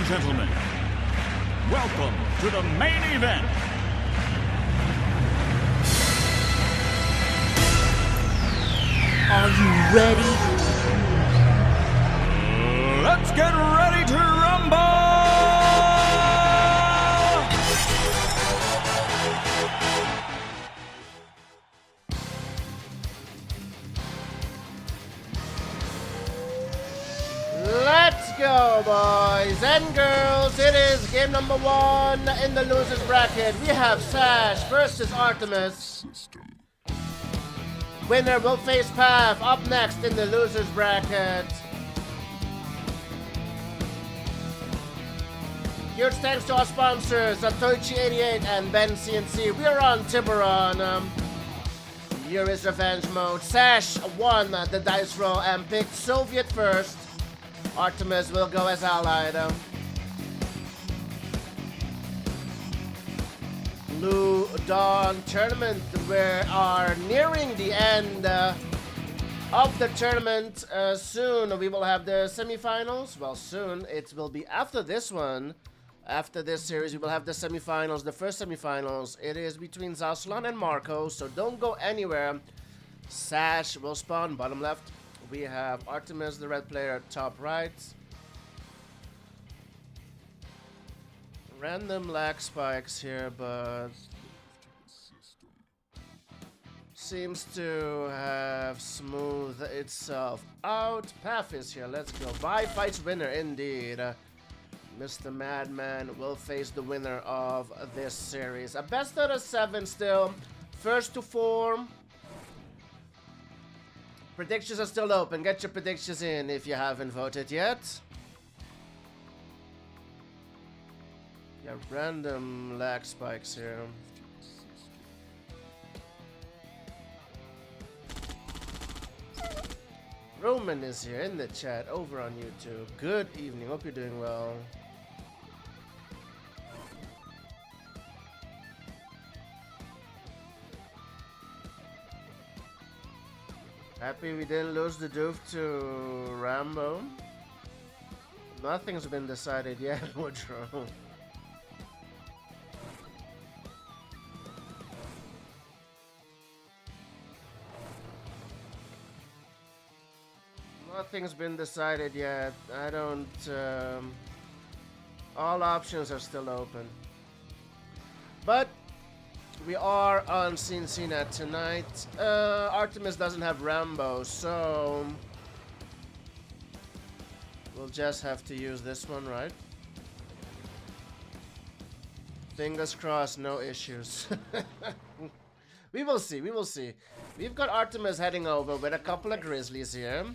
and gentlemen, welcome to the main event. Are you ready? Let's get ready to rumble! Let's go, boys and girls. It is game number 1 in the losers bracket. We have Sash versus Artimus. Winner will face Path up next in the losers bracket. Huge thanks to our sponsors, Atoichi88 and Ben CNC. We are on Tiburon. Here is revenge mode. Sash won the dice roll and picked Soviet first. Artimus will go as allied. Blue Dawn tournament. We are nearing the end of the tournament. Soon we will have the semifinals. Well, soon. It will be after this one. After this series, we will have the semifinals. The first semifinals. It is between Zauslan and Marco, so don't go anywhere. Sash will spawn bottom left. We have Artimus, the red player, top right. Random lag spikes here, but seems to have smoothed itself out. Path is here. Let's go. Bye fights winner indeed. Mr. Madman will face the winner of this series. A best out of 7 still. First to 4. Predictions are still open. Get your predictions in if you haven't voted yet. Yeah, random lag spikes here. Roman is here in the chat over on YouTube. Good evening. Hope you're doing well. Happy we didn't lose the doof to Rambo. Nothing's been decided yet, Woodrow. Nothing's been decided yet. I don't... all options are still open. But we are on Cincinnati tonight. Artimus doesn't have Rambo, so we'll just have to use this one, right? Fingers crossed, no issues. We will see, we will see. We've got Artimus heading over with a couple of Grizzlies here.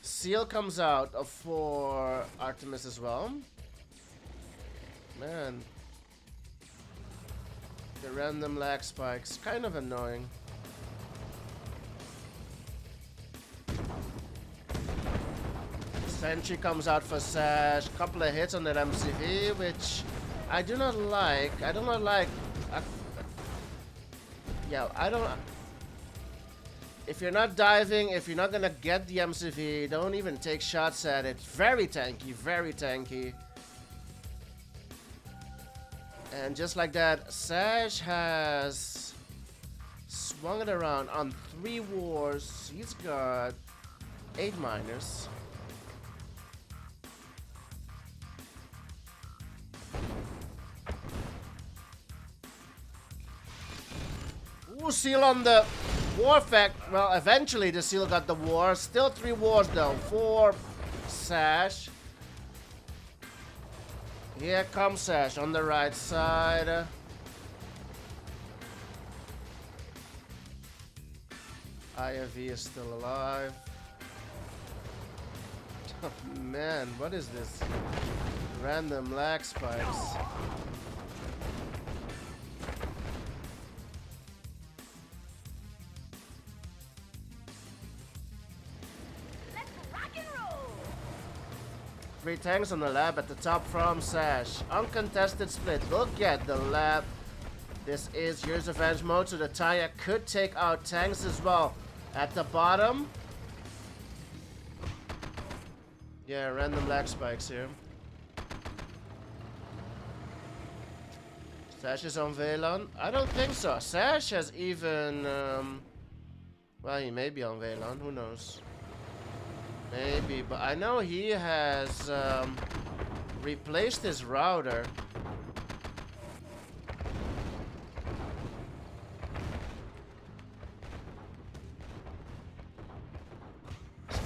Seal comes out for Artimus as well. Man. The random lag spikes, kind of annoying. Sentry comes out for Sash. Couple of hits on that MCV, which I do not like. I do not like. Yeah, I don't. If you're not diving, if you're not gonna get the MCV, don't even take shots at it. Very tanky, very tanky. And just like that, Sash has swung it around on 3 wars. He's got 8 miners. Ooh, Seal on the war fact. Well, eventually the Seal got the war. Still 3 wars though. 4 Sash. Here comes Sash on the right side. IFV is still alive. Oh, man, what is this? Random lag spikes. Three tanks on the lab at the top from Sash. Uncontested split. We'll get the lab. This is Year's Revenge mode, so the Taya could take out tanks as well. At the bottom. Yeah, random lag spikes here. Sash is on Velan? I don't think so. Sash has even... well, he may be on Velan. Who knows? Maybe. But I know he has replaced his router.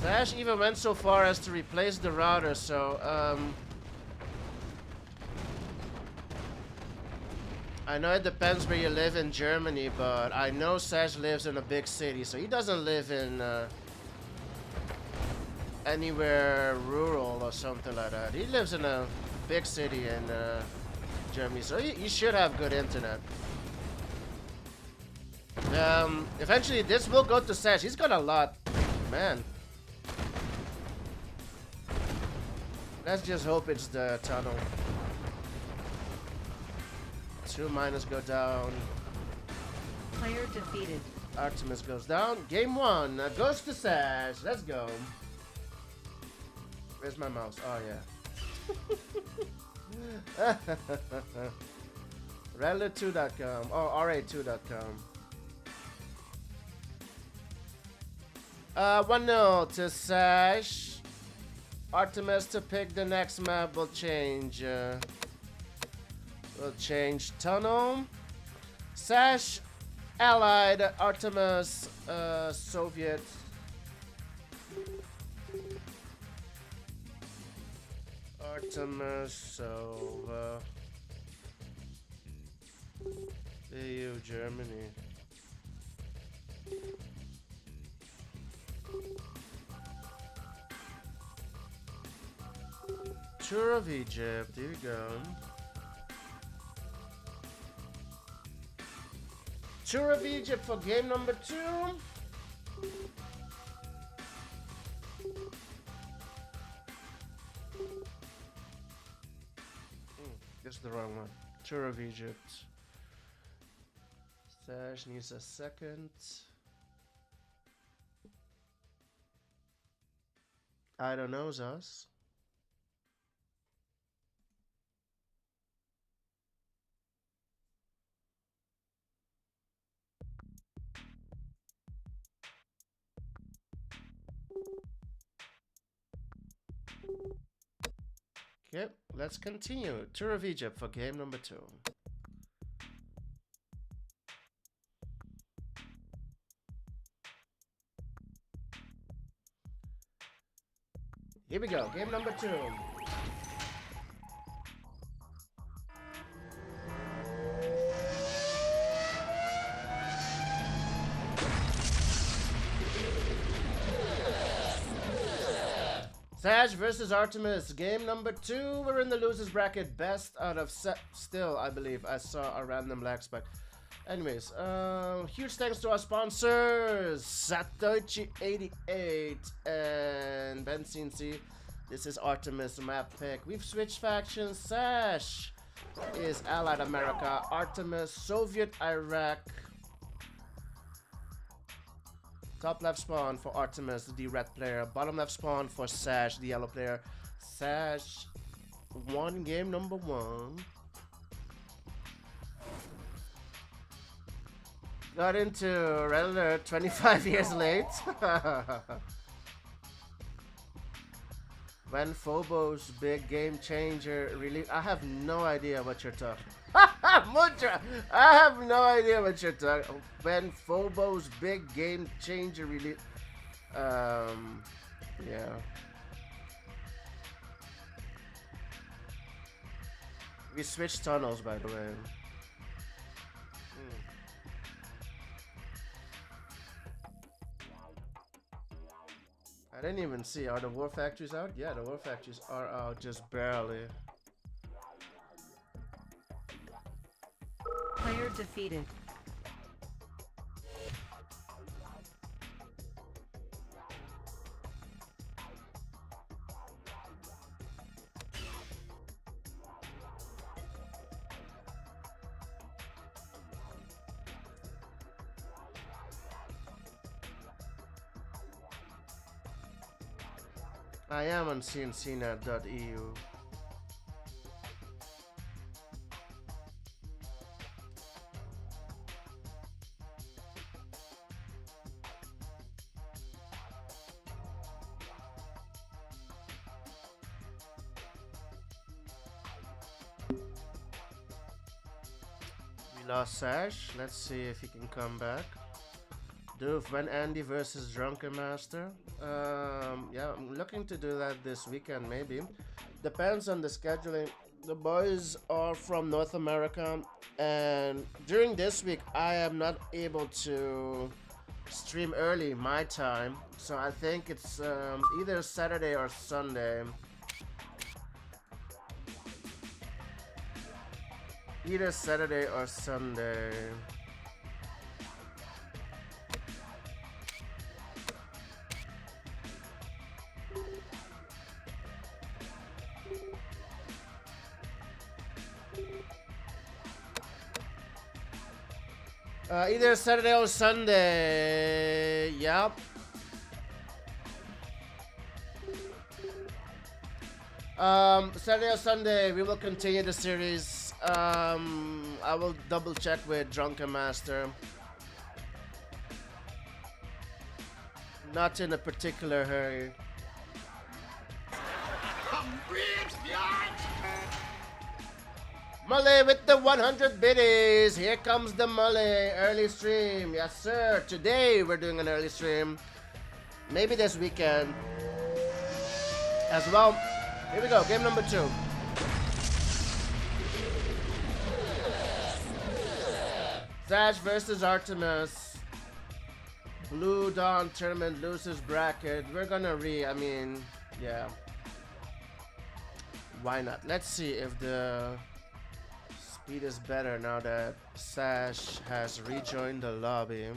Sash even went so far as to replace the router, so I know it depends where you live in Germany, but I know Sash lives in a big city, so he doesn't live in anywhere rural or something like that. He lives in a big city in Germany, so he should have good internet. Eventually this will go to Sash. He's got a lot, man. Let's just hope it's the tunnel. 2 minus go down. Player defeated. Artimus goes down. Game 1 goes to Sash. Let's go. Where's my mouse? Oh, yeah. Rattler2.com. Oh, ra2.com. 1-0 to Sash. Artimus to pick the next map will change. We'll change tunnel. Sash, Allied, Artimus, Soviet. Artimus, so EU, Germany. Tour of Egypt, here we go. Tour of Egypt for game number 2. This is the wrong one. Tour of Egypt. Sash needs a second. I don't know, Zos. Okay, let's continue. Tour of Egypt for game number 2. Here we go, game number 2. Sash versus Artimus, game number 2. We're in the losers bracket. Best out of still, I believe. I saw a random lag spike. Anyways, huge thanks to our sponsors, Satoichi88 and Benzine C. This is Artimus map pick. We've switched factions. Sash is Allied America. Artimus, Soviet Iraq. Top left spawn for Artimus, the red player. Bottom left spawn for Sash, the yellow player. Sash won game number 1. Got into Red Alert 25 years late. When Phobos big game changer release. I have no idea what you're talking. Mudra, I have no idea what you're talking. When Phobos big game changer release. Yeah. We switched tunnels, by the way. I didn't even see. Are the war factories out? Yeah, the war factories are out, just barely. Player defeated. I am on cncnet.eu. lost Sash. Let's see if he can come back. Doof, when Andy versus Drunken Master? Yeah, I'm looking to do that this weekend, maybe. Depends on the scheduling. The boys are from North America, and during this week, I am not able to stream early my time, so I think it's either Saturday or Sunday. Either Saturday or Sunday. Either Saturday or Sunday. Yep. Saturday or Sunday, we will continue the series. I will double check with Drunken Master. Not in a particular hurry. Mully with the 100 biddies. Here comes the Mully. Early stream. Yes, sir. Today we're doing an early stream. Maybe this weekend as well. Here we go. Game number 2. Sash versus Artimus. Blue Dawn tournament loses bracket. We're gonna yeah. Why not? Let's see if the speed is better now that Sash has rejoined the lobby.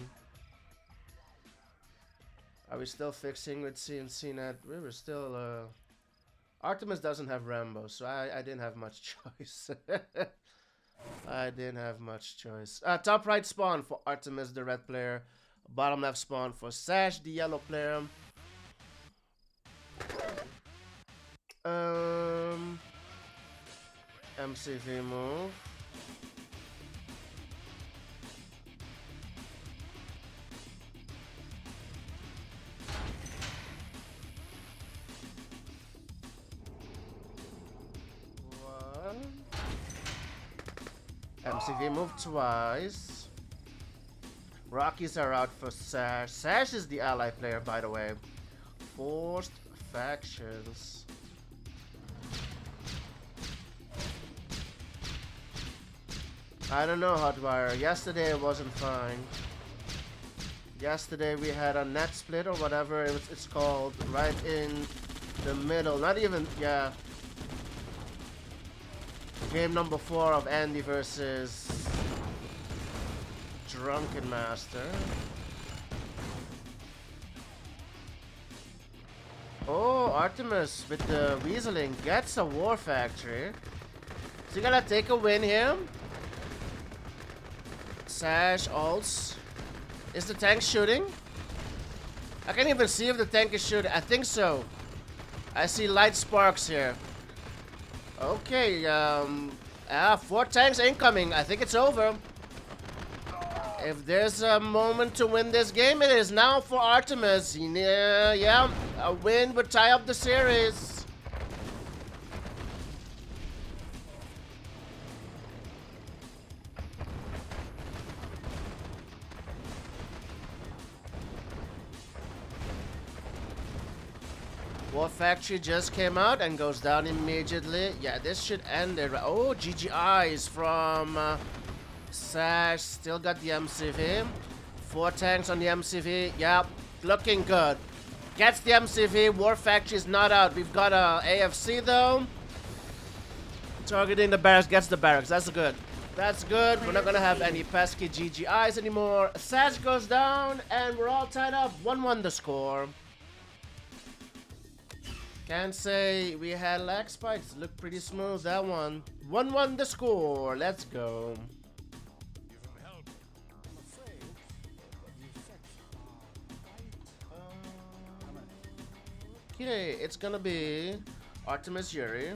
Are we still fixing with CNC net? We were still Artemis doesn't have Rambo, so I didn't have much choice. I didn't have much choice. Top right spawn for Artemis, the red player. Bottom left spawn for Sash, the yellow player. MCV move. MCV move twice. Rockies are out for Sash. Sash is the ally player, by the way. Forced factions. I don't know, Hotwire. Yesterday it wasn't fine. Yesterday we had a net split or whatever it's called, right in the middle. Not even, yeah. Game number 4 of Andy versus Drunken Master. Oh, Artemis with the Weaseling gets a War Factory. Is he gonna take a win here? Sash ults. Is the tank shooting? I can't even see if the tank is shooting. I think so. I see light sparks here. Okay, 4 tanks incoming. I think it's over. If there's a moment to win this game, it is now for Artemis. Yeah, a win would tie up the series. War Factory just came out and goes down immediately. Yeah, this should end it. Oh, GGIs from Sash. Still got the MCV. 4 tanks on the MCV. Yep, looking good. Gets the MCV. War Factory is not out. We've got a AFC though. Targeting the barracks. Gets the barracks. That's good. That's good. We're not gonna have any pesky GGIs anymore. Sash goes down and we're all tied up. 1-1 the score. Can't say we had lag spikes. Looked pretty smooth, that one. 1-1 the score. Let's go. Okay, it's gonna be Artemis Yuri.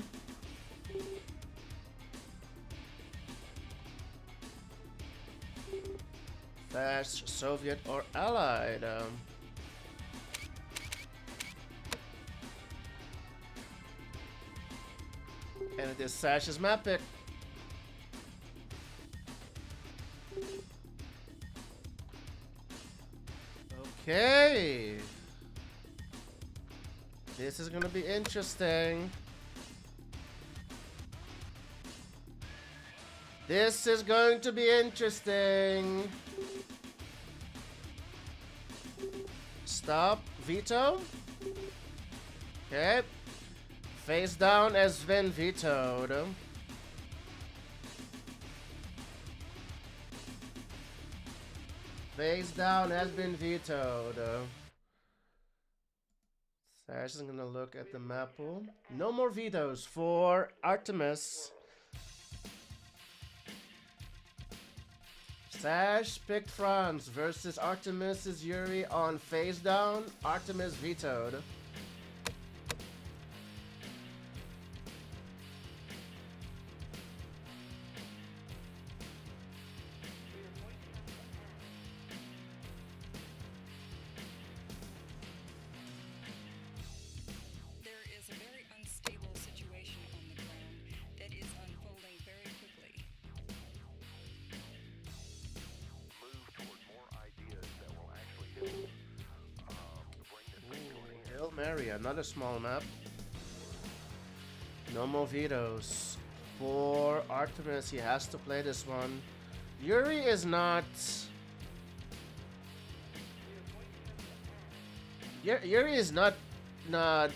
Sash, Soviet or Allied. And it is Sash's map pick. Okay. This is gonna be interesting. This is going to be interesting. Stop. Veto. Okay. Face down has been vetoed. Face down has been vetoed. Sash is gonna look at the map pool. No more vetoes for Artimus. Sash picked France versus Artimus' Yuri on face down. Artimus vetoed. Mary, another small map. No more vetoes. For Artemis, he has to play this one. Yuri is not... Yuri is not 100%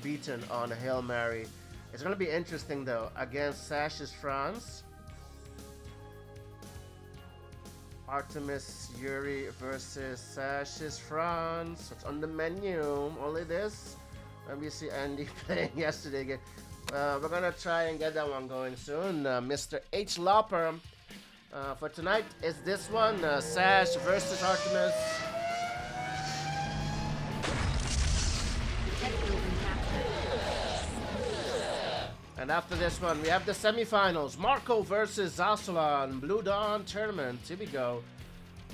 beaten on a Hail Mary. It's going to be interesting though, against Sash's France. Artemis Yuri versus Sash's France. It's on the menu. Only this. And we see Andy playing yesterday again. We're gonna try and get that one going soon. Mr. H. Lopper. For tonight is this one. Sash versus Artemis. And after this one, we have the semifinals. Marco versus Zasalan. Blue Dawn Tournament. Here we go.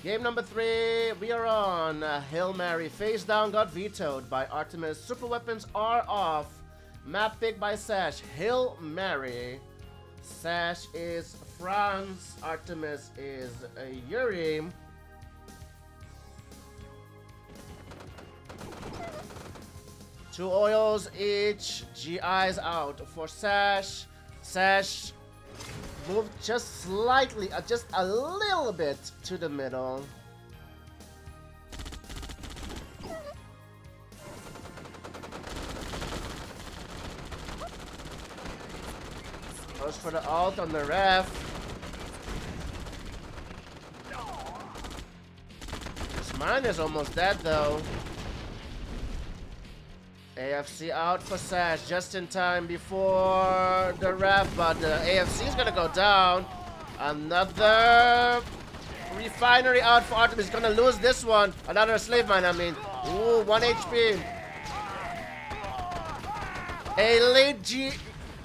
Game number 3. We are on. Hail Mary. Face down got vetoed by Artemis. Super weapons are off. Map pick by Sash. Hail Mary. Sash is France. Artemis is Yuri. Two oils each. GI's out for Sash. Sash moved just slightly, just a little bit to the middle. Goes for the ult on the ref. This mine is almost dead though. AFC out for Sash just in time before the ref, but the AFC is gonna go down. Another refinery out for Artimus. He's gonna lose this one. Another slave mine, I mean. Ooh, 1 HP.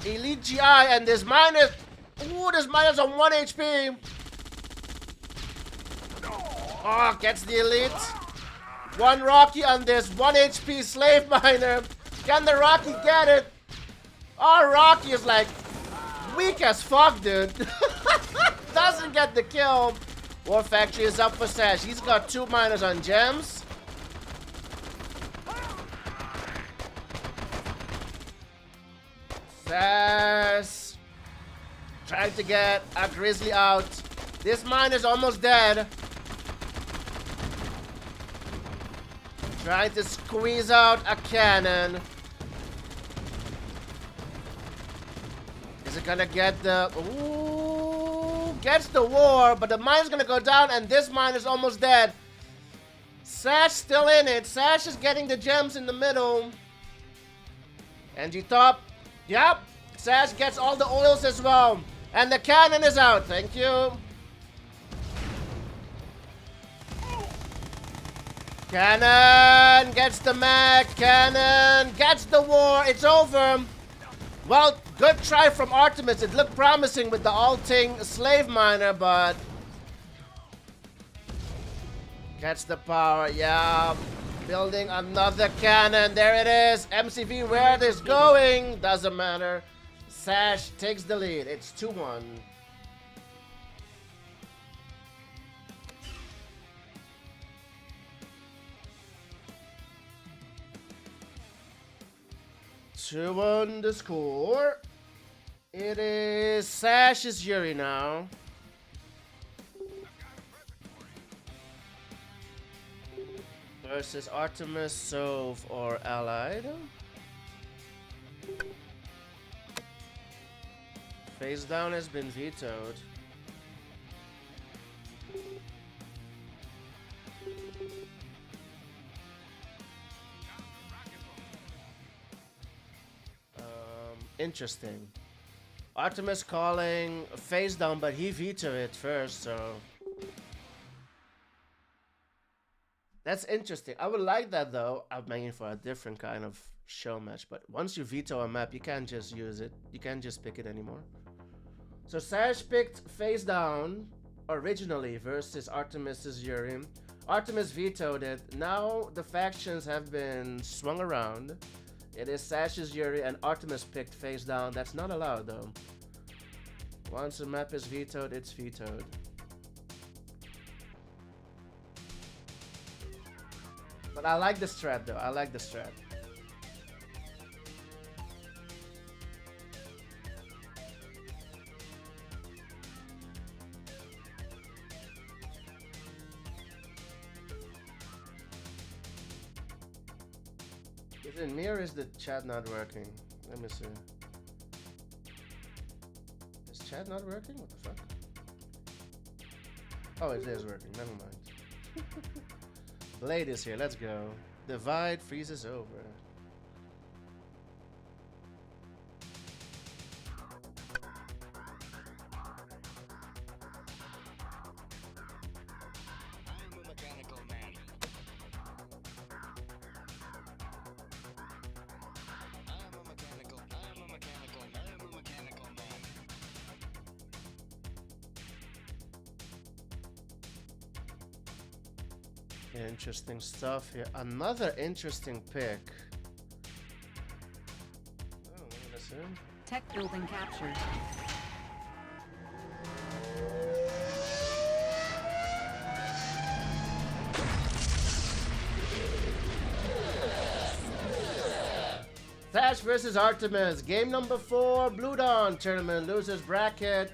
Elite GI, and this minus. Ooh, this minus on 1 HP. Oh, gets the elite. One Rocky on this 1 HP slave miner. Can the Rocky get it? Oh, Rocky is like weak as fuck, dude. Doesn't get the kill. War Factory is up for Sash. He's got 2 miners on gems. Sash trying to get a Grizzly out. This mine is almost dead. Trying to squeeze out a cannon. Is it gonna get the... Ooh, gets the war, but the mine's gonna go down, and this mine is almost dead. Sash still in it. Sash is getting the gems in the middle. NG top. Yep. Sash gets all the oils as well. And the cannon is out. Thank you. Cannon gets the mag. Cannon gets the war. It's over. Well, good try from Artemis. It looked promising with the ulting slave miner, but gets the power. Yeah. Building another cannon. There it is. MCV, where it is going doesn't matter. Sash takes the lead. It's 2-1. 2-1 the score. It is Sash's Yuri now. Versus Artimus, Sov, or Allied. Face down has been vetoed. Interesting. Artimus calling face down, but he vetoed it first, so that's interesting. I would like that though. I'm making for a different kind of show match, but once you veto a map, you can't just use it. You can't just pick it anymore. So Sash picked face down originally versus Artemis's Yuri. Artimus vetoed it. Now the factions have been swung around. It is Sash's Yuri and Artimus picked face down. That's not allowed though. Once a map is vetoed, it's vetoed. But I like the strat though. I like the strat. Is it me or is the chat not working? Let me see. Is chat not working? What the fuck? Oh, it is working. Never mind. Blade is here. Let's go. Divide freezes over. Interesting stuff here. Another interesting pick. Oh, listen. Tech building captured. Sash versus Artimus. Game number 4. Blue Dawn tournament. Losers bracket.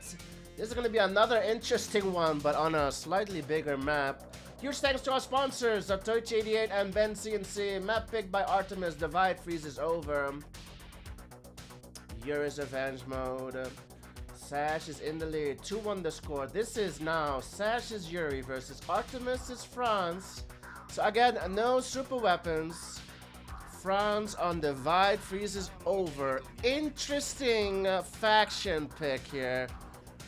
This is going to be another interesting one, but on a slightly bigger map. Huge thanks to our sponsors, Toich88 and Ben CNC. Map picked by Artimus. Divide freezes over. Yuri's revenge mode. Sash is in the lead. 2-1 the score. This is now Sash's Yuri versus Artemis's France. So again, no super weapons. France on divide freezes over. Interesting faction pick here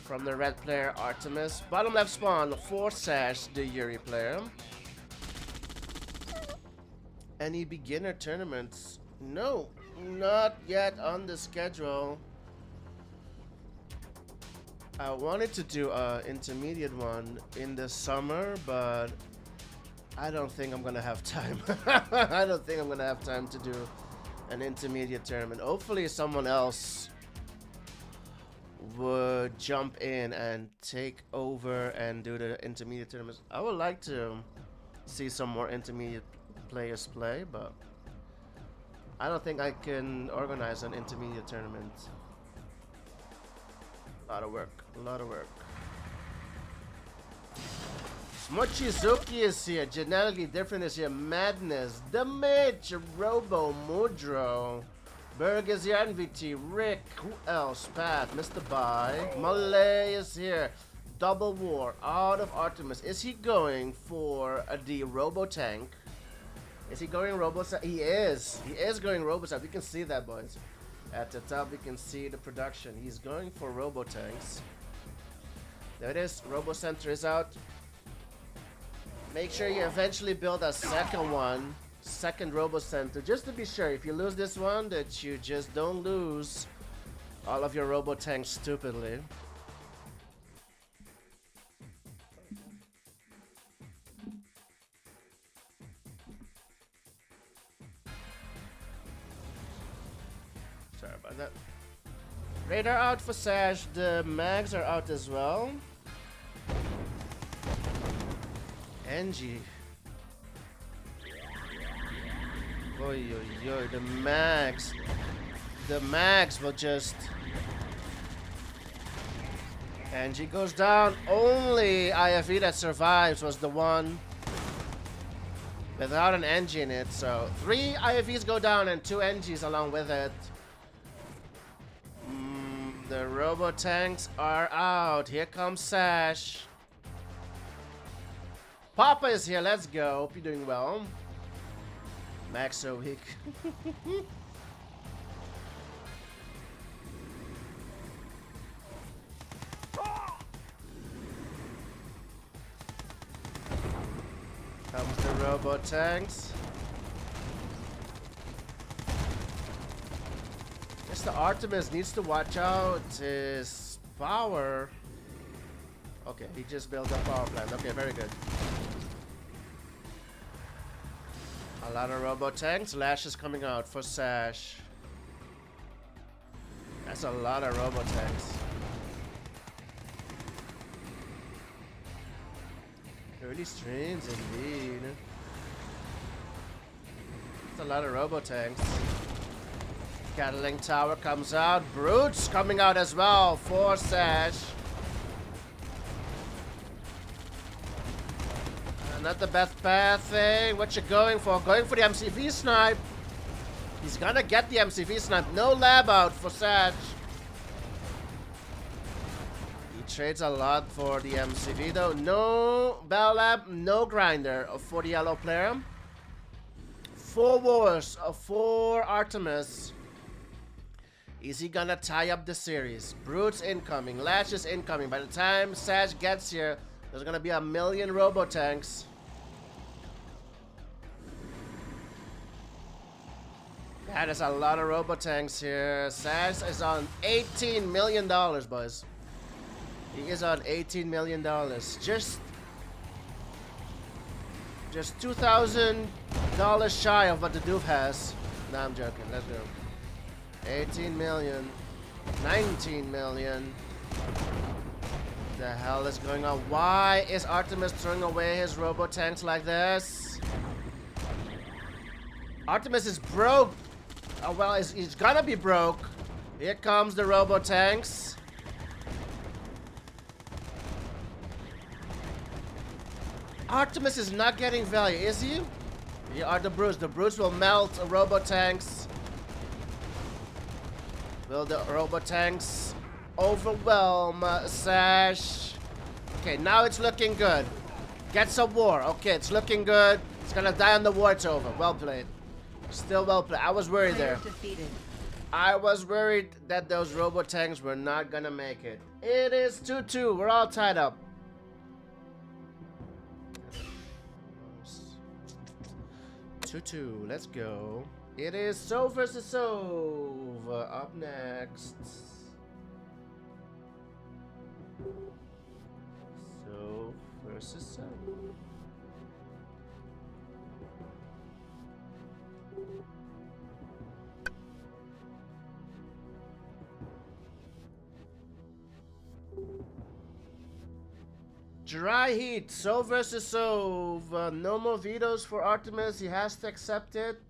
from the red player Artimus. Bottom left spawn for Sash, the Yuri player. Any beginner tournaments? No, not yet on the schedule. I wanted to do an intermediate one in the summer, but I don't think I'm gonna have time. I don't think I'm gonna have time to do an intermediate tournament. Hopefully someone else would jump in and take over and do the intermediate tournaments. I would like to see some more intermediate players play, but I don't think I can organize an intermediate tournament. A lot of work, a lot of work. Mochizuki is here, Genetically Different is here, Madness, The Mitch, Robo, Mudro, Berg is here, NVT, Rick, who else? Pat, Mr. Bai, Malay is here, Double War, out of Artemis. Is he going for the Robo Tank? Is he going Robo? He is going Robo Tank. We can see that, boys. At the top, we can see the production. He's going for Robo Tanks. There it is. Robo Center is out. Make sure you eventually build a second one, second Robo Center, just to be sure if you lose this one that you just don't lose all of your Robo Tanks stupidly. Sorry about that. Radar out for Sash, the mags are out as well. Angie. Oi, oi, oi, the max. the mags will just... Angie goes down. Only IFE that survives was the one without an Angie in it. So 3 IFEs go down and 2 Angies along with it. The robo tanks are out. Here comes Sash. Papa is here. Let's go. Hope you're doing well. Max so weak. Comes the robo tanks. Guess the Artimus needs to watch out his power. Okay, he just built a power plant. Okay, very good. A lot of robo tanks. Lash is coming out for Sash. That's a lot of robo tanks. Early streams indeed. That's a lot of robo tanks. Gatling Tower comes out. Brutes coming out as well for Sash. Not the best path thing. What you going for? Going for the MCV snipe. He's gonna get the MCV snipe. No lab out for Sash. He trades a lot for the MCV though. No Bell Lab, no grinder for the yellow player. 4 wars for Artimus. Is he gonna tie up the series? Brutes incoming. Lash is incoming. By the time Sash gets here, there's gonna be a million robo tanks. That is a lot of robo tanks here. Sash is on $18 million, boys. He is on $18 million. Just $2,000 shy of what the Doof has. Nah, I'm joking. Let's go. 18 million. 19 million. The hell is going on? Why is Artimus throwing away his robo tanks like this? Artimus is broke. Oh, well, he's gonna be broke. Here comes the robo tanks. Artimus is not getting value, is he? Here are the brutes. The brutes will melt robo tanks. Will the robo tanks overwhelm Sash? Okay, now it's looking good. Gets a war. Okay, it's looking good. It's gonna die on the war. It's over. Well played. Still well played. I was worried there. Defeated. I was worried that those robo tanks were not gonna make it. It is 2-2. We're all tied up. 2-2. Let's go. It is Sov versus Sov. Up next. Sov versus Sov. Dry heat, Sov versus Sov. No more vetoes for Artimus. He has to accept it.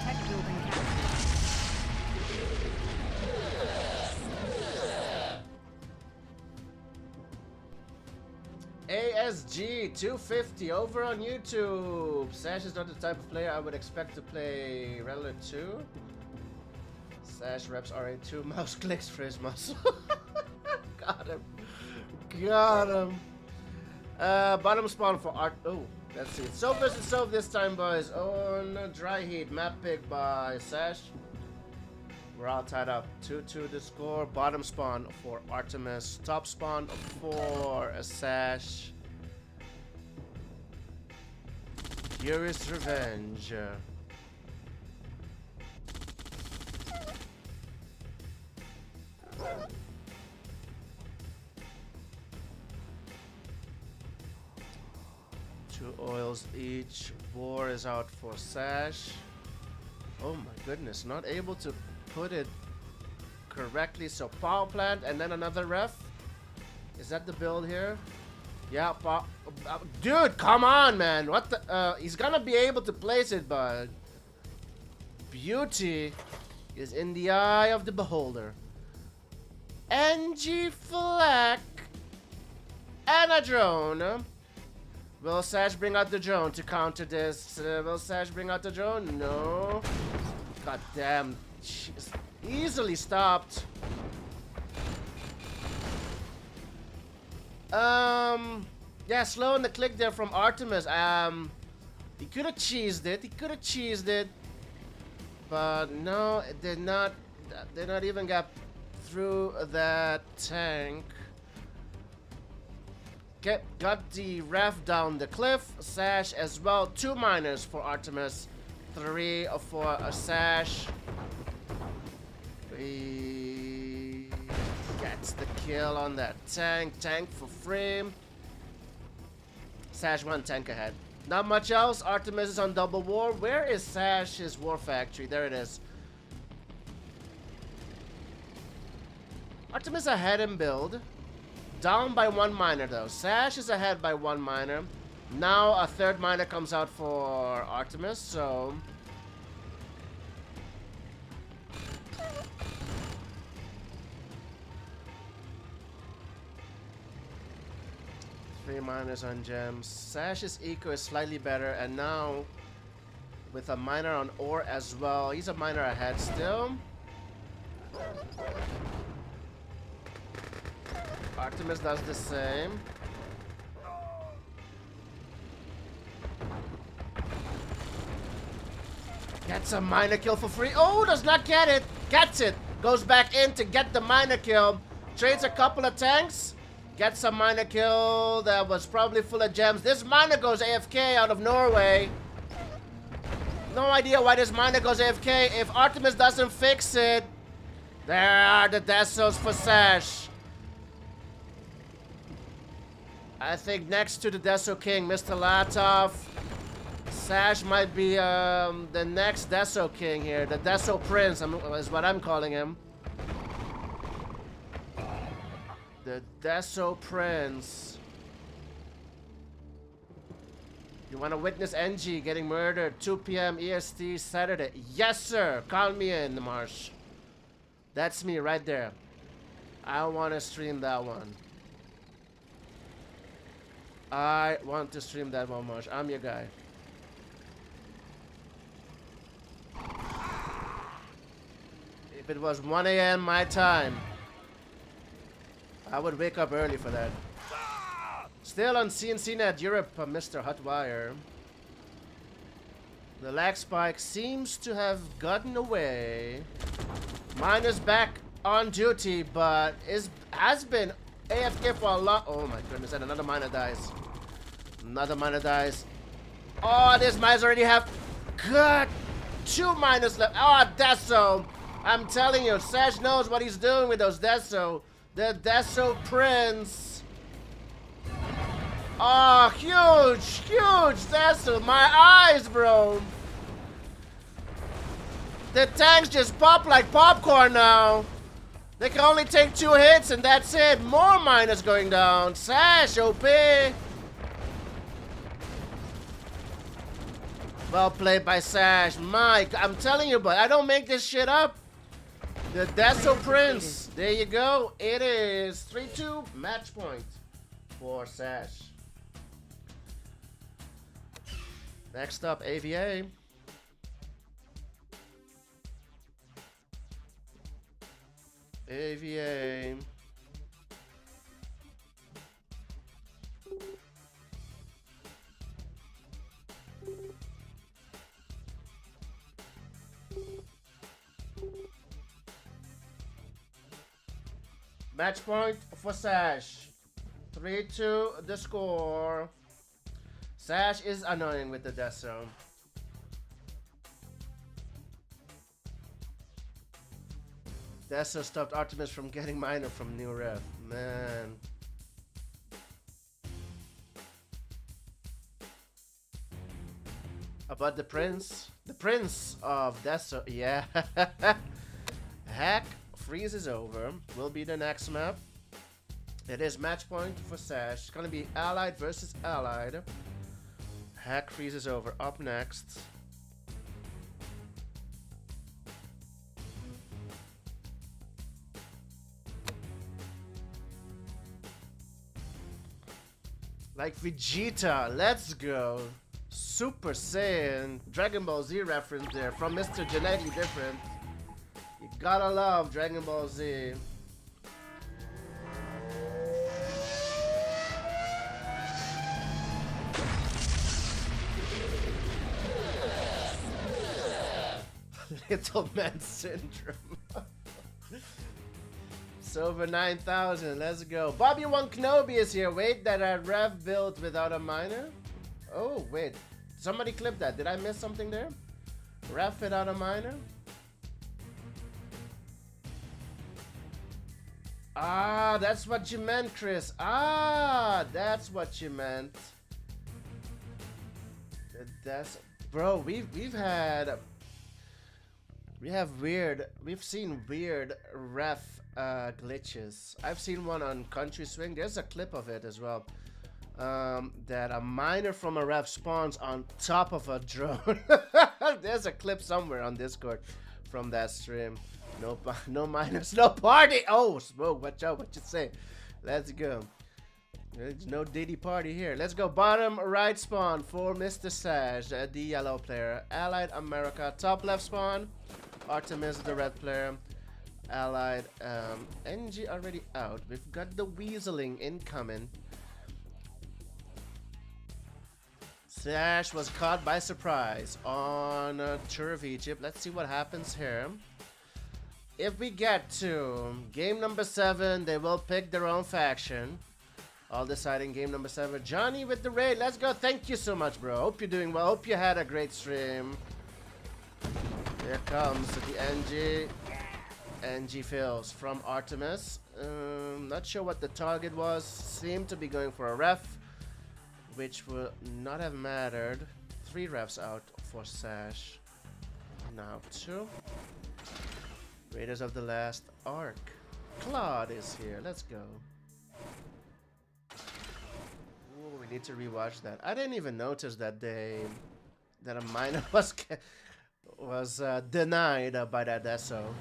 Tech building captured. ASG 250 over on YouTube. Sash is not the type of player I would expect to play Relic 2. Sash reps RA2 mouse clicks for his muscle. Got him. Got him. Bottom spawn for Art. Oh, let's see. Sov versus Sov this time, boys. On dry heat. Map pick by Sash. We're all tied up. 2-2 the score. Bottom spawn for Artimus. Top spawn for Sash. Furious Revenge. Two oils each. War is out for Sash. Oh my goodness, not able to put it correctly. So power plant and then another ref. Is that the build here? Yeah, dude, come on, man. What the? He's gonna be able to place it, but beauty is in the eye of the beholder. NG Flack and a drone. Will Sash bring out the drone to counter this? Will Sash bring out the drone? No. God damn. Jeez. Easily stopped. Yeah, slow in the click there from Artimus. He could have cheesed it. He could have cheesed it. But no, it did not even get through that tank. Got the ref down the cliff. Sash as well. 2 miners for Artimus. 3 for a Sash. He gets the kill on that tank. Tank for free. Sash 1 tank ahead. Not much else. Artimus is on double war. Where is Sash's war factory? There it is. Artimus ahead in build. Down by 1 miner though. Sash is ahead by 1 miner. Now a 3rd miner comes out for Artimus, so... Three miners on gems. Sash's eco is slightly better, and now with a miner on ore as well. He's a miner ahead still. Artimus does the same. Gets a miner kill for free. Oh, does not get it. Gets it. Goes back in to get the miner kill. Trades a couple of tanks. Gets a miner kill that was probably full of gems. This miner goes AFK out of Norway. No idea why this miner goes AFK. If Artimus doesn't fix it, there are the Desos for Sash. I think next to the Deso King, Mr. Latov, Sash might be the next Deso King here. The Deso Prince is what I'm calling him. The Deso Prince. You want to witness NG getting murdered 2 p.m. EST Saturday? Yes, sir. Call me in, Marsh. That's me right there. I want to stream that one. I want to stream that one, Marsh. I'm your guy. If it was 1 a.m. my time, I would wake up early for that. Still on CNCnet Europe, Mr. Hotwire. The lag spike seems to have gotten away. Mine is back on duty, but has been AFK for a lot. Oh my goodness, and another miner dies. Another miner dies. Oh, this miners already have got 2 miners left. Oh, Deso. I'm telling you, Sash knows what he's doing with those Deso. The Deso Prince. Oh, huge, huge Deso. My eyes, bro. The tanks just pop like popcorn now. They can only take 2 hits and that's it. More miners going down. Sash, OP. Well played by Sash. Mike, I'm telling you, but I don't make this shit up. The Deso Prince. There you go. It is 3-2 match point for Sash. Next up, AVA. AVA. Match point for Sash. 3-2 the score. Sash is annoying with the death zone. Deso stopped Artimus from getting miner from new ref. Man. About the prince of Deso. Yeah. Hack freezes over. Will be the next map. It is match point for Sash. It's gonna be Allied versus Allied. Hack freezes over. Up next. Like Vegeta, let's go. Super Saiyan. Dragon Ball Z reference there from Mr. Genetically Different. You gotta love Dragon Ball Z. Little Man Syndrome. Silver 9000, let's go. Bobby One Kenobi is here. Wait, that I rev built without a miner? Oh, wait. Somebody clip that. Did I miss something there? Rev without a miner? Ah, that's what you meant, Chris. Ah, that's what you meant. That's... Bro, we've seen weird ref glitches. I've seen one on Country Swing. There's a clip of it as well. That a miner from a ref spawns on top of a drone. There's a clip somewhere on Discord from that stream. No miners, no party. Oh, whoa, watch out what you say. Let's go. There's no Diddy party here. Let's go. Bottom right spawn for Mr. Sash, the yellow player. Allied America. Top left spawn. Artimus, the red player. Allied. NG already out. We've got the weaseling incoming. Sash was caught by surprise on Tour of Egypt. Let's see what happens here. If we get to game number 7, they will pick their own faction. All deciding game number 7. Johnny with the raid. Let's go. Thank you so much, bro. Hope you're doing well. Hope you had a great stream. Here comes the NG. NG fills from Artimus. Not sure what the target was. Seemed to be going for a ref, which would not have mattered. 3 refs out for Sash. Now 2. Raiders of the Last Ark. Claude is here. Let's go. Ooh, we need to rewatch that. I didn't even notice that that a miner was denied by that SO.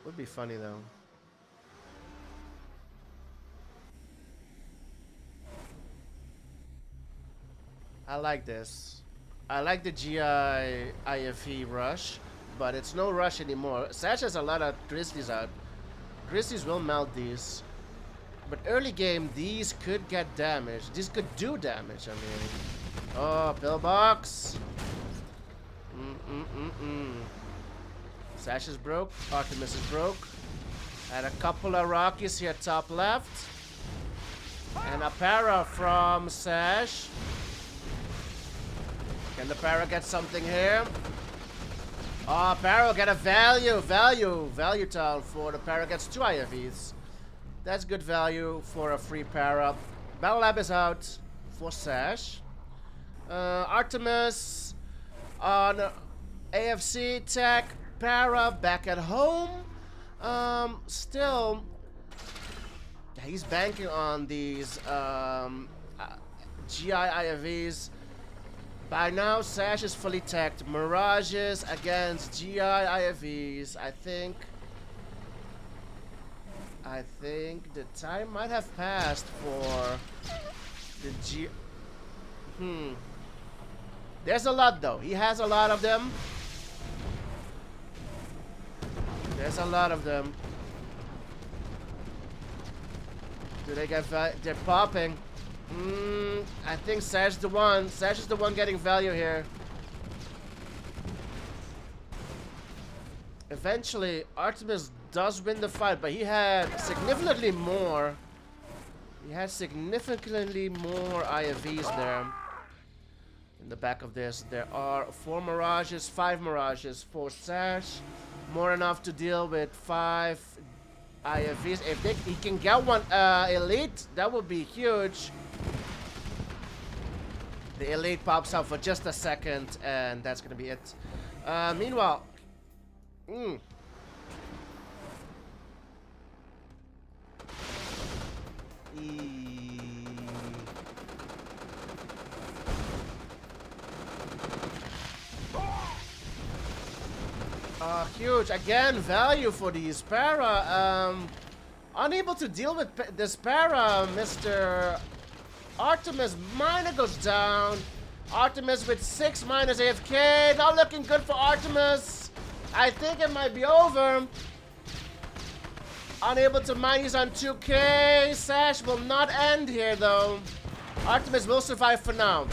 Would be funny though. I like this. I like the GI IFE rush, but it's no rush anymore. Sash has a lot of Grizzlies out. Grizzlies will melt these. But early game, these could get damaged. These could do damage, I mean. Oh, pillbox. Sash is broke. Artemis is broke. And a couple of Rockies here top left. And a para from Sash. Can the para get something here? Oh, para get a value town for the para. Gets 2 IFEs. That's good value for a free para. Battle Lab is out for Sash. Artemis on AFC Tech. Para back at home. Still, he's banking on these GI IFEs. By now, Sash is fully teched. Mirages against GI IFEs. I think the time might have passed for the G. There's a lot though. He has a lot of them. There's a lot of them. Do they get value? They're popping. I think Sash is the one. Sash is the one getting value here. Eventually, Artemis does win the fight, but he had significantly more. He had significantly more IFVs there. In the back of this, there are 4 Mirages, 5 Mirages for Sash. More enough to deal with 5 IFVs. If he can get one Elite, that would be huge. The Elite pops out for just a second, and that's gonna be it. Meanwhile, Huge. Again, value for these para. Unable to deal with this para, Mr. Artimus. Minor goes down. Artimus with 6 minus AFK. Not looking good for Artimus. I think it might be over. Unable to mine, he's on 2k. Sash will not end here though. Artimus will survive for now.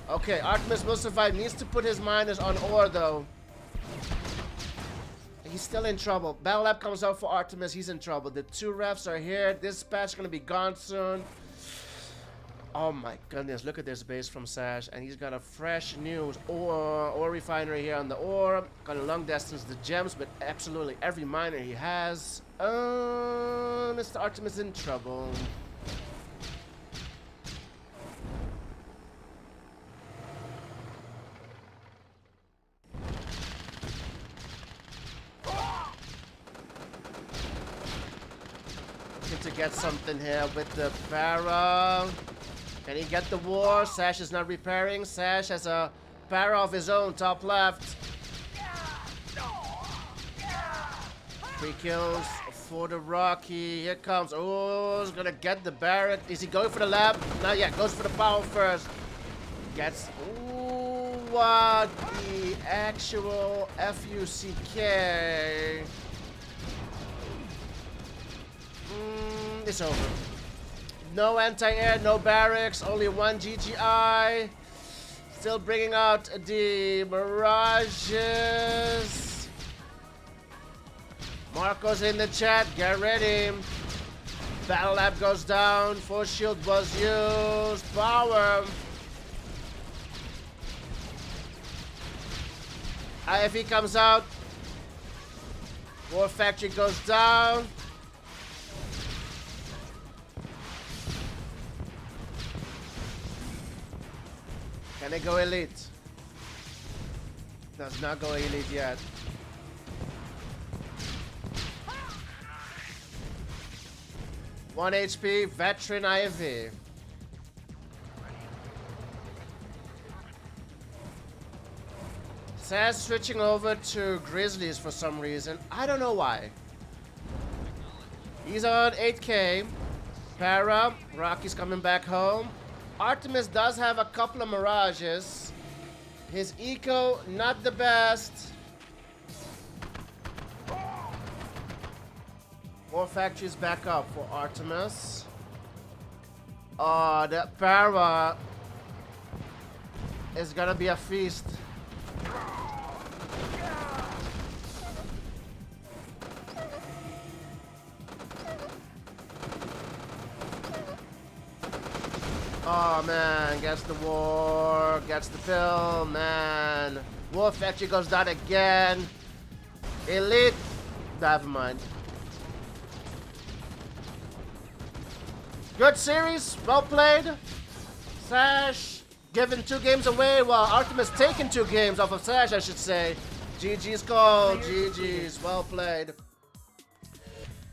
Okay, Artimus will survive. Needs to put his miners on ore though. He's still in trouble. Battle Lab comes out for Artimus. He's in trouble. The 2 refs are here. This patch gonna be gone soon. Oh my goodness, look at this base from Sash. And he's got a fresh new ore refinery here on the ore. Gonna long distance the gems with absolutely every miner he has. Mr. Artimus in trouble. Looking to get something here with the para. Can he get the war? Sash is not repairing. Sash has a para of his own, top left. 3 kills for the Rocky. Here comes. Oh, he's gonna get the Barrett. Is he going for the lab? Not yet. Goes for the power first. Gets. Ooh, what the actual FUCK. It's over. No anti-air, no barracks, only 1 GGI. Still bringing out the mirages. Marco's in the chat, get ready. Battle Lab goes down, Force Shield was used, power. IFE comes out. War Factory goes down. Can it go elite? Does not go elite yet. One HP, veteran IV. Says switching over to Grizzlies for some reason. I don't know why. He's on 8k. Para, Rocky's coming back home. Artimus does have a couple of mirages. His eco, not the best. More factories back up for Artimus. Oh, that para is gonna be a feast. Oh man, gets the war, gets the pill, man. War Factory goes down again. Elite, never mind. Good series, well played. Sash giving 2 games away, while Artimus taking 2 games off of Sash, I should say. GG's call, GG's, well played.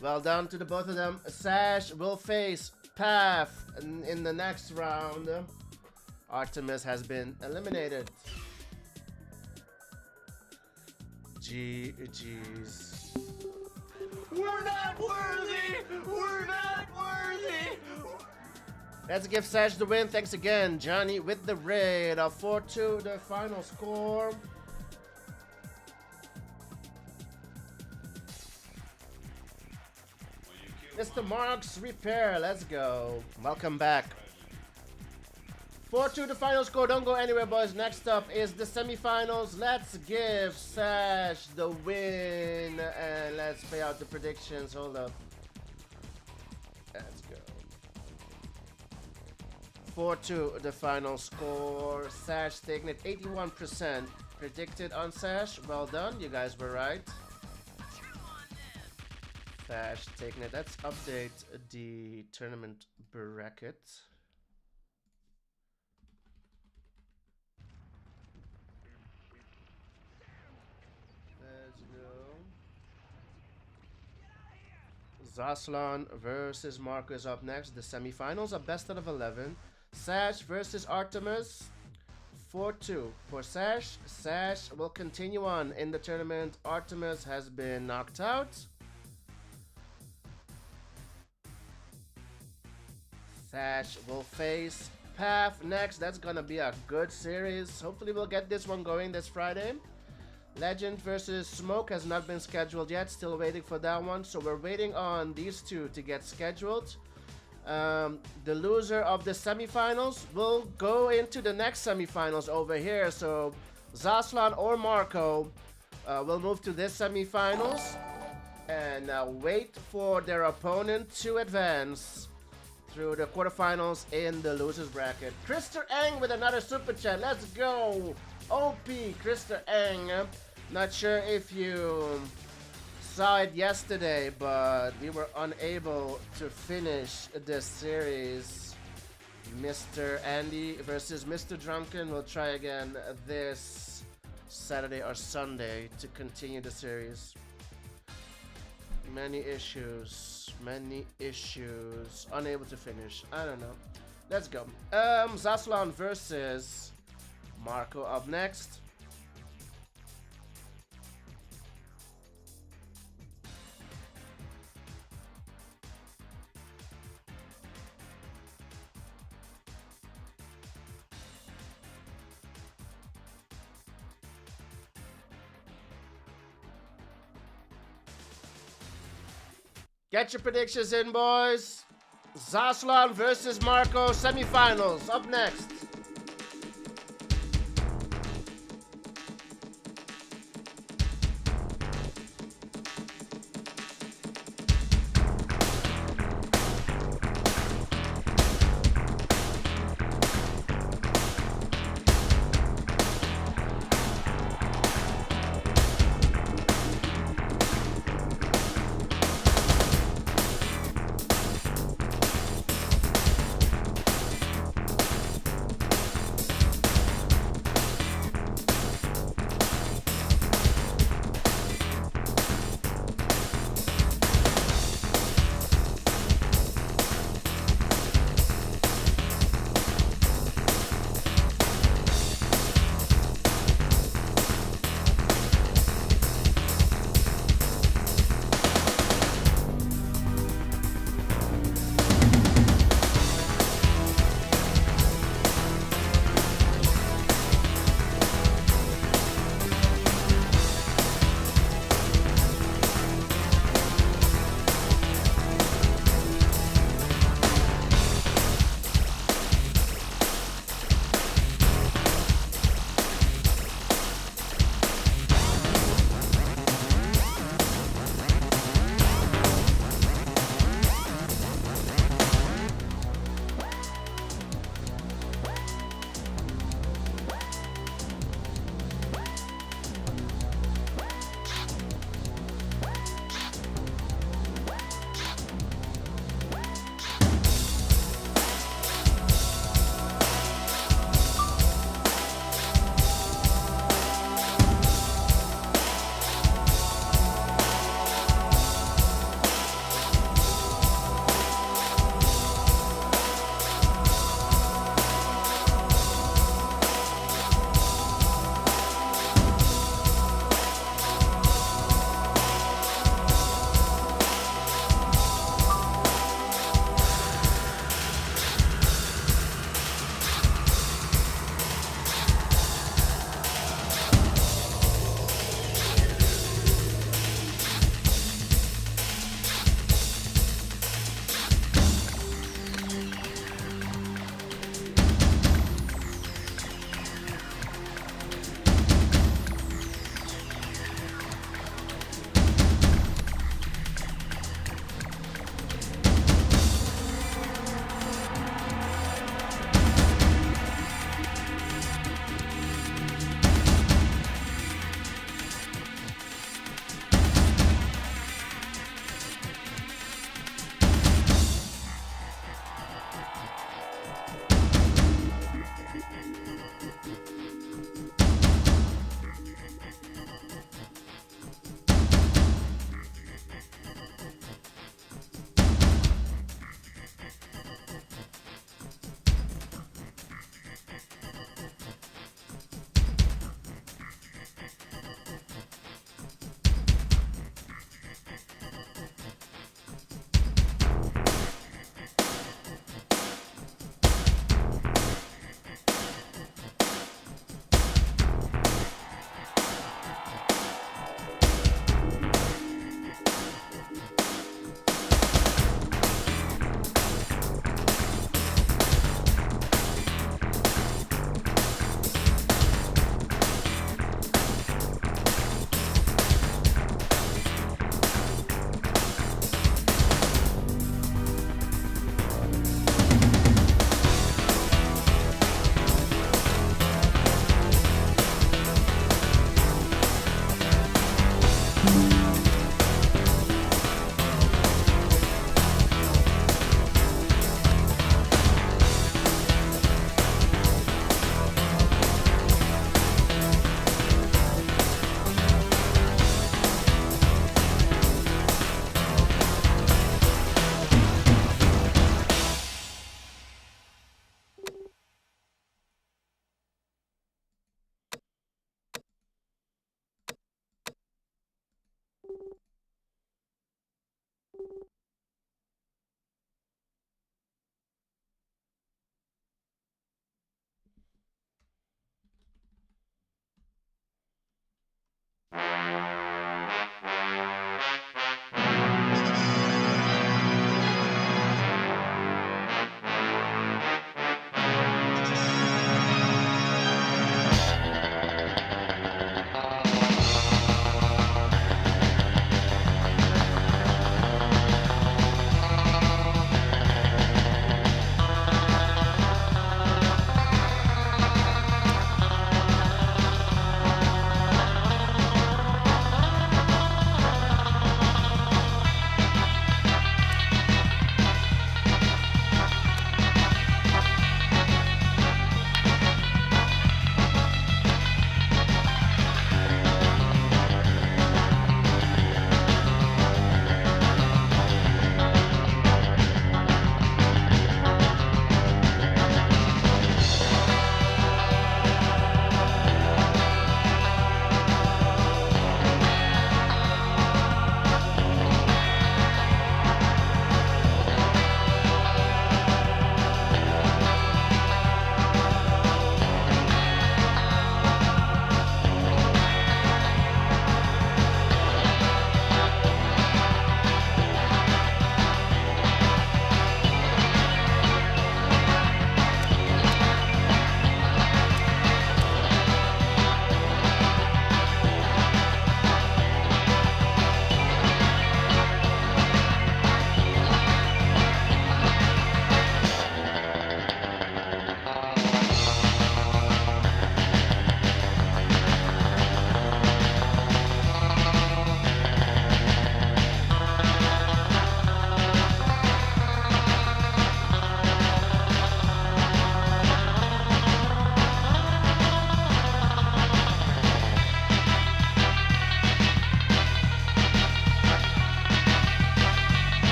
Well done to the both of them. Sash will face Path in the next round. Artimus has been eliminated. GG's. We're not worthy! We're not worthy! Let's give Sash the win. Thanks again, Johnny, with the raid of 4-2, the final score. Mr. Marks Repair, let's go. Welcome back. 4-2 the final score. Don't go anywhere, boys. Next up is the semifinals. Let's give Sash the win and let's pay out the predictions. Hold up. Let's go. 4-2 the final score. Sash taking it 81% predicted on Sash. Well done. You guys were right. Sash taking it. Let's update the tournament bracket. Let's go. Zaslan versus Marco is up next. The semifinals are best out of 11. Sash versus Artimus. 4-2 for Sash. Sash will continue on in the tournament. Artimus has been knocked out. Sash will face Path next. That's gonna be a good series. Hopefully we'll get this one going this Friday. Legend versus Smoke has not been scheduled yet. Still waiting for that one. So we're waiting on these two to get scheduled. The loser of the semifinals will go into the next semifinals over here. So Zaslan or Marco will move to this semifinals and wait for their opponent to advance through the quarterfinals in the losers bracket. Krister Eng with another super chat. Let's go. OP Krister Eng. Not sure if you saw it yesterday, but we were unable to finish this series. Mr. Andy versus Mr. Drunken. We'll try again this Saturday or Sunday to continue the series. Many issues. Unable to finish. I don't know. Let's go. Zaslan versus Marco up next. Get your predictions in, boys. Zaslan versus Marco semifinals up next.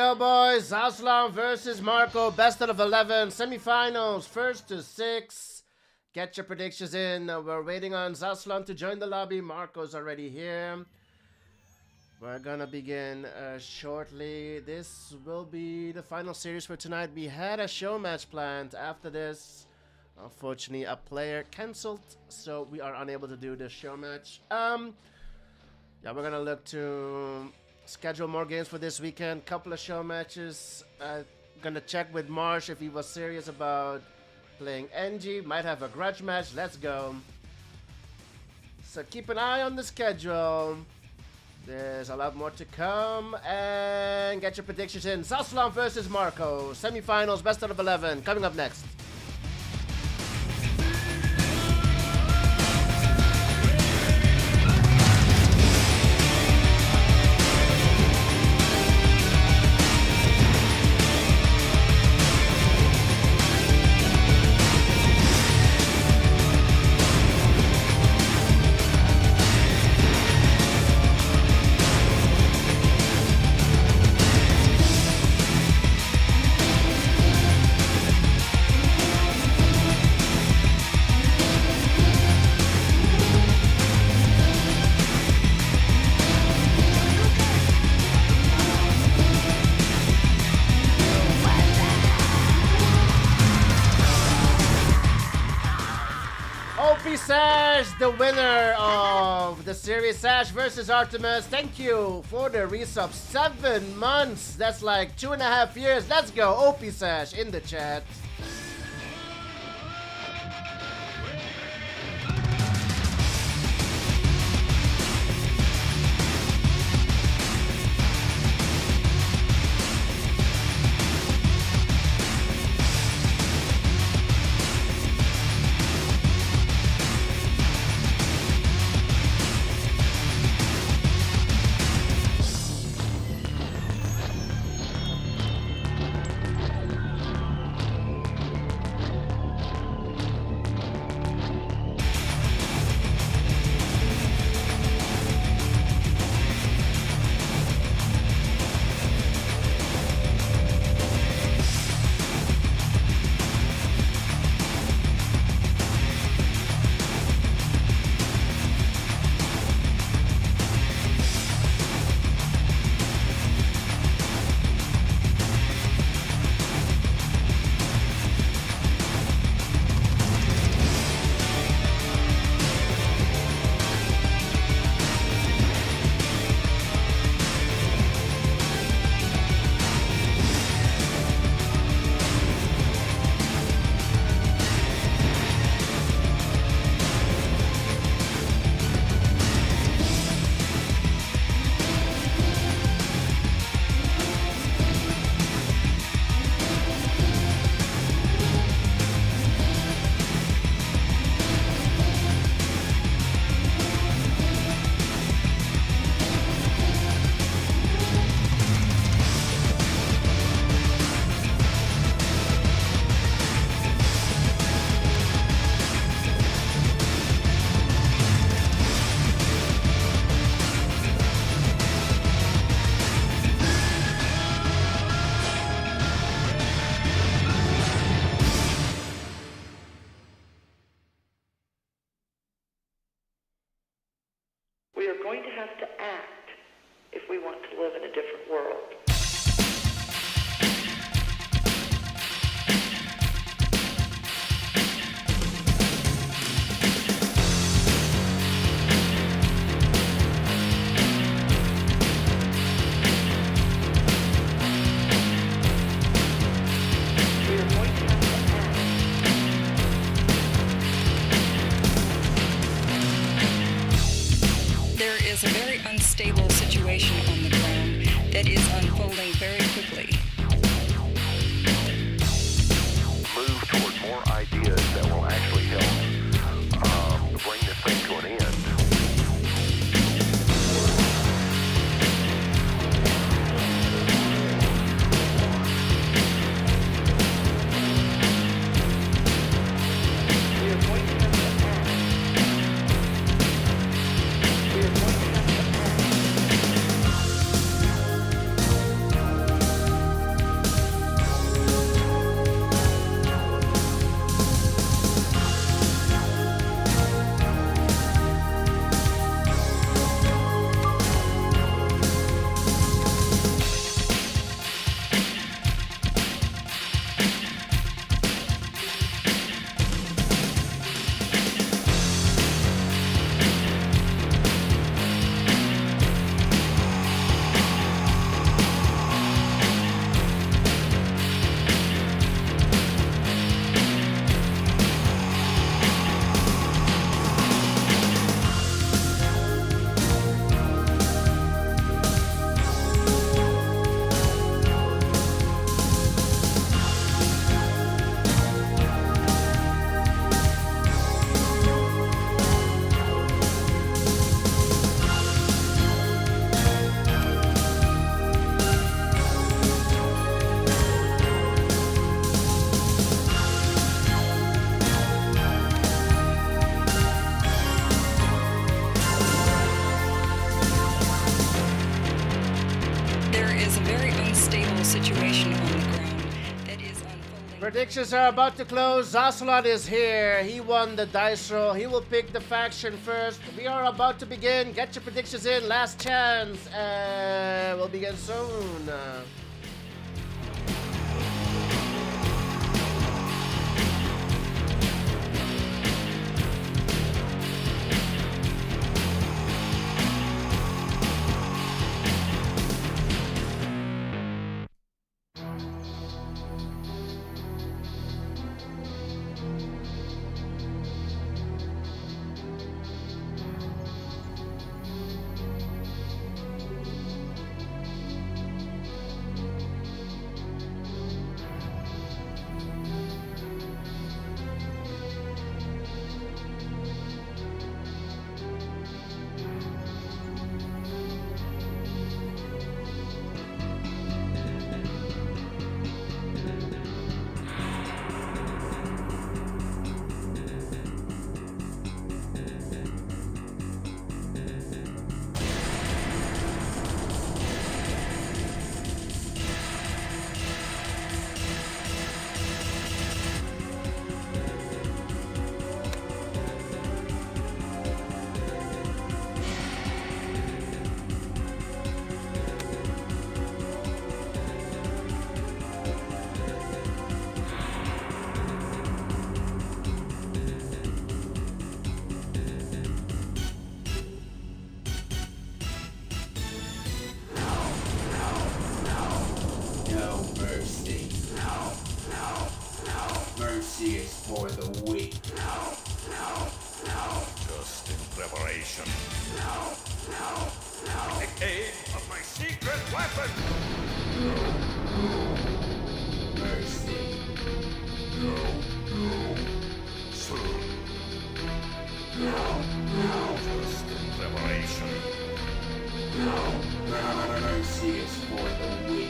go, boys. Aslan versus Marco. Best out of 11. Semifinals. First to 6. Get your predictions in. We're waiting on Zaslan to join the lobby. Marco's already here. We're gonna begin shortly. This will be the final series for tonight. We had a show match planned after this. Unfortunately, a player cancelled, so we are unable to do the show match. Yeah, we're gonna look to schedule more games for this weekend. Couple of show matches. Gonna check with Marsh if he was serious about playing NG. Might have a grudge match. Let's go. So keep an eye on the schedule. There's a lot more to come. And get your predictions in. Zaslan versus Marco. Semifinals, best out of 11. Coming up next. Sash, the winner of the series, Sash versus Artimus. Thank you for the resub. 7 months. That's like 2.5 years. Let's go, OP Sash in the chat. We are going to have to act if we want to live in a different world. We are going to have to act. There is a very unstable situation on the ground that is unfolding very quickly. Move toward more ideas that will actually help bring this thing to an end. We are going to have to act. We are going to have to act. Predictions are about to close. Zaslot is here. He won the dice roll. He will pick the faction first. We are about to begin. Get your predictions in. Last chance. We'll begin soon. No mercy. Mercy is for the weak. Just in preparation. Decay of my secret weapon! Mercy. Soon. Just in preparation. Mercy is for the weak.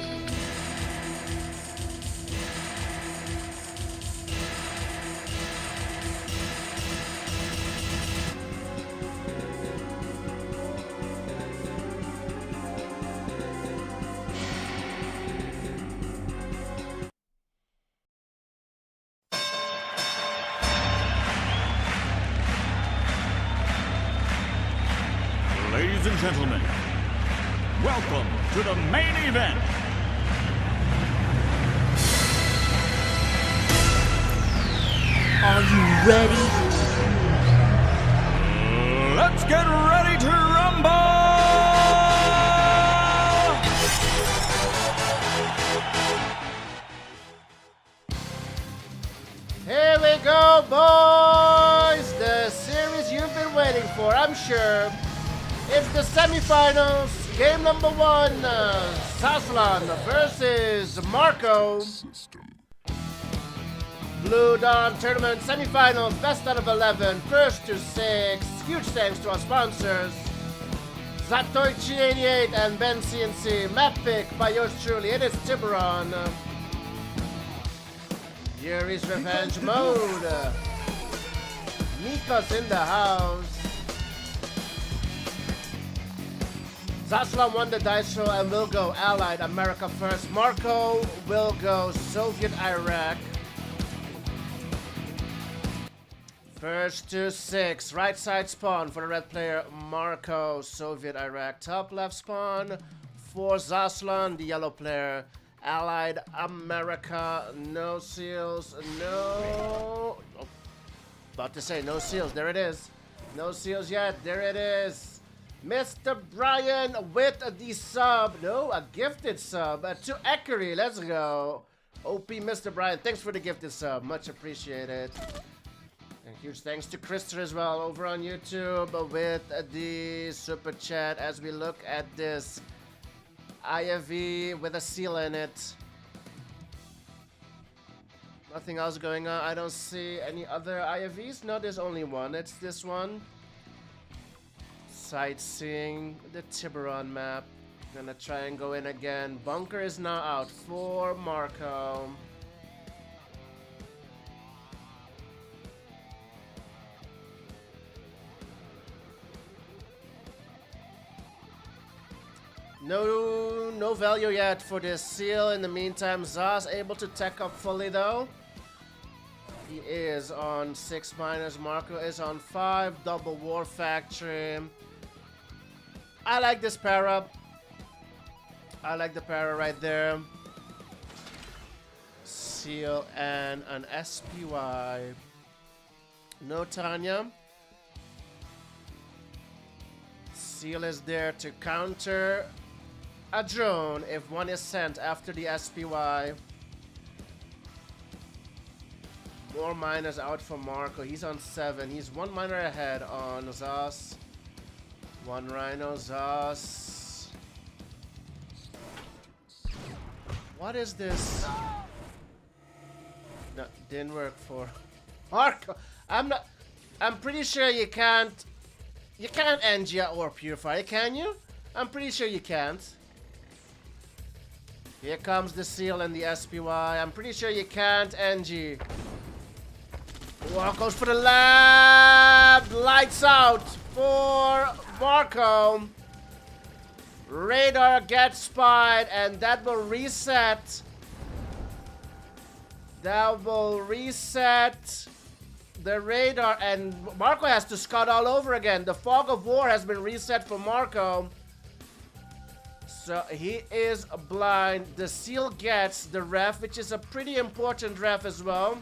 Ladies and gentlemen, welcome to the main event. Are you ready? Let's get ready to rumble! Here we go, boys! The series you've been waiting for, I'm sure. It's the semifinals, game number 1, Saslan versus Marco. Blue Dawn Tournament semifinals, best out of 11, first to 6. Huge thanks to our sponsors, Zatoichi88 and Ben CNC. Map pick by yours truly, it is Tiburon. Yuri's Revenge Mode. Mika's in the house. Zaslan won the dice roll and will go Allied America first. Marco will go Soviet Iraq. First to 6. Right side spawn for the red player Marco, Soviet Iraq. Top left spawn for Zaslan, the yellow player. Allied America. No seals. No. Oh, about to say no seals. There it is. No seals yet. There it is. Mr. Brian with the sub. No, a gifted sub. To Ekery. Let's go. OP Mr. Brian. Thanks for the gifted sub. Much appreciated. And huge thanks to Krister as well over on YouTube with the super chat as we look at this IFV with a seal in it. Nothing else going on. I don't see any other IFVs. No, there's only one. It's this one. Sightseeing the Tiburon map. Gonna try and go in again. Bunker is now out for Marco. No value yet for this seal. In the meantime, Zaz able to tech up fully though. is on 6 miners. Marco is on 5. Double War Factory. I like this para. I like the para right there. Seal and an SPY. No Tanya. Seal is there to counter a drone if one is sent after the SPY. More miners out for Marco. He's on 7. He's 1 miner ahead on Zos. 1 Rhino Zos. What is this? No, didn't work for Marco. I'm pretty sure you can't NG or Purify, can you? I'm pretty sure you can't. Here comes the Seal and the SPY. I'm pretty sure you can't NG. Walk goes for the lab. Lights out for Marco. Radar gets spied, and that will reset. That will reset the radar, and Marco has to scout all over again. The Fog of War has been reset for Marco. So he is blind. The Seal gets the ref, which is a pretty important ref as well.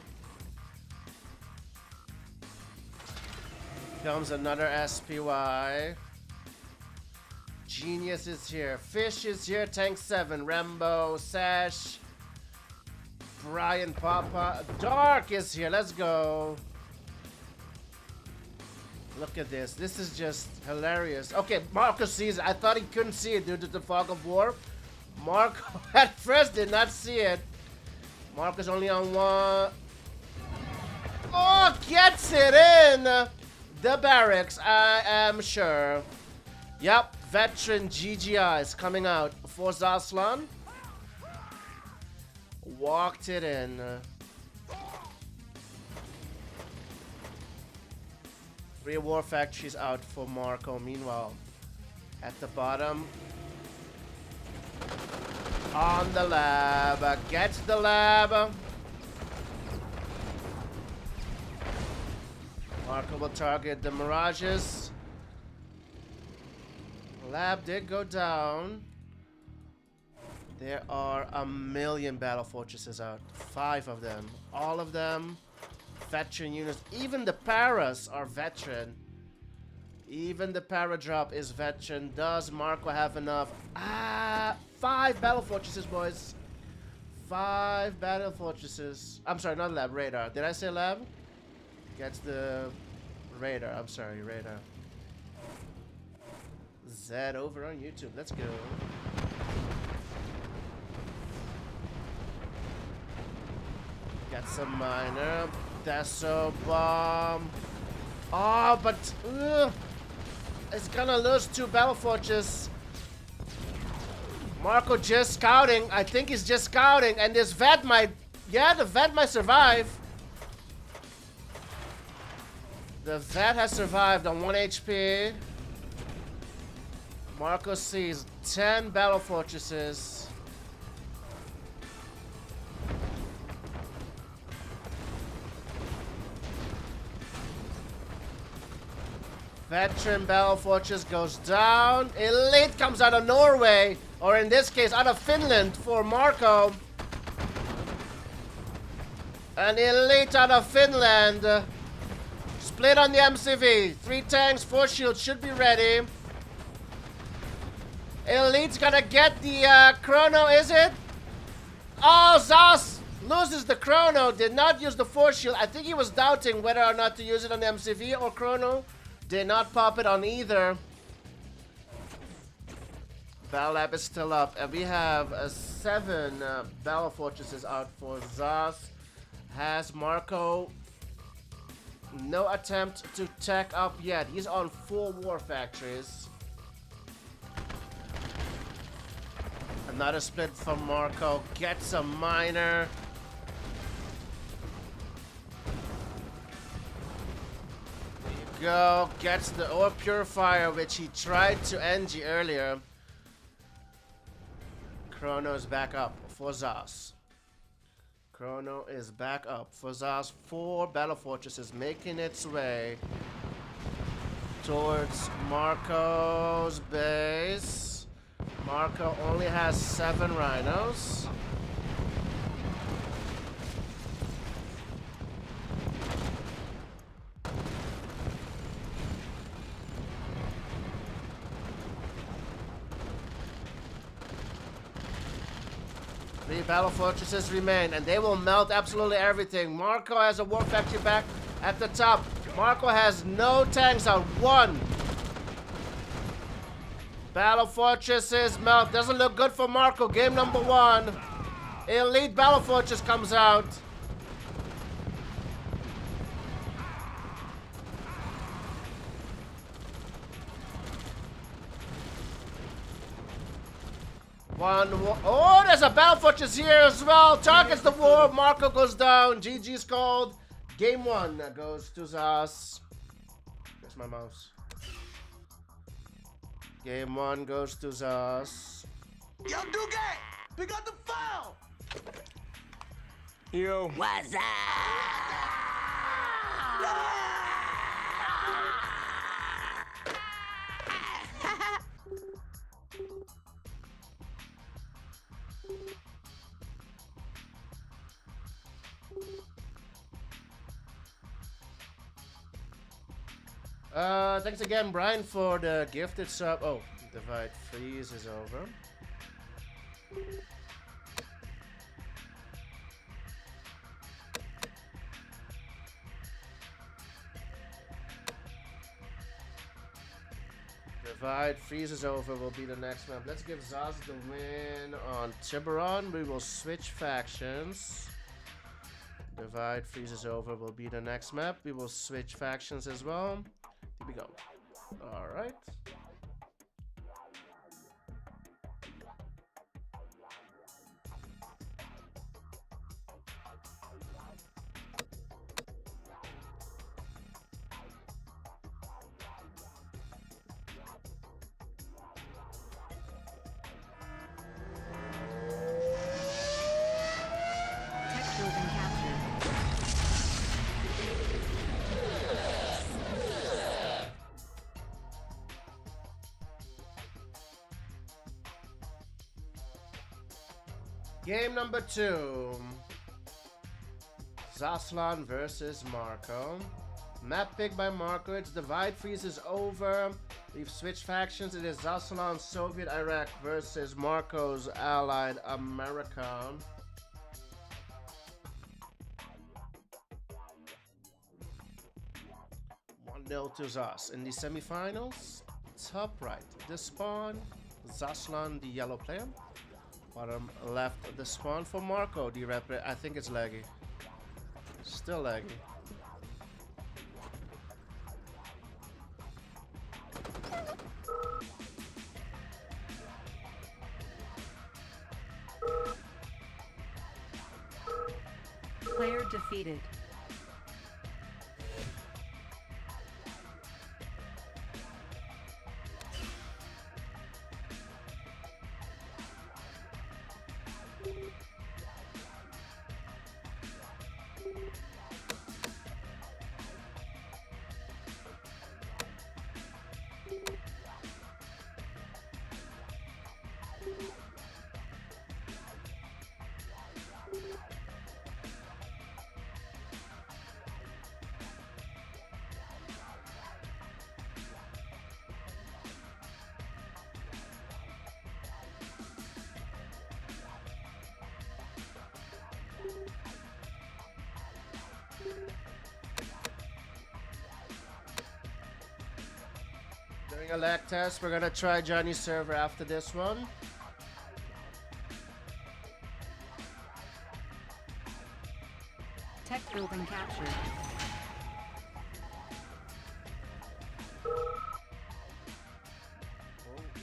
Comes another SPY. Genius is here. Fish is here. Tank 7. Rambo. Sash. Brian Papa. Dark is here. Let's go. Look at this. This is just hilarious. Okay, Marco sees it. I thought he couldn't see it due to the Fog of War. Marco at first did not see it. Marco's only on 1. Oh, gets it in the barracks, I am sure. Yep, veteran GGI is coming out for Zaslan. Walked it in. 3 War Factories out for Marco. Meanwhile, at the bottom, on the lab, gets the lab. Marco will target the Mirages. Lab did go down. There are a million Battle Fortresses out. 5 of them. All of them veteran units. Even the Paras are veteran. Even the Para drop is veteran. Does Marco have enough? 5 Battle Fortresses, boys. 5 Battle Fortresses. I'm sorry, not lab, radar. Did I say lab? Gets the radar. I'm sorry, radar. Zed over on YouTube. Let's go. Got some miner. Deso bomb. Oh, but it's gonna lose 2 Battle Fortress. Marco just scouting. I think he's just scouting, and this vet might. Yeah, the vet might survive. The vet has survived on 1 HP. Marco sees 10 Battle Fortresses. Veteran Battle Fortress goes down. Elite comes out of Norway, or in this case, out of Finland for Marco. An Elite out of Finland. Split on the MCV. 3 tanks, 4 shields should be ready. Elite's gonna get the chrono, is it? Oh, Zos loses the chrono. Did not use the 4 shield. I think he was doubting whether or not to use it on the MCV or chrono. Did not pop it on either. Battle Lab is still up. And we have 7 Battle Fortresses out for Zos. Has Marco no attempt to tech up yet. He's on 4 War Factories. Another split from Marco. Gets a miner. There you go. Gets the ore purifier, which he tried to NG earlier. Chrono's back up for Zos. Chrono is back up. For Zaz, 4 Battle Fortresses making its way towards Marco's base. Marco only has 7 rhinos. Three battle fortresses remain, and they will melt absolutely everything. Marco has a war factory back at the top. Marco has no tanks out. 1. Battle fortresses melt. Doesn't look good for Marco. Game number 1. Elite battle fortress comes out. Oh, there's a battle fortress here as well. Targets the war. Marco goes down. GG's called. Game 1 goes to Zaz. Where's my mouse? Game 1 goes to Zaz. Yo, Duque! Pick up the phone! Yo. What's up? Thanks again, Brian, for the gifted sub. Oh, divide freeze is over. Divide freeze is over will be the next map. Let's give Zaz the win on Tiburon. We will switch factions. Divide freeze is over will be the next map. We will switch factions as well. Here we go. All right. Tech building captured. Game number 2. Zaslan versus Marco. Map pick by Marco. Its divide freeze is over. We've switched factions. It is Zaslan Soviet Iraq versus Marco's allied America. Nil to Zas. In the semifinals, top right, the spawn, Zaslan, the yellow player. Bottom left, the spawn for Marco, the red player. I think it's laggy. Still laggy. Player defeated. Doing a lag test. We're gonna try Johnny's server after this one. Tech building captured.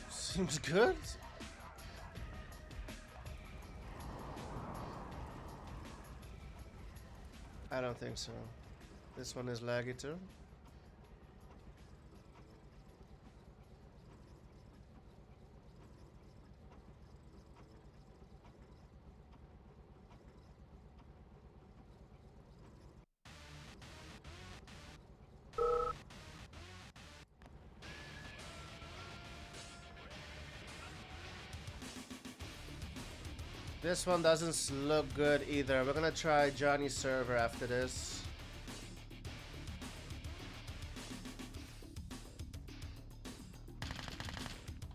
Seems good. I don't think so. This one is laggy too. This one doesn't look good either. We're gonna try Johnny's server after this.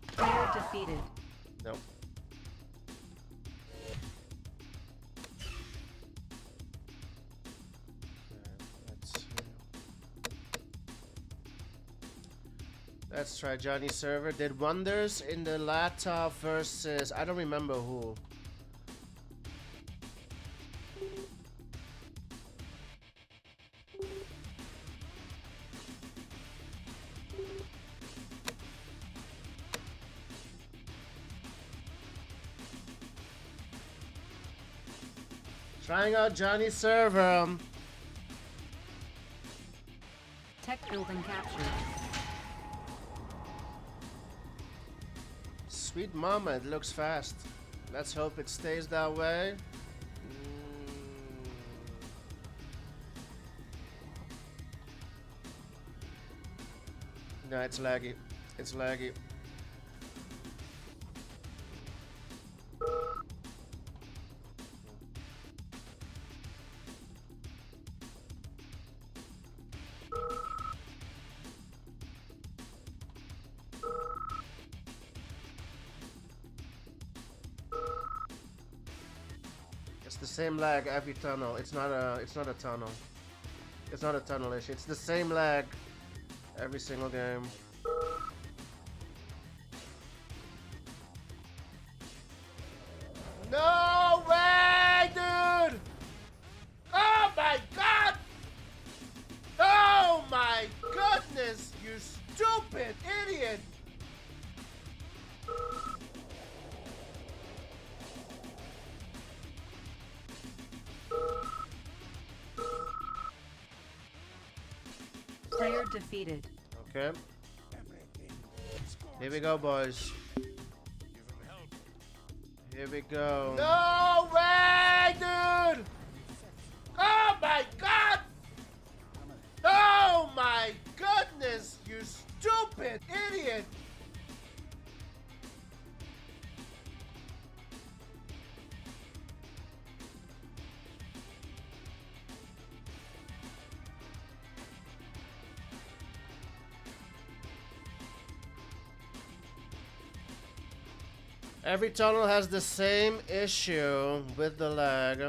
Player defeated. Nope. Let's try Johnny's server. Did wonders in the Lata versus I don't remember who. Trying out Johnny's server. Tech building captured. Sweet mama, it looks fast. Let's hope it stays that way. No, it's laggy. It's laggy. It's the same lag every tunnel. It's not a tunnel. It's not a tunnel issue. It's the same lag every single game. No way, dude! Oh my god! Oh my goodness, you stupid idiot! Player defeated. Okay. Here we go, boys. Here we go. No way, dude! Oh my god! Oh my goodness, you stupid idiot! Every tunnel has the same issue with the lag.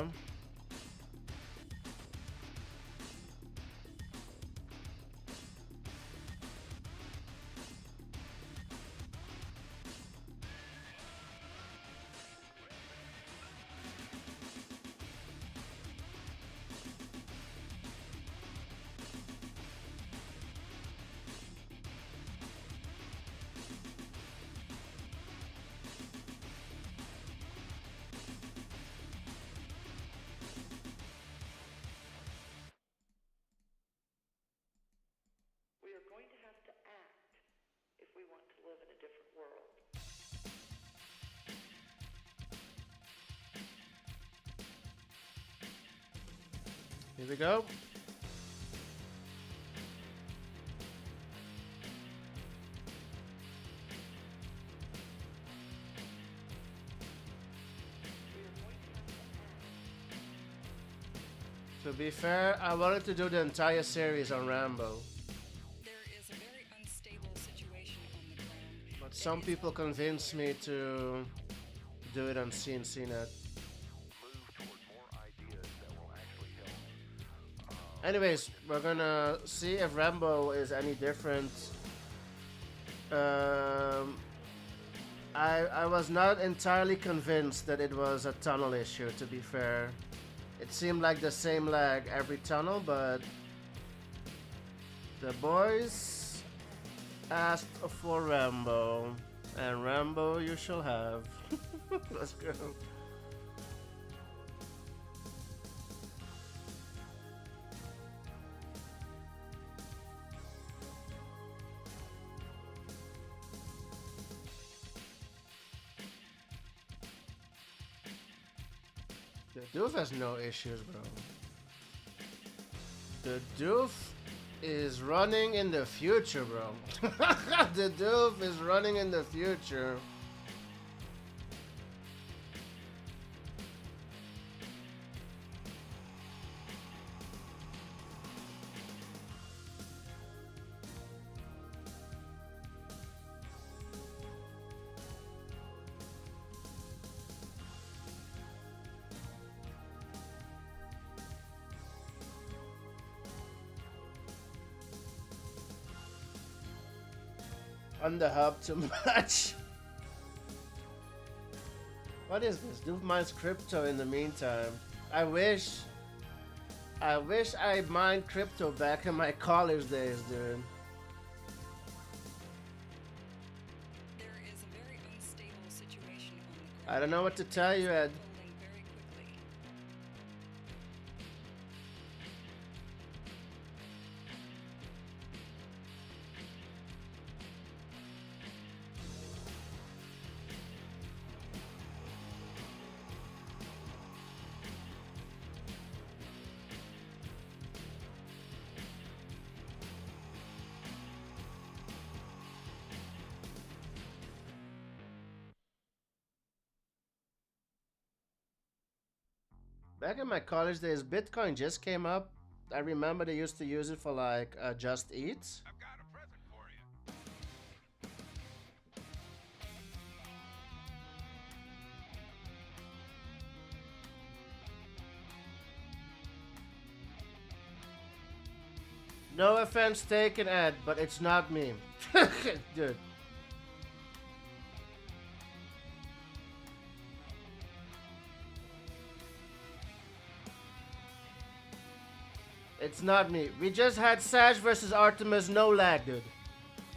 We are going to have to act if we want to live in a different world. Here we go. To be fair, I wanted to do the entire series on Rambo, There is a very unstable situation on the ground. but some people convinced me to do it on CNCnet. Move toward more ideas that will actually help. Anyways, we're gonna see if Rambo is any different. I was not entirely convinced that it was a tunnel issue, to be fair. It seemed like the same lag every tunnel, but the boys asked for Rambo, and Rambo you shall have. Let's go. The doof has no issues, bro. The doof is running in the future, bro. The doof is running in the future. On the hub too much. What is this? Do mines crypto in the meantime. I wish I mined crypto back in my college days, dude. There is a very unstable situation on the ground. I don't know what to tell you, Ed. Unfolding very quickly. Back in my college days, Bitcoin just came up. I remember they used to use it for like Just Eat. I've got a present for you. No offense taken, Ed, but it's not me. Dude. It's not me. We just had Sash versus Artimus, no lag, dude.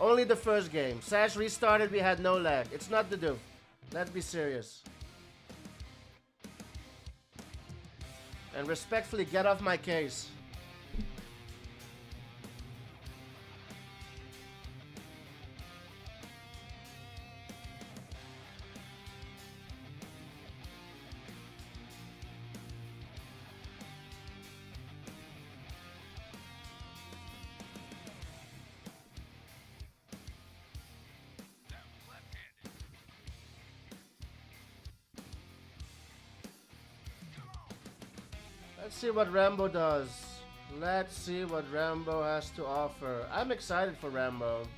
Only the first game. Sash restarted, we had no lag. It's not the dude. Let's be serious. And respectfully, get off my case. Let's see what Rambo does. Let's see what Rambo has to offer. I'm excited for Rambo.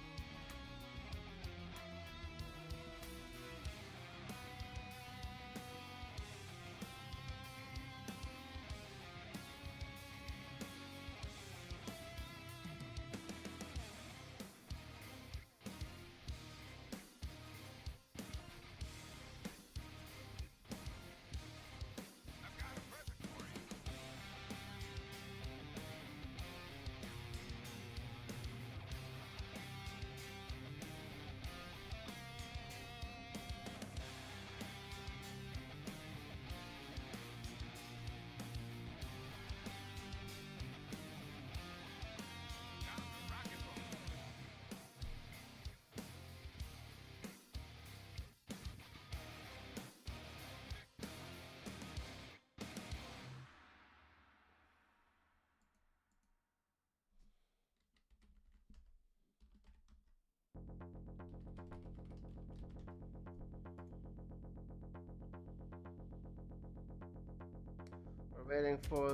We're waiting for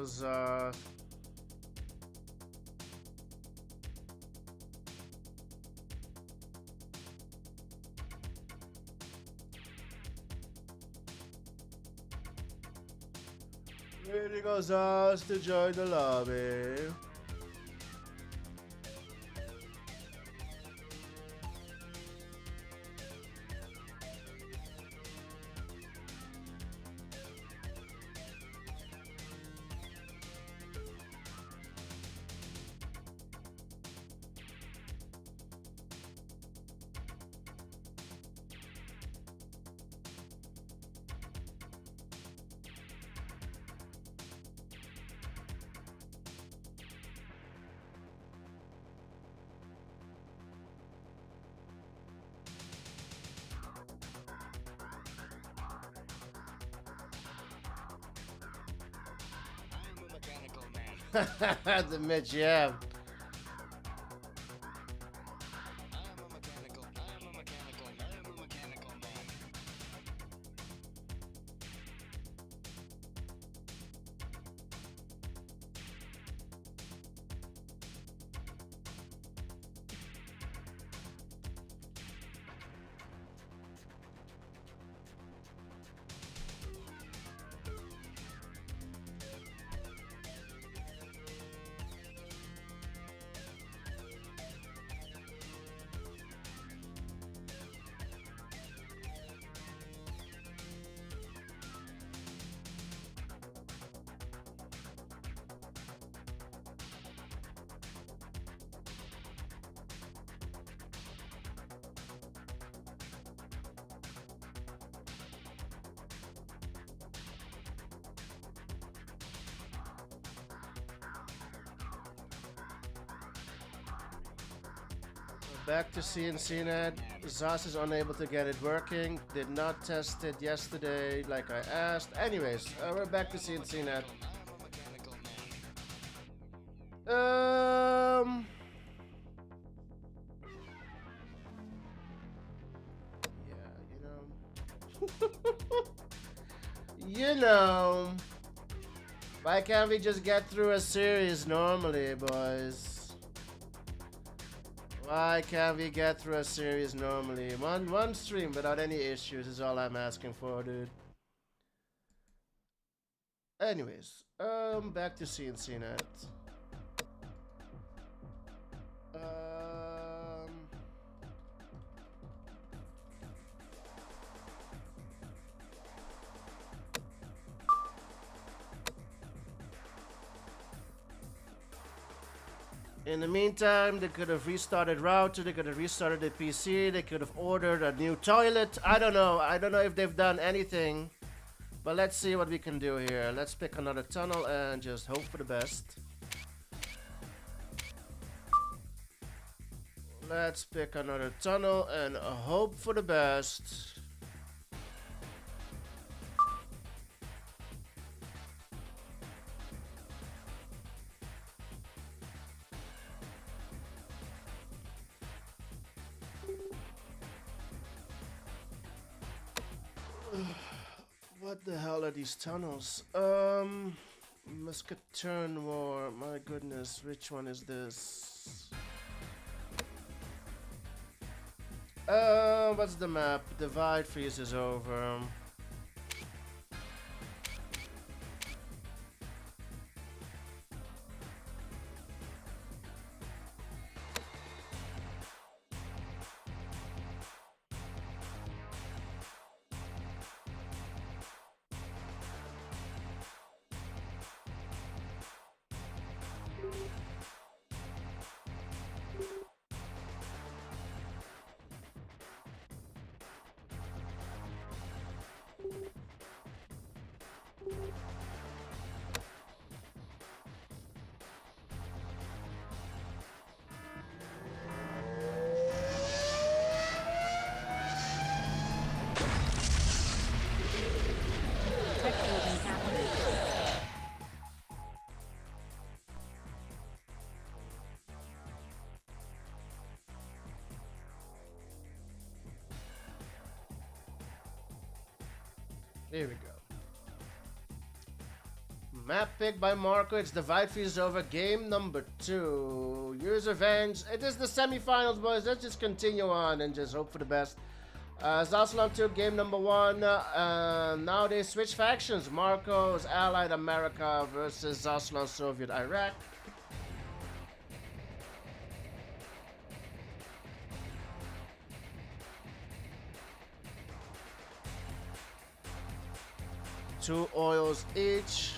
waiting for us to join the lobby. The Mitch, yeah. Back to CNCnet. Zas is unable to get it working. Did not test it yesterday like I asked. Anyways, we're back to CNCnet. You know, why can't we just get through a series normally, boys? Why can't we get through a series normally? One stream without any issues is all I'm asking for, dude. Anyways, back to CNCnet. In the meantime, they could have restarted router, they could have restarted the PC, they could have ordered a new toilet. I don't know if they've done anything. But let's see what we can do here. Let's pick another tunnel and just hope for the best. Let's pick another tunnel and hope for the best. What the hell are these tunnels? Musketeer War. My goodness, which one is this? What's the map? Divide freeze is over. Here we go. Map pick by Marco. It's Divide Freeze over. Game number 2. Use Revenge. It is the semifinals, boys. Let's just continue on and just hope for the best. Zaslan took game number 1. Now they switch factions. Marco's Allied America versus Zaslan Soviet Iraq. Two oils each.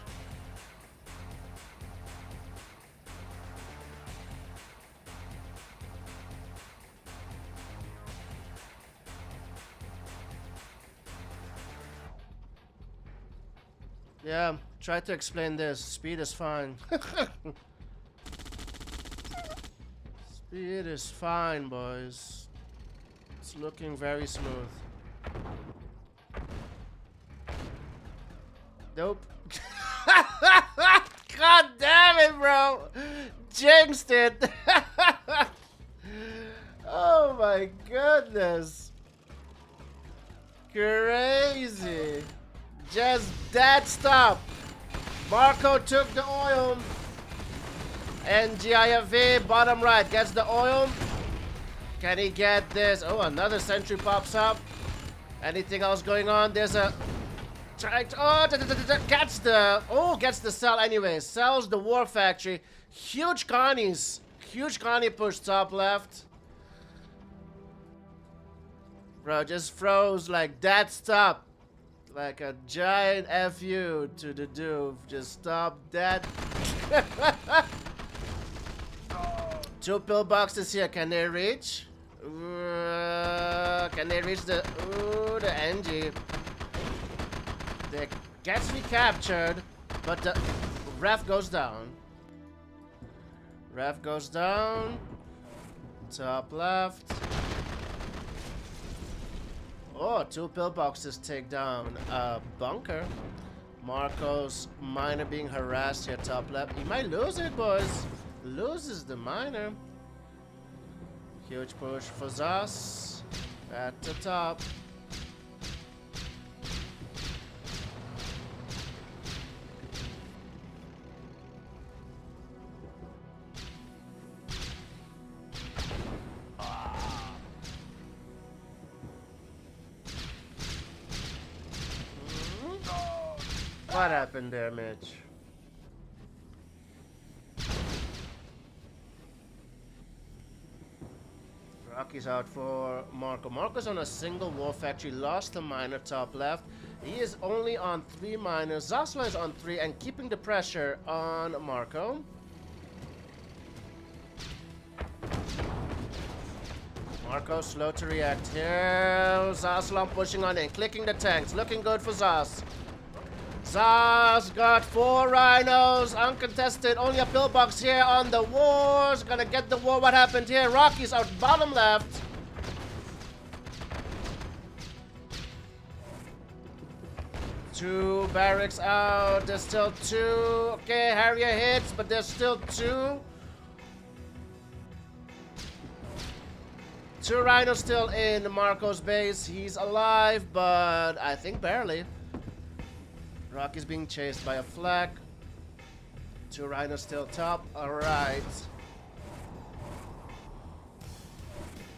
Yeah, try to explain this. Speed is fine. Speed is fine, boys. It's looking very smooth. Nope. God damn it, bro. Jinxed it. Oh my goodness. Crazy. Just dead stop. Marco took the oil. And GIFV, bottom right, gets the oil. Can he get this? Oh, another sentry pops up. Anything else going on? There's a... gets the cell anyway. Sells the war factory. Huge Connies. Huge Connie push top left. Bro, just froze like that. Stop. Like a giant FU to the doof. Just stop that. 2 pillboxes here. Can they reach? Can they reach the... Ooh, the NG. They gets recaptured, but the ref goes down. Ref goes down. Top left. Oh, 2 pillboxes take down a bunker. Marco's miner being harassed here top left. He might lose it, boys. Loses the miner. Huge push for Zas at the top. What happened there, Mitch? Rocky's out for Marco. Marco's on a single war factory, lost the miner top left. He is only on 3 miners. Zasla is on 3 and keeping the pressure on Marco. Marco slow to react here. Zaslam pushing on in, clicking the tanks. Looking good for Zas. Zaz got 4 rhinos, uncontested, only a pillbox here on the wars. Gonna get the war. What happened here? Rocky's out bottom left. Two barracks out. There's still 2. Okay, Harrier hits, but there's still 2. 2 rhinos still in Marco's base. He's alive, but I think barely. Rocky's being chased by a flak. 2 rhinos still top. Alright.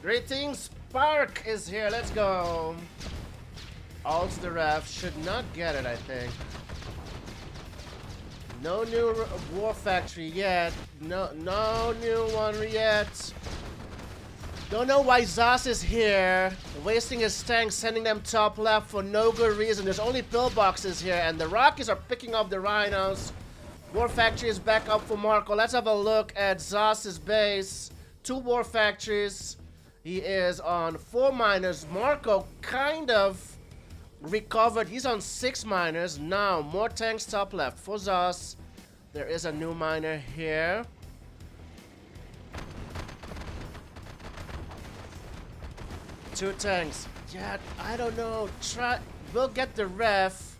Greetings, Spark is here. Let's go. Alt the ref. Should not get it, I think. No new war factory yet. No new one yet. Don't know why Zas is here, wasting his tanks, sending them top left for no good reason. There's only pillboxes here, and the Rockies are picking up the rhinos. War factory is back up for Marco. Let's have a look at Zas's base. 2 war factories. He is on 4 miners. Marco kind of recovered. He's on 6 miners. Now, more tanks top left for Zas. There is a new miner here. Two tanks. Yeah, I don't know. We'll get the ref.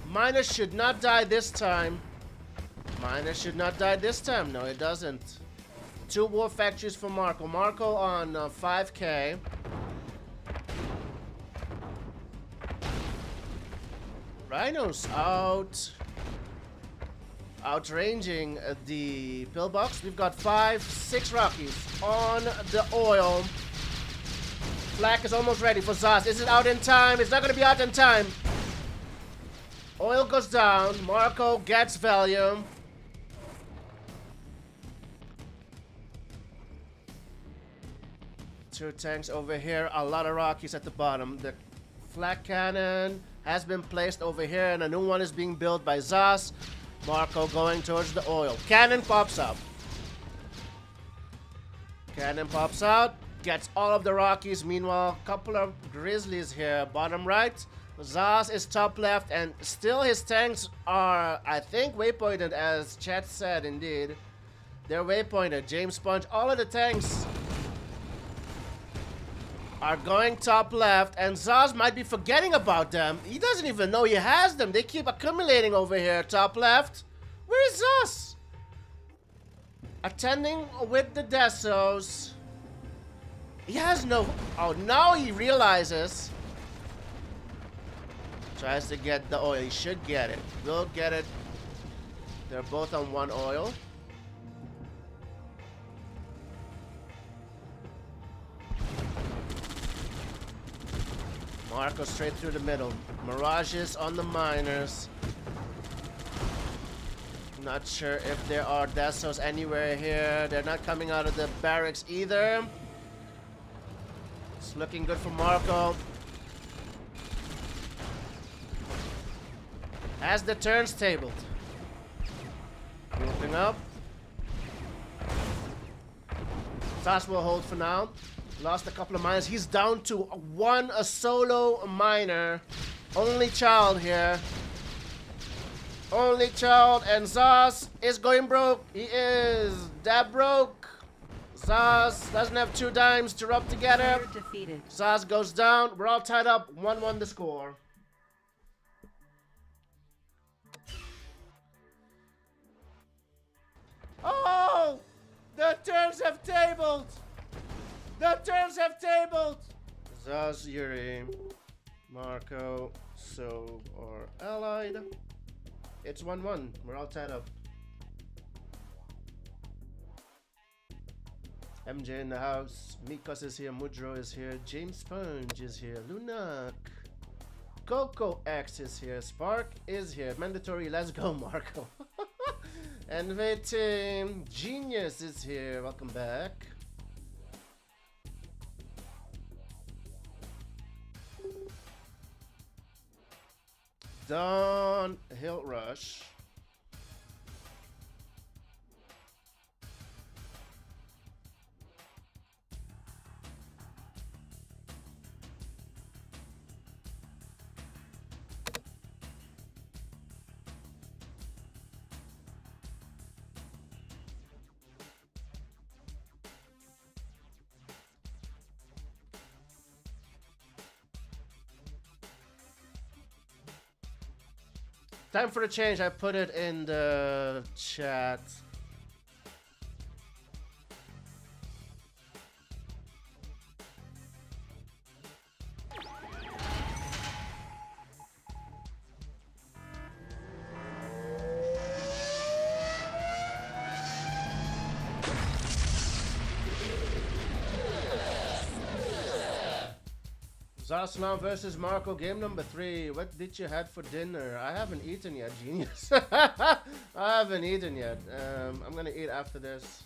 Miner should not die this time. Miner should not die this time. No, it doesn't. 2 war factories for Marco. Marco on 5k. Rhinos out. Outranging the pillbox. We've got 5, 6 Rockies on the oil. Black is almost ready for Zaz. Is it out in time? It's not going to be out in time. Oil goes down. Marco gets value. Two tanks over here. A lot of Rockies at the bottom. The flak cannon has been placed over here, and a new one is being built by Zaz. Marco going towards the oil. Cannon pops up. Cannon pops out. Gets all of the Rockies. Meanwhile, a couple of Grizzlies here. Bottom right. Zaz is top left. And still his tanks are, I think, waypointed, as chat said, indeed. They're waypointed. James Sponge. All of the tanks are going top left. And Zaz might be forgetting about them. He doesn't even know he has them. They keep accumulating over here. Top left. Where is Zaz? Attending with the Desos. He has no... Oh, now he realizes. Tries to get the oil. He should get it. Will get it. They're both on 1 oil. Marco straight through the middle. Mirages on the miners. Not sure if there are Desos anywhere here. They're not coming out of the barracks either. It's looking good for Marco. Has the turns tabled. Moving up. Sash will hold for now. Lost a couple of miners. He's down to 1 solo miner. Only child here. Only child, and Zaz is going broke. He is that broke. Zaz doesn't have 2 dimes to rub together. Player defeated. Zaz goes down. We're all tied up. 1-1 the score. Oh! The turns have tabled! The turns have tabled! Zaz, Yuri, Marco, So, or Allied. It's 1-1. We're all tied up. MJ in the house. Mikos is here. Mudro is here. James Sponge is here. Lunak. Coco X is here. Spark is here. Mandatory. Let's go, Marco. And waiting. Genius is here. Welcome back. Dawn Hill Rush. Time for a change. I put it in the chat. Zaslan versus Marco, game number 3. What did you have for dinner? I haven't eaten yet, genius. I haven't eaten yet. I'm gonna eat after this.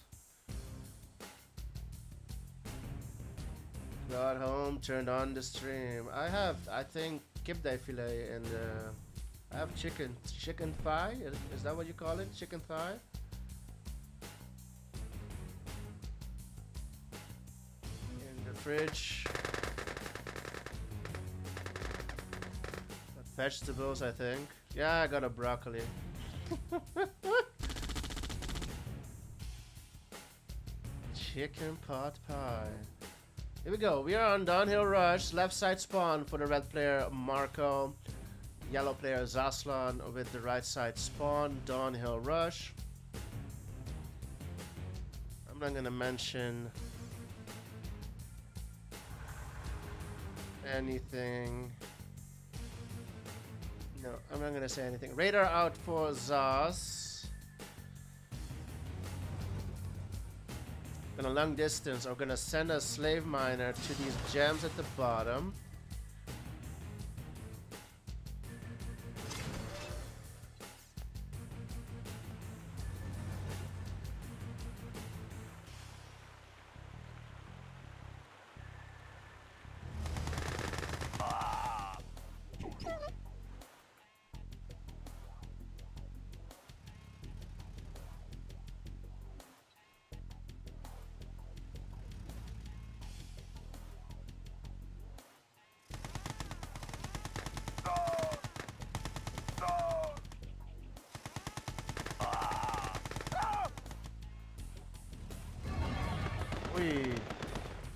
Got home, turned on the stream. I think, kibday filet and I have chicken thigh. Is that what you call it? Chicken thigh? In the fridge. Vegetables, I think. Yeah, I got a broccoli. Chicken pot pie. Here we go. We are on downhill rush. Left side spawn for the red player Marco. Yellow player Zaslan with the right side spawn. Downhill rush. I'm not gonna mention anything. No, I'm not gonna say anything. Radar out for Zaz. In a long distance, we're gonna send a slave miner to these gems at the bottom.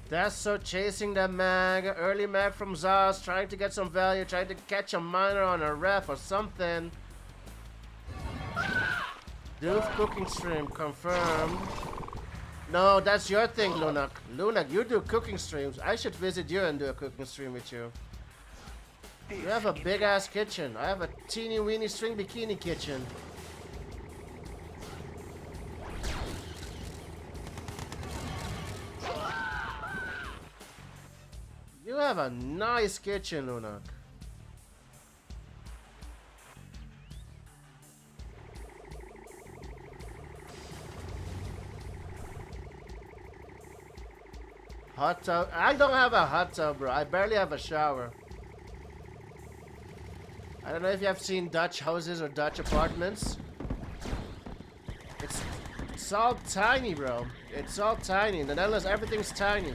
That's so chasing that mag. Early mag from Zaz, trying to get some value, trying to catch a miner on a ref or something. Doof cooking stream confirmed. No, that's your thing, Lunak. Lunak, you do cooking streams. I should visit you and do a cooking stream with you. You have a big ass kitchen. I have a teeny weeny string bikini kitchen. You have a nice kitchen, Lunak. Hot tub? I don't have a hot tub, bro. I barely have a shower. I don't know if you have seen Dutch houses or Dutch apartments. It's all tiny, bro. It's all tiny. In the Netherlands, everything's tiny.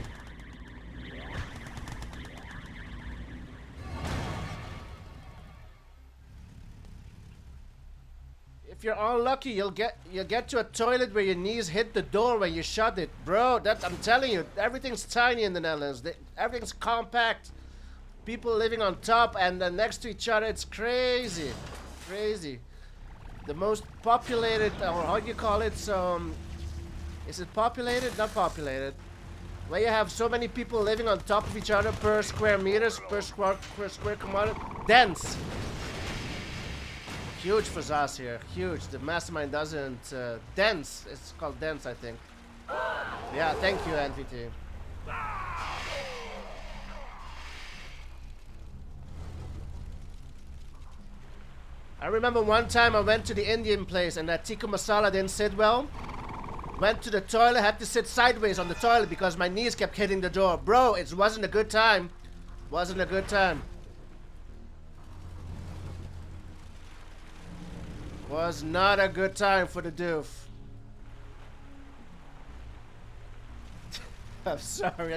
If you're unlucky, you'll get to a toilet where your knees hit the door when you shut it, bro. That I'm telling you, everything's tiny in the Netherlands. Everything's compact. People living on top and then next to each other. It's crazy, crazy. The most populated, or how do you call it? Is it populated? Not populated. Where you have so many people living on top of each other per square meters, per square kilometer. Dense. Huge for Zaz here. Huge. The mastermind doesn't. Dense. It's called dense, I think. Yeah, thank you, NVT. I remember one time I went to the Indian place and that tikka masala didn't sit well. Went to the toilet, had to sit sideways on the toilet because my knees kept hitting the door. Bro, it wasn't a good time. Wasn't a good time. Was not a good time for the doof. I'm sorry,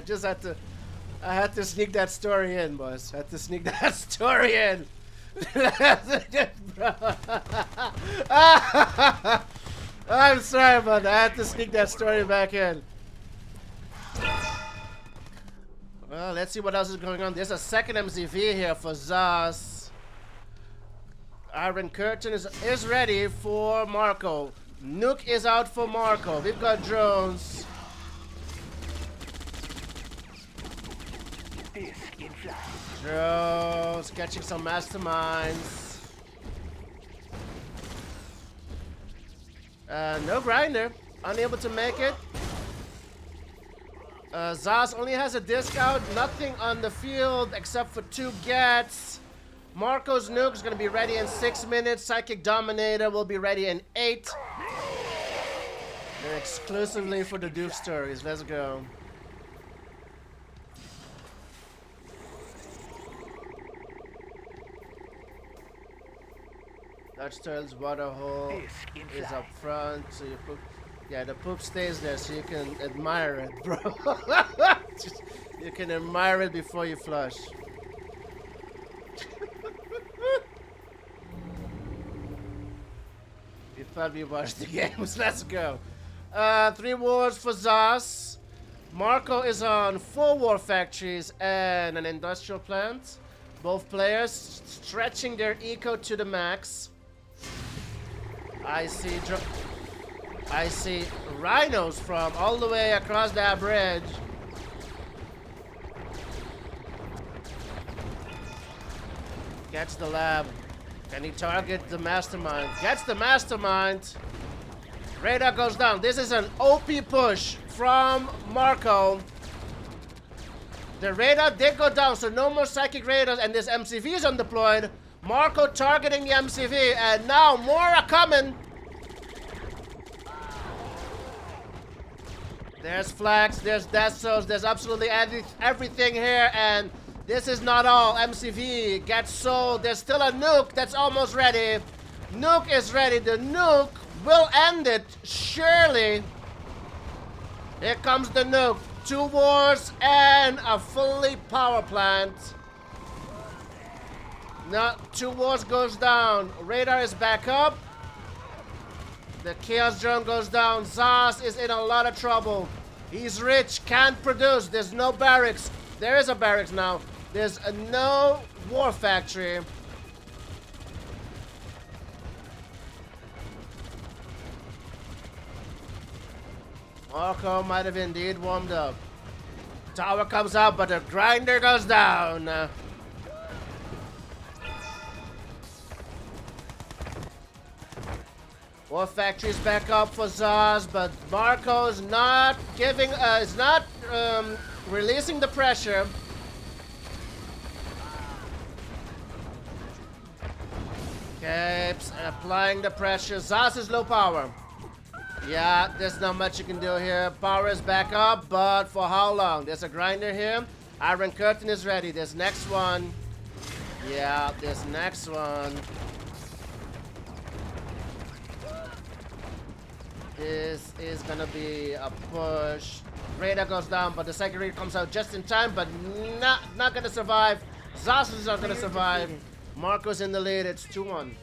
I had to sneak that story in, boys. I had to sneak that story in. I'm sorry, but I had to sneak that story back in. Well, let's see what else is going on. There's a second MCV here for Zaz. Iron Curtain is ready for Marco. Nuke is out for Marco. We've got drones. Drones catching some masterminds. No grinder. Unable to make it. Zaz only has a discount. Nothing on the field except for 2 gets. Marco's nuke is going to be ready in 6 minutes. Psychic Dominator will be ready in 8. They're exclusively for the Doof stories. Let's go. Dutch Turtle's water hole is up front, so you poop. Yeah, the poop stays there, so you can admire it, bro. You can admire it before you flush. You thought we watched the games. Let's go. 3 wars for Zaz. Marco is on 4 war factories and an industrial plant. Both players stretching their eco to the max. I see rhinos from all the way across that bridge. Gets the lab. Can he target the mastermind? Gets the mastermind. Radar goes down. This is an OP push from Marco. The radar did go down, so no more psychic radars, and this MCV is undeployed. Marco targeting the MCV, and now more are coming. There's flags, there's Desos, there's absolutely everything here, and this is not all. MCV gets sold. There's still a nuke that's almost ready. Nuke is ready. The nuke will end it, surely. Here comes the nuke. 2 wars and a fully power plant. Now, 2 wars goes down. Radar is back up. The Chaos Drone goes down. Zaz is in a lot of trouble. He's rich, can't produce. There's no barracks. There is a barracks now. There's no war factory. Marco might have indeed warmed up. Tower comes out, but the grinder goes down. War factory's back up for Zaz, but Marco's not giving, releasing the pressure. Capes applying the pressure. Zaz is low power. Yeah, there's not much you can do here. Power is back up, but for how long? There's a grinder here. Iron Curtain is ready. This next one. Yeah, this next one. This is gonna be a push. Radar goes down, but the second radar comes out just in time, but not gonna survive. Zaz is not gonna survive. Marco's in the lead. It's 2-1.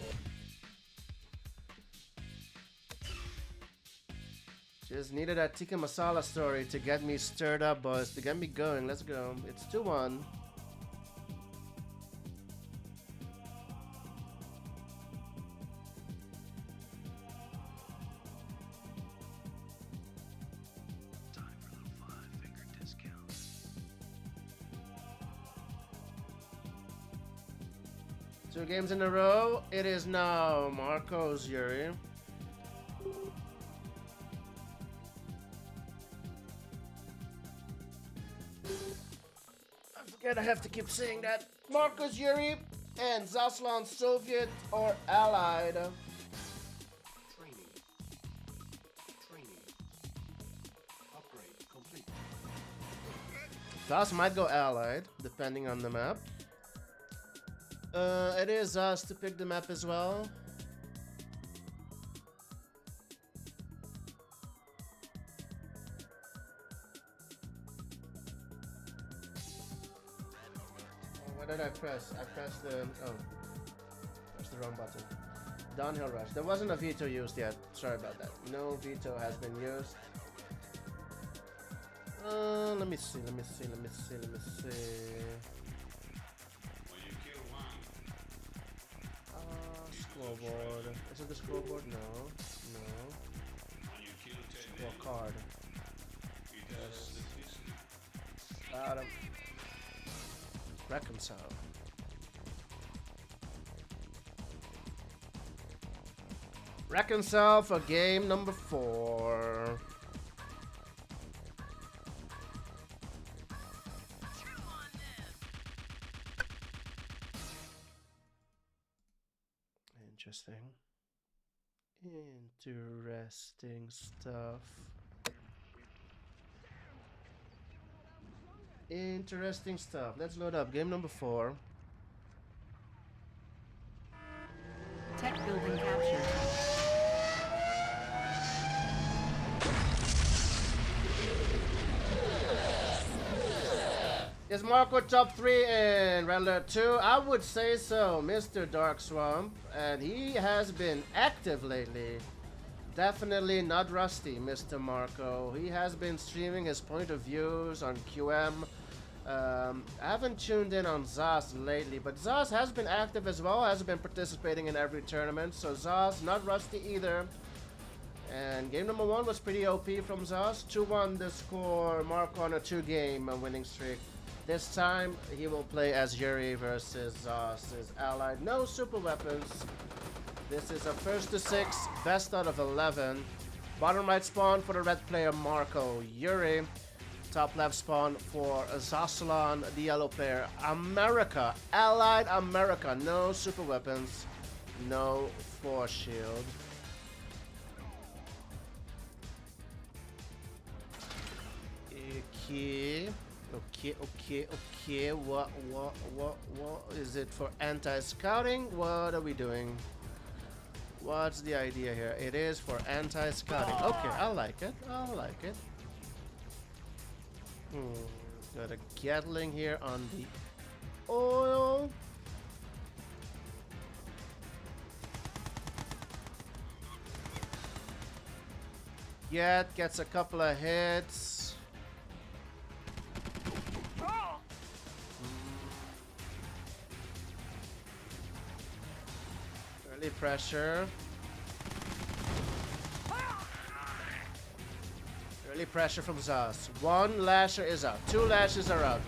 Just needed that tikka masala story to get me stirred up, boys. To get me going. Let's go. It's 2-1. Two games in a row. It is now Marco's Yuri. I forget I have to keep saying that. Marco's Yuri and Zaslan Soviet or Allied. Training. Upgrade complete. Zas might go Allied, depending on the map. It is us to pick the map as well. What did I press? I pressed the... oh. Pressed the wrong button. Downhill rush. There wasn't a veto used yet. Sorry about that. No veto has been used. Let me see. Scoreboard. Is it the scoreboard? No. Scorecard. Yes. Bottom. Reconcile. Reconcile for game number 4. Interesting stuff. Interesting stuff. Let's load up game number 4. Tech building captured. Is Marco top 3 in Red Alert 2? I would say so, Mr. Dark Swamp. And he has been active lately. Definitely not rusty, Mr. Marco. He has been streaming his point of views on QM. I haven't tuned in on Zaz lately, but Zaz has been active as well, has been participating in every tournament. So Zaz, not rusty either. And game number 1 was pretty OP from Zaz. 2-1 the score, Marco on a 2-game winning streak. This time, he will play as Yuri versus his allied. No super weapons. This is a first to 6, best out of 11. Bottom right spawn for the red player Marco Yuri. Top left spawn for Zaslan, the yellow player America. Allied America. No super weapons. No force shield. Okay. What is it for anti-scouting? What are we doing? What's the idea here? It is for anti-scouting. Okay, I like it. Got a Gatling here on the oil. Gets a couple of hits. Early pressure. Early pressure from Zaz. 1 lasher is out. 2 lashes are out.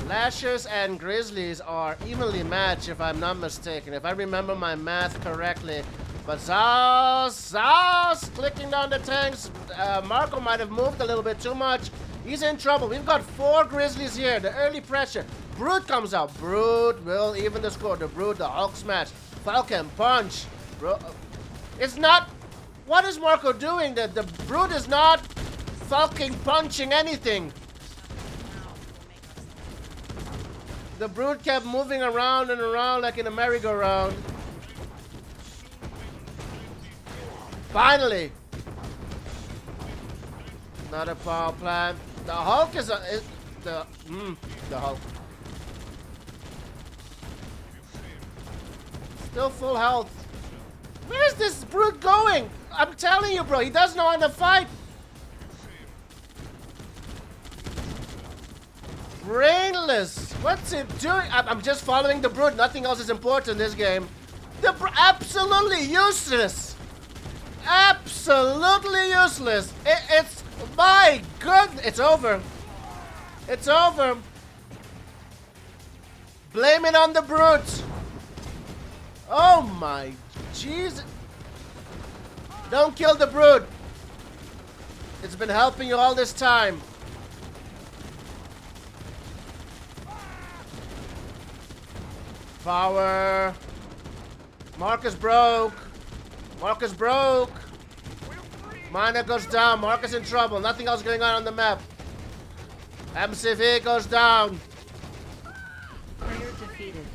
Lashers and Grizzlies are evenly matched, if I'm not mistaken. If I remember my math correctly. But Zaz clicking down the tanks. Marco might have moved a little bit too much. He's in trouble. We've got 4 Grizzlies here. The early pressure. Brute comes out. Brute will even the score. The Brute, the Hulk smash. Falcon punch. Bro, it's not. What is Marco doing? The Brute is not Falcon punching anything. The Brute kept moving around and around like in a merry-go-round. Finally! Not a power plant. The Hulk is the Hulk. Still full health. Where's this Brute going? I'm telling you, bro, he doesn't know how to fight. Brainless! What's it doing? I'm just following the Brood. Nothing else is important in this game. Absolutely useless! Absolutely useless! It's... My goodness! It's over. It's over. Blame it on the Brood. Oh my Jesus. Don't kill the Brood. It's been helping you all this time. Power. Marcus broke. Marcus broke. Mana goes down. Marcus in trouble. Nothing else going on the map. MCV goes down. Player defeated.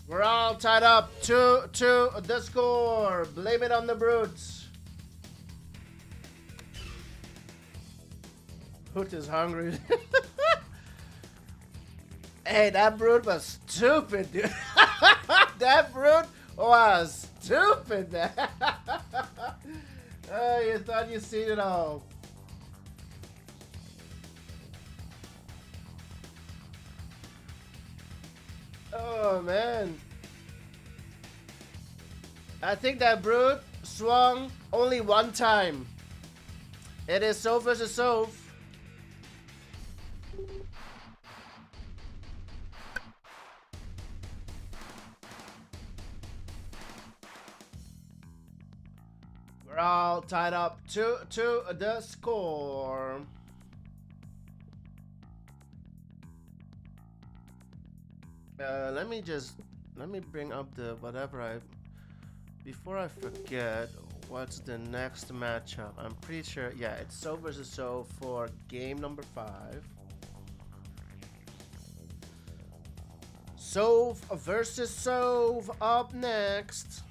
We're all tied up. 2-2 the score. Blame it on the Brutes. Hoot is hungry. Hey, that Brute was stupid, dude. That Brute was stupid. Oh, you thought you seen it all. Oh, man. I think that Brute swung only one time. It is Sov versus Sov. We're all tied up. 2-2 the score. Let me bring up the whatever before I forget what's the next matchup. I'm pretty sure, yeah, it's Sov versus Sov for game number 5. Sov versus Sov up next.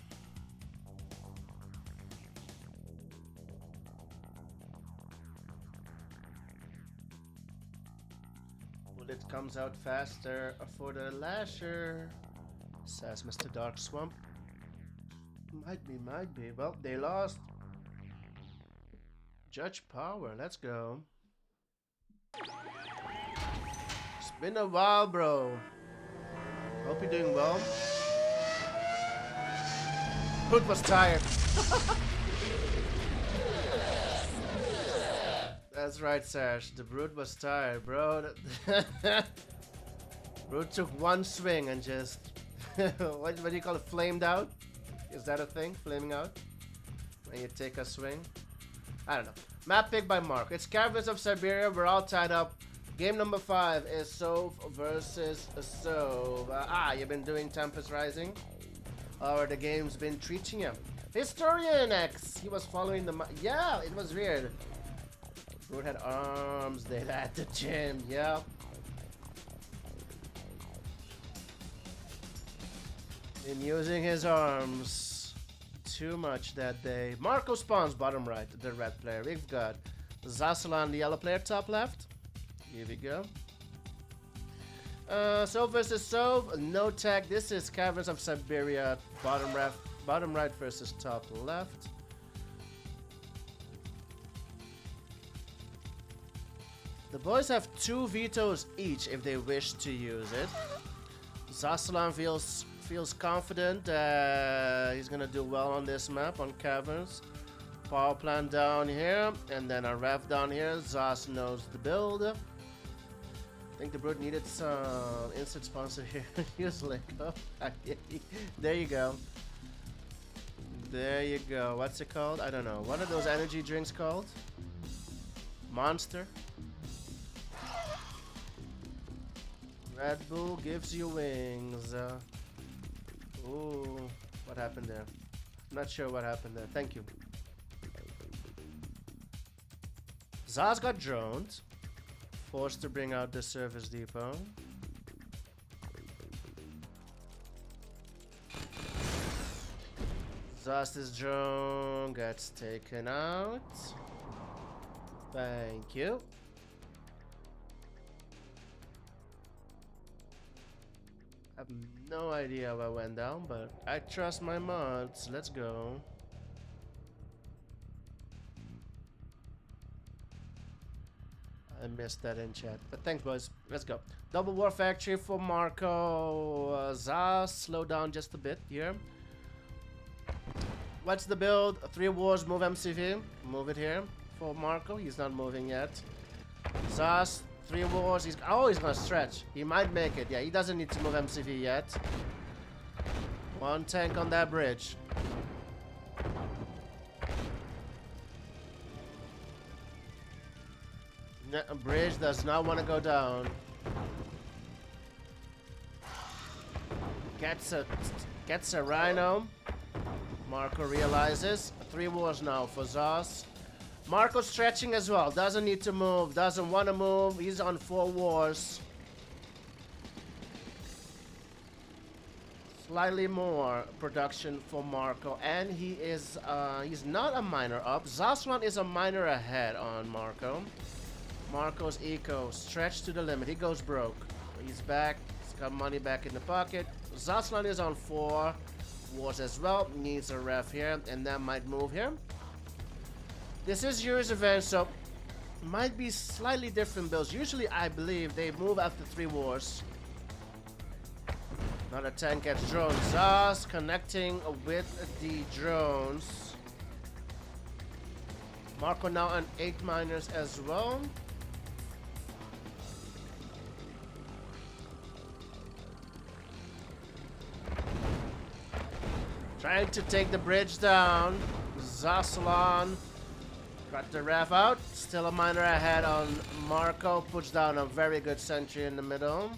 Bullet comes out faster for the Lasher, says Mr. Dark Swamp. Might be. Well, they lost. Judge Power, let's go. It's been a while, bro. Hope you're doing well. Hood was tired. That's right, Sash. The Brood was tired, bro. Brood took one swing and just... what do you call it? Flamed out? Is that a thing? Flaming out? When you take a swing? I don't know. Map pick by Mark. It's Caverns of Siberia. We're all tied up. Game number 5 is Sov versus Sov. You've been doing Tempest Rising? Or the game's been treating you? Historian X. He was following the... Yeah, it was weird. Brood had arms. They at the gym. Yeah. Been using his arms too much that day. Marco spawns bottom right, the red player. We've got Zasalan, the yellow player, top left. Here we go. Sov versus Sov, no tag. This is Caverns of Siberia, bottom right versus top left. The boys have 2 vetoes each if they wish to use it. Zasalan feels confident he's gonna do well on this map on Caverns. Power plant down here, and then a ref down here. Zas knows the build. I think the Brood needed some instant sponsor here. Use Link. Oh, there you go. There you go. What's it called? I don't know. What are those energy drinks called? Monster? Red Bull gives you wings. Ooh, what happened there? I'm not sure what happened there. Thank you. Zaz got droned. Forced to bring out the service depot. Zaz's drone gets taken out. Thank you. I have no idea what went down, but I trust my mods. Let's go. I'm missed that in chat. But thanks, boys. Let's go. Double War Factory for Marco. Zaz, slow down just a bit here. What's the build? 3 wars, move MCV. Move it here for Marco. He's not moving yet. Zaz, 3 wars. He's gonna stretch. He might make it. Yeah, he doesn't need to move MCV yet. 1 tank on that bridge. Bridge does not want to go down. Gets a rhino. Marco realizes. 3 wars now for Zaz. Marco stretching as well. Doesn't need to move. Doesn't want to move. He's on 4 wars. Slightly more production for Marco. And he is he's not a minor up. Zaslan is a minor ahead on Marco. Marco's eco stretched to the limit. He goes broke. He's back. He's got money back in the pocket. Zaslan is on 4 wars as well. Needs a ref here, and that might move here. This is Yuri's event, so might be slightly different builds. Usually, I believe they move after 3 wars. Another tank gets drone. Zaz connecting with the drones. Marco now on 8 miners as well. Trying to take the bridge down. Zaslan got the ref out. Still a miner ahead on Marco. Puts down a very good sentry in the middle.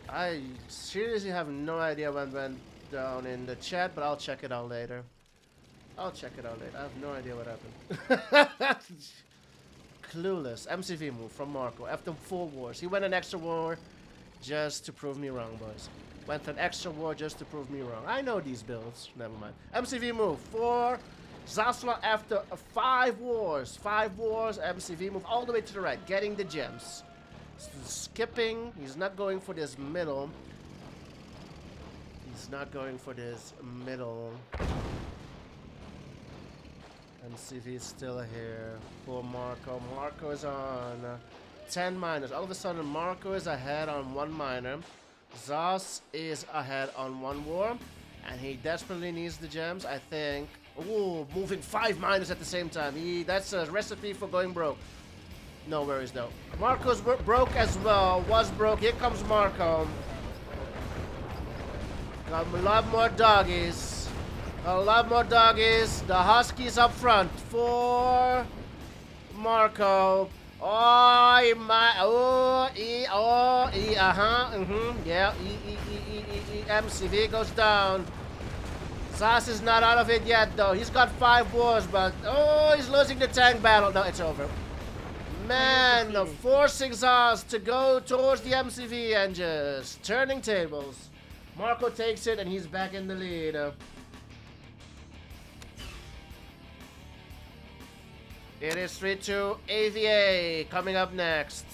I seriously have no idea what went down in the chat, but I'll check it out later. I have no idea what happened. Clueless. MCV move from Marco after 4 wars. He went an extra war just to prove me wrong, boys. Went an extra war just to prove me wrong. I know these builds. Never mind. MCV move for Zasla after 5 wars. 5 wars. MCV move all the way to the right, getting the gems. Skipping. He's not going for this middle. MCV is still here for Marco. Marco is on 10 miners. All of a sudden, Marco is ahead on 1 miner. Zaz is ahead on 1 war. And he desperately needs the gems, I think. Ooh, moving 5 miners at the same time. That's a recipe for going broke. No worries, though. Marco's broke as well. Was broke. Here comes Marco. Got a lot more doggies. The Huskies up front for Marco. Yeah, MCV goes down. Sash is not out of it yet, though. He's got 5 wars, but he's losing the tank battle. No, it's over. Man, forcing Zaz to go towards the MCV and just turning tables. Marco takes it and he's back in the lead. It is 3-2 AVA coming up next.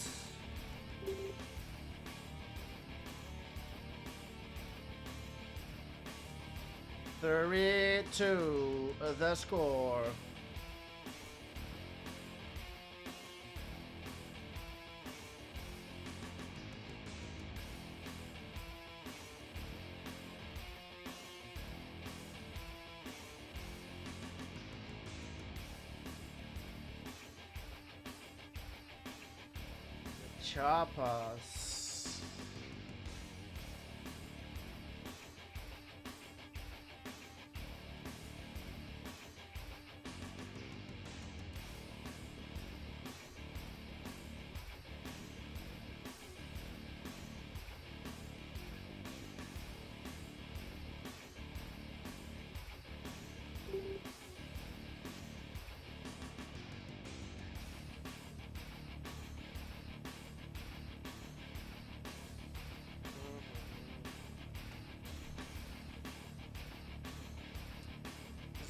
(3-2) the score. Chapas.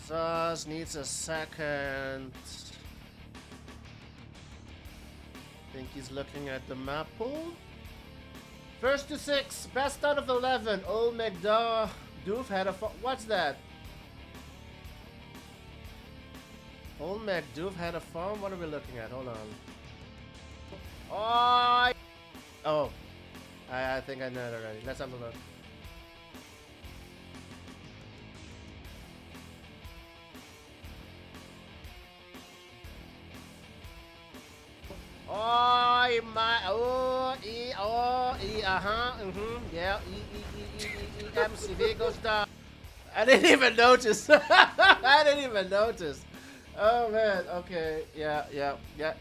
Zaz needs a second. Think he's looking at the map pool. First to 6, best out of 11. Old McDuff Doof had a farm. What's that? Old McDoof had a farm? What are we looking at? Hold on. Oh, I think I know it already. Let's have a look. Yeah, MCV goes down. I didn't even notice. I didn't even notice. Oh man, okay, yeah, you got,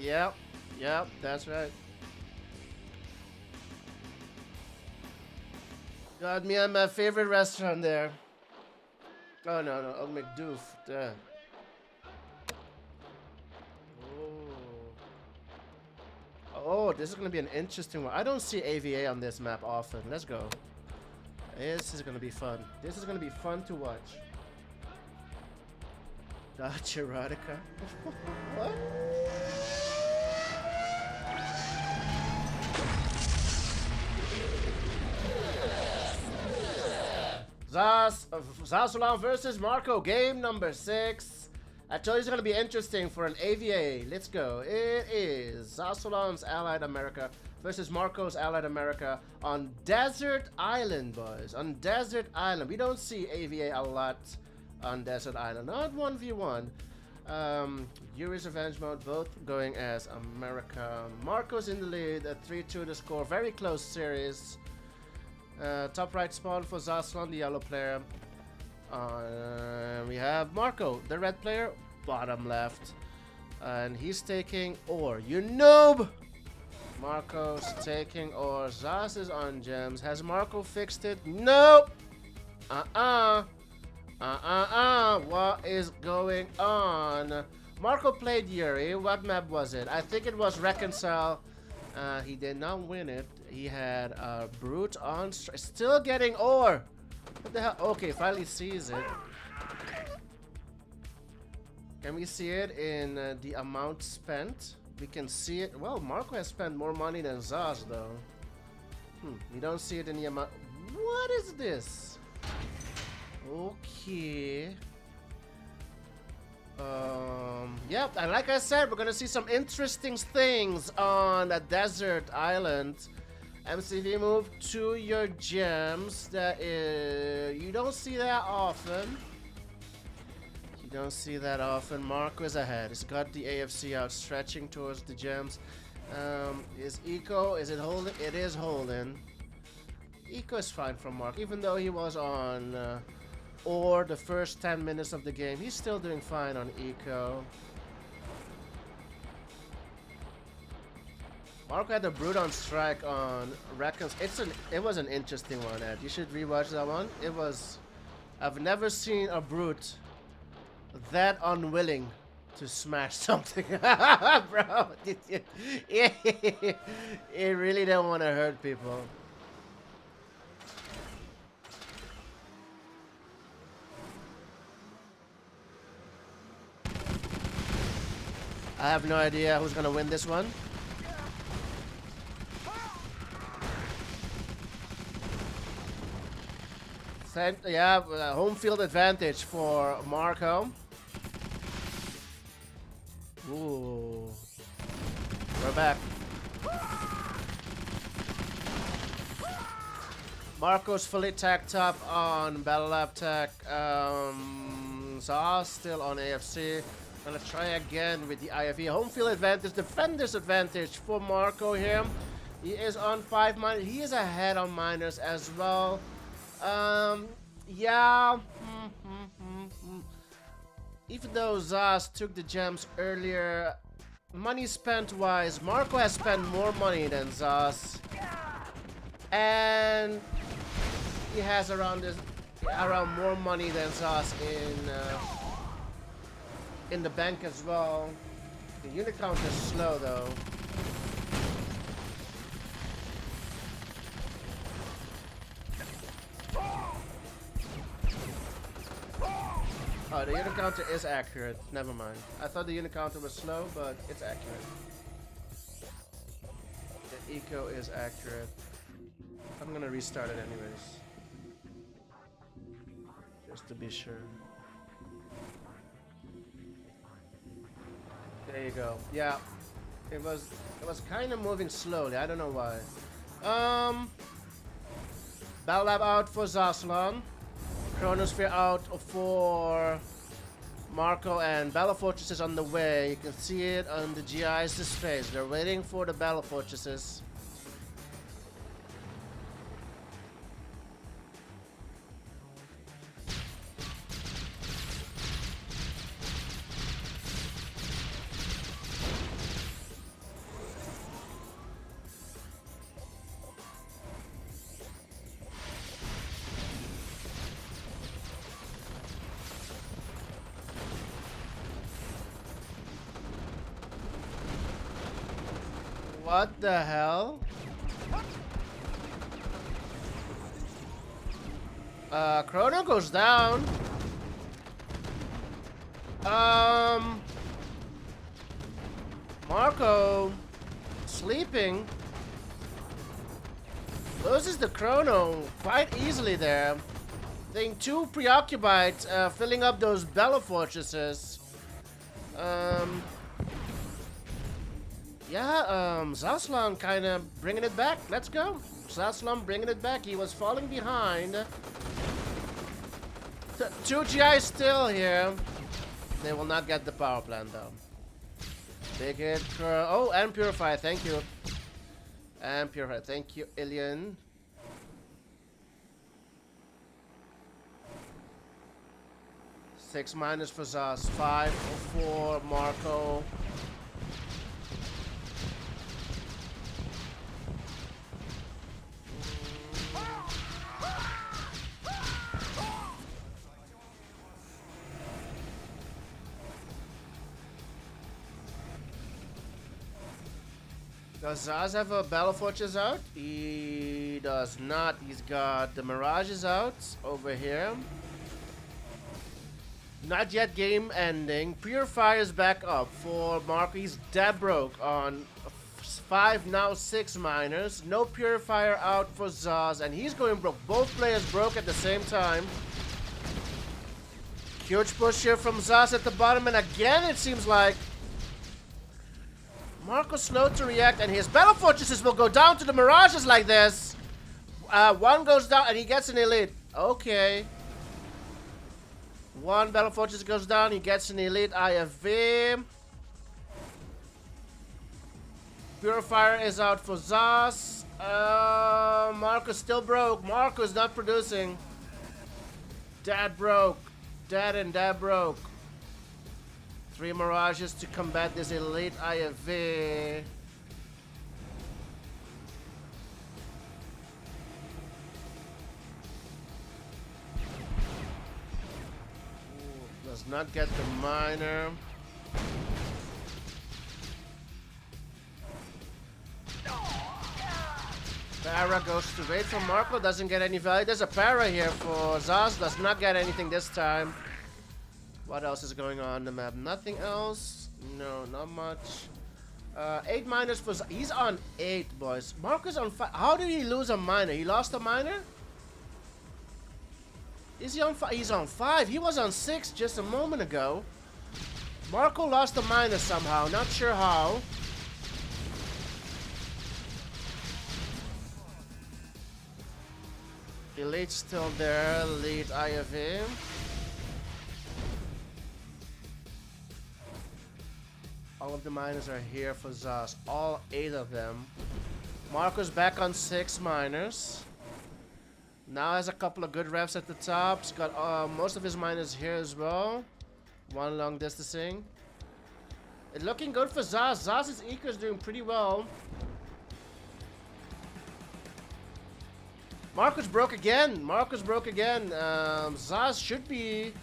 yeah, that's right. Got me on my favorite restaurant there. Oh no, Old McDoof, duh. Oh, this is gonna be an interesting one. I don't see AVA on this map often. Let's go. This is gonna be fun. This is gonna be fun to watch. Dodge erotica. What? Zazulan versus Marco, game number 6. I told you it's gonna be interesting for an AVA. Let's go. It is Zazulan's Allied America versus Marco's Allied America on Desert Island, boys. On Desert Island. We don't see AVA a lot on Desert Island. Not 1v1. Yuri's Revenge mode, both going as America. Marco's in the lead, a 3-2 to score. Very close series. Top right spawn for Zazulan, the yellow player. We have Marco, the red player, bottom left. And he's taking ore. You noob! Marco's taking ore. Zaz is on gems. Has Marco fixed it? Nope! What is going on? Marco played Yuri. What map was it? I think it was Reconcile. He did not win it. He had Brute on. Still getting ore. What the hell? Okay, finally sees it. Can we see it in the amount spent? We can see it. Well, Marco has spent more money than Zaz, though. We don't see it in the amount. What is this? Okay. Yep, and like I said, we're gonna see some interesting things on a desert island. MCV move to your gems. That is, you don't see that often. You don't see that often. Marco is ahead. He's got the AFC out, stretching towards the gems. Is Eco? Is it holding? It is holding. Eco is fine from Mark, even though he was on or the first 10 minutes of the game. He's still doing fine on Eco. Marco had a Brute on strike on Reckons. It was an interesting one, Ed. You should rewatch that one. It was. I've never seen a Brute that unwilling to smash something. Bro, it really don't want to hurt people. I have no idea who's gonna win this one. Yeah, home field advantage for Marco. Ooh. We're back. Marco's fully tacked up on Battle Lab Tech. Zaz still on AFC. Gonna try again with the IFE. Home field advantage, defender's advantage for Marco here. He is on 5 miners. He is ahead on miners as well. Yeah. Even though Zaz took the gems earlier, money spent wise, Marco has spent more money than Zaz. And he has around more money than Zaz in the bank as well. The unit count is slow though. Oh, the unit counter is accurate. Never mind. I thought the unit counter was slow, but it's accurate. The eco is accurate. I'm gonna restart it anyways. Just to be sure. There you go. Yeah. It was kind of moving slowly. I don't know why. Battle Lab out for Zaslan. Chronosphere out for Marco, and Battle Fortress is on the way. You can see it on the GI's displays. They're waiting for the Battle Fortresses. What the hell? Chrono goes down. Marco sleeping. Loses the Chrono quite easily there. Being too preoccupied filling up those Bella Fortresses. Yeah, Zaslan kind of bringing it back. Let's go. Zaslan bringing it back. He was falling behind. Two GIs still here. They will not get the power plant though. Big hit. Oh, and Purify. Thank you. And Purify. Thank you, Ilian. -6 for Zaz. 5 for Marco. Does Zaz have a Battle Fortress out? He does not. He's got the Mirages out over here. Not yet game ending. Purifier's back up for Marco. He's dead broke on 5, now 6 miners. No Purifier out for Zaz, and he's going broke. Both players broke at the same time. Huge push here from Zaz at the bottom, and again it seems like Marco's slow to react, and his Battle Fortresses will go down to the Mirages like this. One goes down, and he gets an elite. Okay. One Battle Fortress goes down, he gets an elite IFV. Purifier is out for Zaz. Marco's still broke. Marco is not producing. Dad broke. Dad and Dad broke. 3 Mirages to combat this elite IFV. Does not get the miner. Para goes to wait for Marco, doesn't get any value. There's a para here for Zaz, does not get anything this time. What else is going on the map? Nothing else? No, not much. 8 miners for Zaz. He's on 8, boys. Marco's on 5. How did he lose a miner? He lost a miner? Is he on 5? He's on 5. He was on 6 just a moment ago. Marco lost a miner somehow. Not sure how. Elite's still there. Elite IFV. All of the miners are here for Zaz. All 8 of them. Marco's back on 6 miners. Now has a couple of good reps at the top. He's got most of his miners here as well. One long distancing. It's looking good for Zaz. Zaz's eco is doing pretty well. Marco's broke again. Marco's broke again. Zaz should be...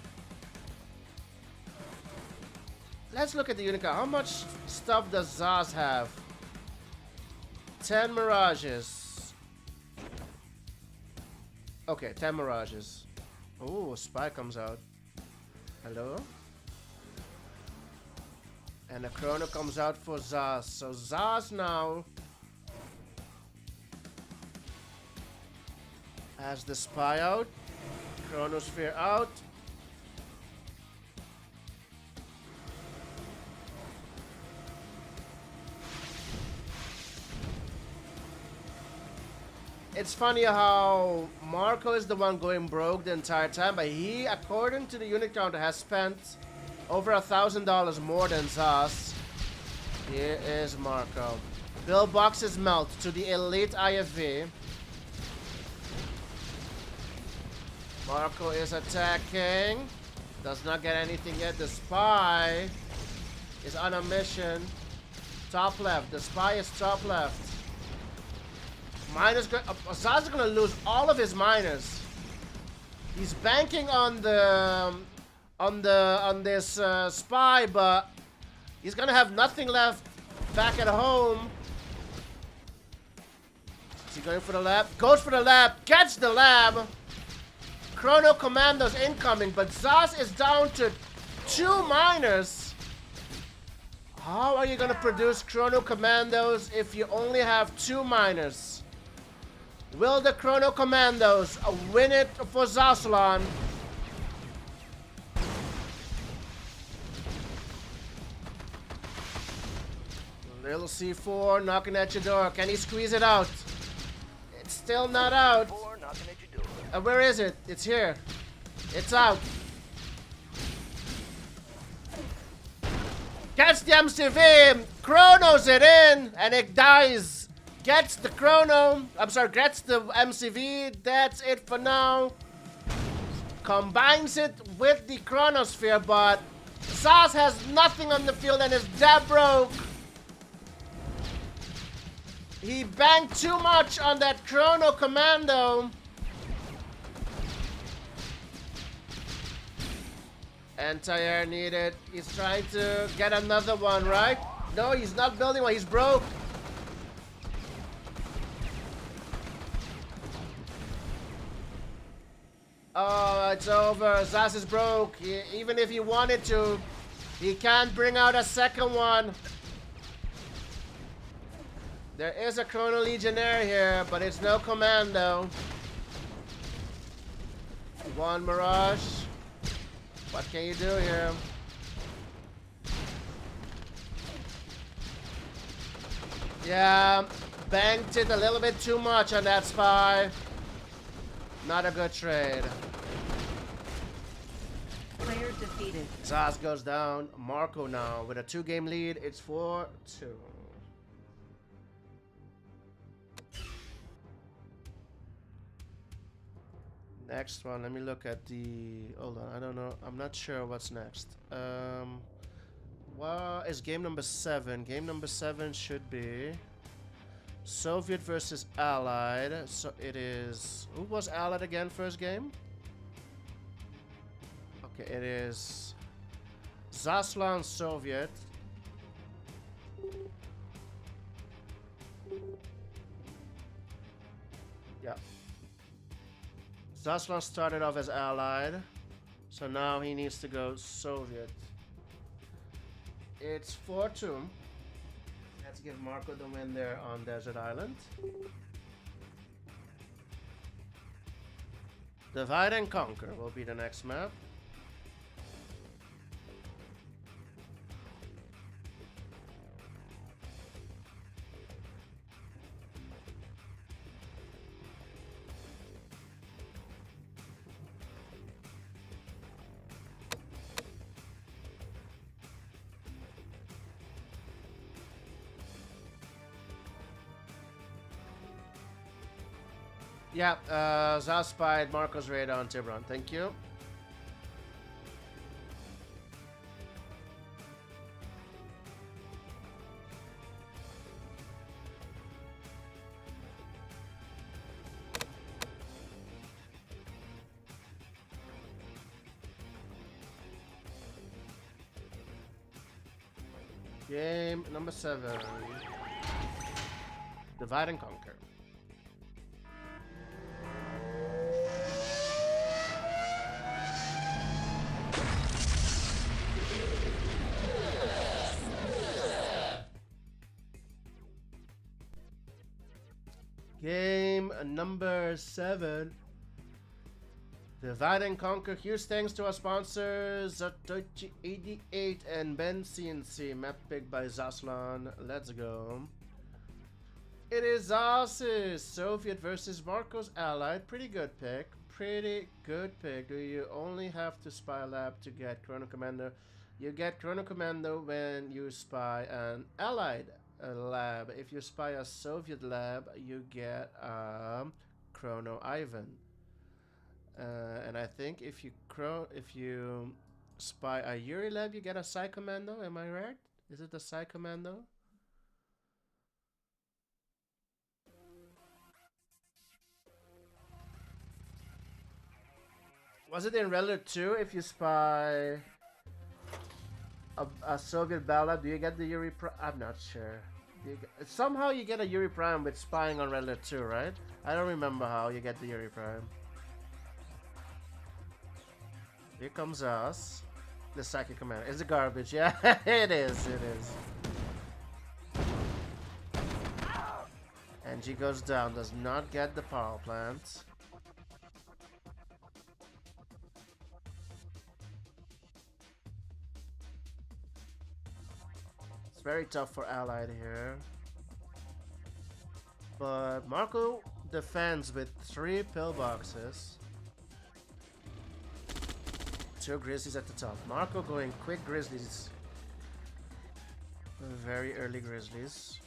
Let's look at the Unica. How much stuff does Zaz have? 10 Mirages. Okay, 10 Mirages. Ooh, a spy comes out. Hello? And a Chrono comes out for Zaz. So Zaz now has the spy out. Chronosphere out. It's funny how Marco is the one going broke the entire time, but he, according to the unit counter, has spent over $1,000 more than Zaz. Here is Marco. Pillboxes melt to the elite IFV. Marco is attacking. Does not get anything yet. The spy is on a mission. Top left. The spy is top left. Miners Zaz is gonna lose all of his miners. He's banking on the on this spy, but he's gonna have nothing left back at home. Is he going for the lab? Goes for the lab. Gets the lab. Chrono Commandos incoming, but Zaz is down to 2 miners. How are you gonna produce Chrono Commandos if you only have 2 miners? Will the Chrono Commandos win it for Zaslan? Little C4 knocking at your door. Can he squeeze it out? It's still not out. Where is it? It's here. It's out. Gets the MCV. Chronos it in. And it dies. Gets the chrono. I'm sorry, gets the MCV. That's it for now. Combines it with the chronosphere, but Zaz has nothing on the field and is dead broke. He banked too much on that chrono commando. Anti-air needed. He's trying to get another one, right? No, he's not building one. He's broke. Oh, it's over. Zaz is broke. Even if he wanted to, he can't bring out a second one. There is a Chrono Legionnaire here, but it's no commando. One Mirage. What can you do here? Yeah, banked it a little bit too much on that spy. Not a good trade. Player defeated. Zaz goes down. Marco now with a 2-game lead. It's 4-2. Next one. Let me look at the. Hold on. I don't know. I'm not sure what's next. What is game number 7? Game number 7 should be Soviet versus Allied. So it is. Who was Allied again? First game. Okay, it is Zaslan Soviet. Yeah. Zaslan started off as Allied, so now he needs to go Soviet. It's 4-2. Let's give Marco the win there on Desert Island. Divide and Conquer will be the next map. Yeah, Zaz spied Marco's radar on Tiburon. Thank you. Game number 7. Divide and Conquer. Game number 7. Divide and conquer. Huge thanks to our sponsors, Zatoichi88 and Ben CNC. Map pick by Zaslan. Let's go. It is Zaz's Soviet versus Marco's Allied. Pretty good pick. Pretty good pick. Do you only have to spy lab to get Chrono Commando? You get Chrono Commando when you spy an Allied lab. If you spy a Soviet lab, you get Chrono Ivan. And I think if you spy a Yuri lab, you get a Psy Commando. Am I right? Is it the Psy Commando? Was it in Relic 2 if you spy a Soviet ballad? Do you get the Yuri Prime? I'm not sure. Somehow you get a Yuri Prime with spying on Relic 2, right? I don't remember how you get the Yuri Prime. Here comes us. The Psychic Commander. It's a garbage. Yeah, it is. It is. And she goes down. Does not get the power plant. It's very tough for Allied here. But Marco defends with 3 pillboxes. 2 Grizzlies at the top. Marco going quick Grizzlies. Very early Grizzlies.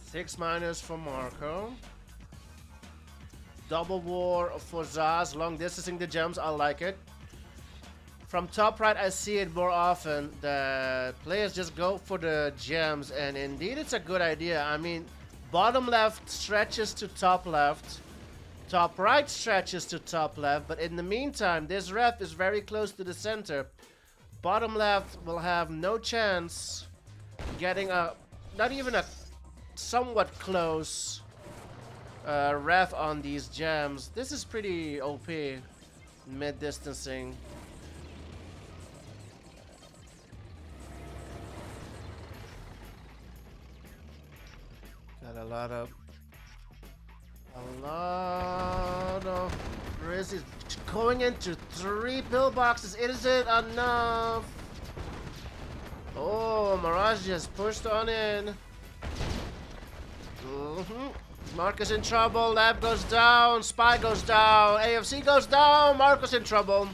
Six minus for Marco. Double war for Zaz. Long distancing the gems. I like it. From top right, I see it more often that players just go for the gems. And indeed, it's a good idea. I mean, bottom left stretches to top left. Top right stretches to top left. But in the meantime, this ref is very close to the center. Bottom left will have no chance getting a... not even a somewhat close ref on these gems. This is pretty OP. Mid distancing. Got a lot of Grizzlies going into 3 pillboxes. Is it enough? Oh, Mirage just pushed on in. Marcus in trouble. Lab goes down. Spy goes down. AFC goes down. Marco's in trouble.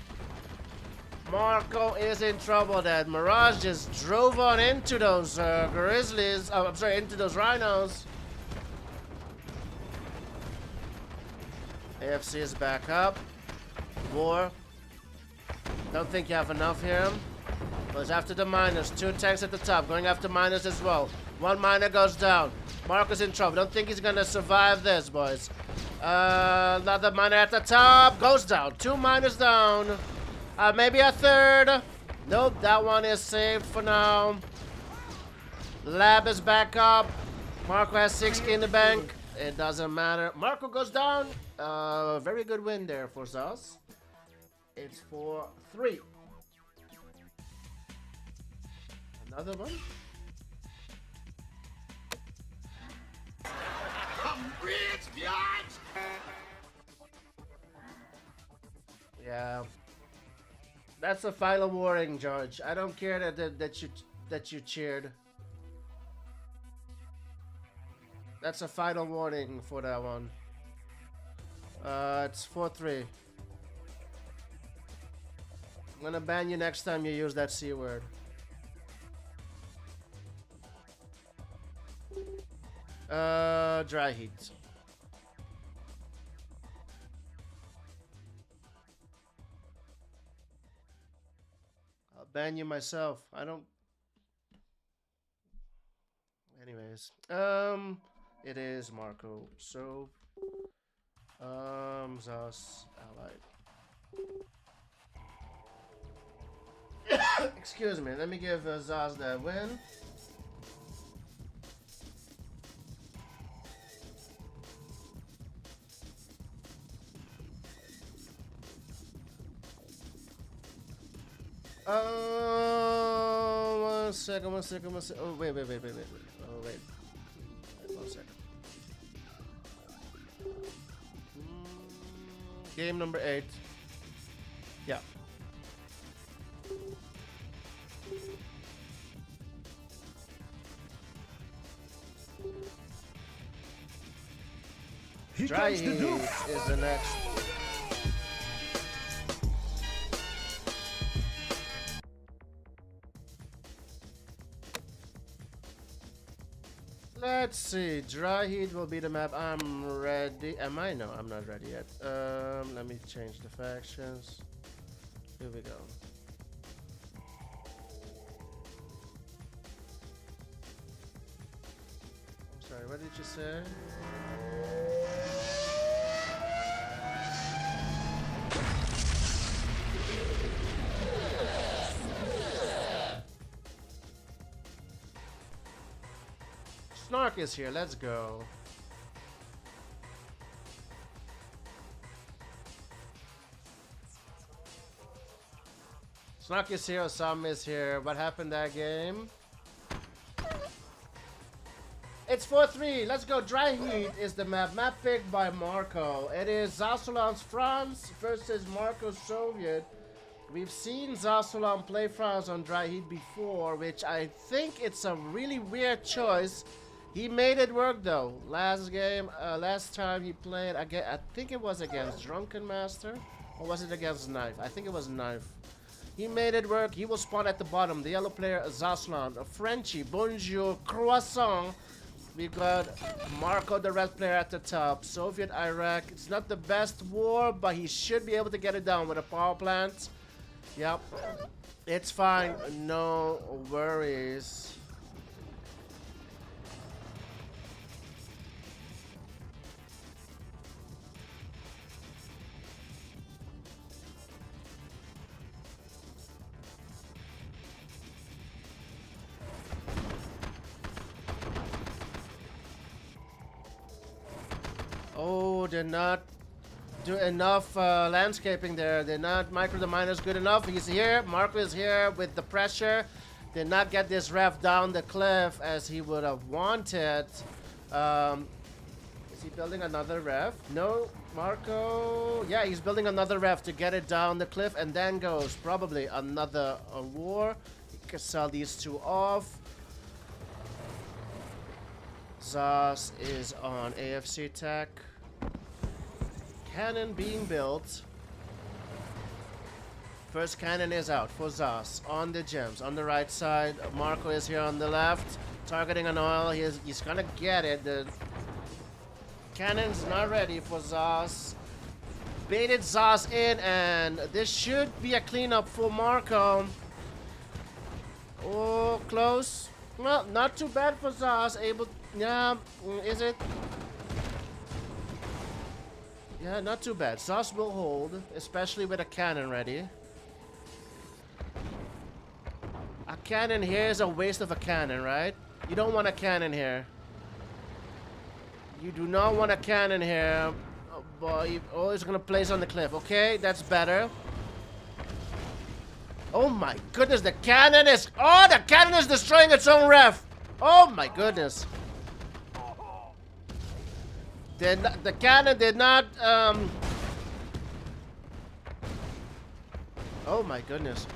Marco is in trouble. That Mirage just drove on into those Grizzlies. Oh, I'm sorry, into those Rhinos. AFC is back up. War. Don't think you have enough here. Goes after the miners. 2 tanks at the top. Going after miners as well. 1 miner goes down. Marco's in trouble. Don't think he's gonna survive this, boys. Another miner at the top. Goes down. 2 miners down. Maybe a 3rd. Nope, that one is saved for now. Lab is back up. Marco has 60 in the bank. It doesn't matter. Marco goes down. Very good win there for Zaz. It's 4-3. Another one. Yeah, that's a final warning, George. I don't care that you cheered. That's a final warning for that one. It's 4-3. I'm gonna ban you next time you use that C word. Dry heat. I'll ban you myself. I don't... Anyways. It is Marco. So... Zaz Allied. Excuse me. Let me give Zaz that win. One second. Oh, wait. Oh, wait. 1 second. Game number 8. Yeah. Dry Heat is the next. Let's see. Dry Heat will be the map. I'm ready. Am I? No, I'm not ready yet. Let me change the factions. Here we go. I'm sorry, what did you say? Snark is here, let's go. Snark is here, Osama is here. What happened that game? It's 4-3, let's go. Dry Heat is the map. Map picked by Marco. It is Zasolon's France versus Marco's Soviet. We've seen Zasolon play France on Dry Heat before, which I think it's a really weird choice. He made it work though. Last time he played again, I think it was against Drunken Master, or was it against Knife? I think it was Knife. He made it work. He will spawn at the bottom. The yellow player, Zasolon, a Frenchie, Bonjour, Croissant. We got Marco, the red player, at the top. Soviet Iraq. It's not the best war, but he should be able to get it down with a power plant. Yep, it's fine. No worries. Oh, they're not do enough landscaping there. They're not micro the miners good enough. He's here. Marco is here with the pressure. Did not get this ref down the cliff as he would have wanted. Is he building another ref? No, Marco. Yeah, he's building another ref to get it down the cliff, and then goes probably another war. He can sell these two off. Zas is on AFC tech. Cannon being built. First cannon is out for Zas on the gems on the right side. Marco is here on the left, targeting an oil. He's gonna get it. The cannon's not ready for Zas. Baited Zas in, and this should be a cleanup for Marco. Oh, close. Well, not too bad for Zas. Able, yeah, is it? Yeah, not too bad. Zas will hold, especially with a cannon ready. A cannon here is a waste of a cannon, right? You don't want a cannon here. You do not want a cannon here. Oh boy, oh, he's gonna place on the cliff. Okay, that's better. Oh my goodness, the cannon is... Oh, the cannon is destroying its own ref. Oh my goodness. The cannon did not... Oh my goodness.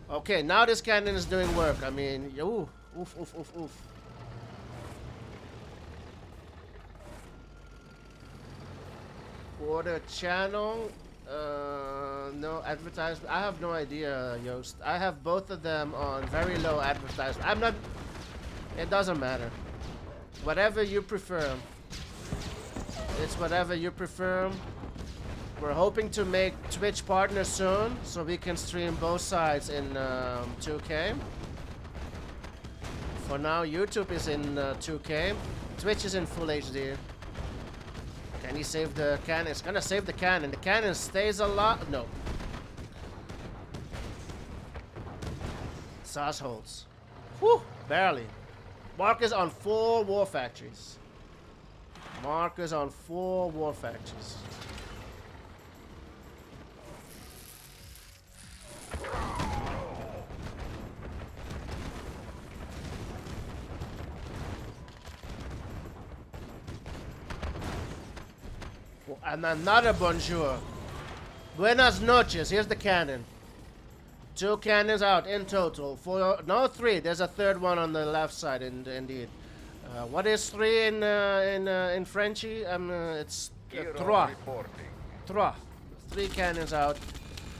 Okay, now this cannon is doing work. I mean, ooh, oof, oof, oof, oof. For the channel, no advertisement. I have no idea, Yost. I have both of them on very low advertisement. I'm not... It doesn't matter. Whatever you prefer. It's whatever you prefer. We're hoping to make Twitch partners soon, so we can stream both sides in 2K. For now, YouTube is in 2K. Twitch is in full HD. Can he save the cannon? It's gonna save the cannon. The cannon stays alive. No. Sash holds. Whew, barely. Mark is on 4 war factories. Mark is on 4 war factories. And another bonjour. Buenas noches. Here's the cannon. 2 cannons out in total. 4, no 3. There's a third one on the left side. Indeed. What is 3 in Frenchy? It's trois. Trois. 3 cannons out.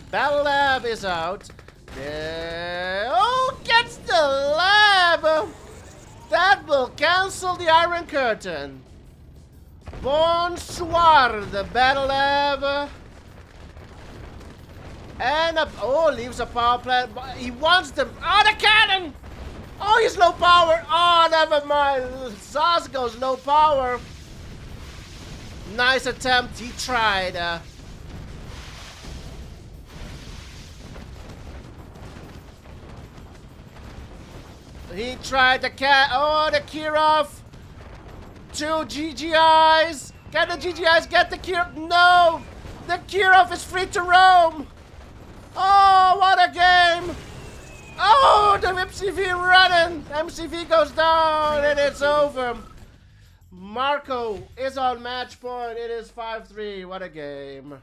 Battle Lab is out. Oh, gets the lab. That will cancel the Iron Curtain. Bonsoir, the Battle Lab. And leaves a power plant. He wants them. Oh, the cannon! Oh, he's low power. Oh, never mind. Zaz goes low power. Nice attempt. He tried. He tried the cat. Oh, the Kirov. 2 GGIs. Can the GGIs get the Kirov? No! The Kirov is free to roam. Oh, what a game! Oh, the MCV running! MCV goes down and it's over. Marco is on match point. It is 5-3. What a game.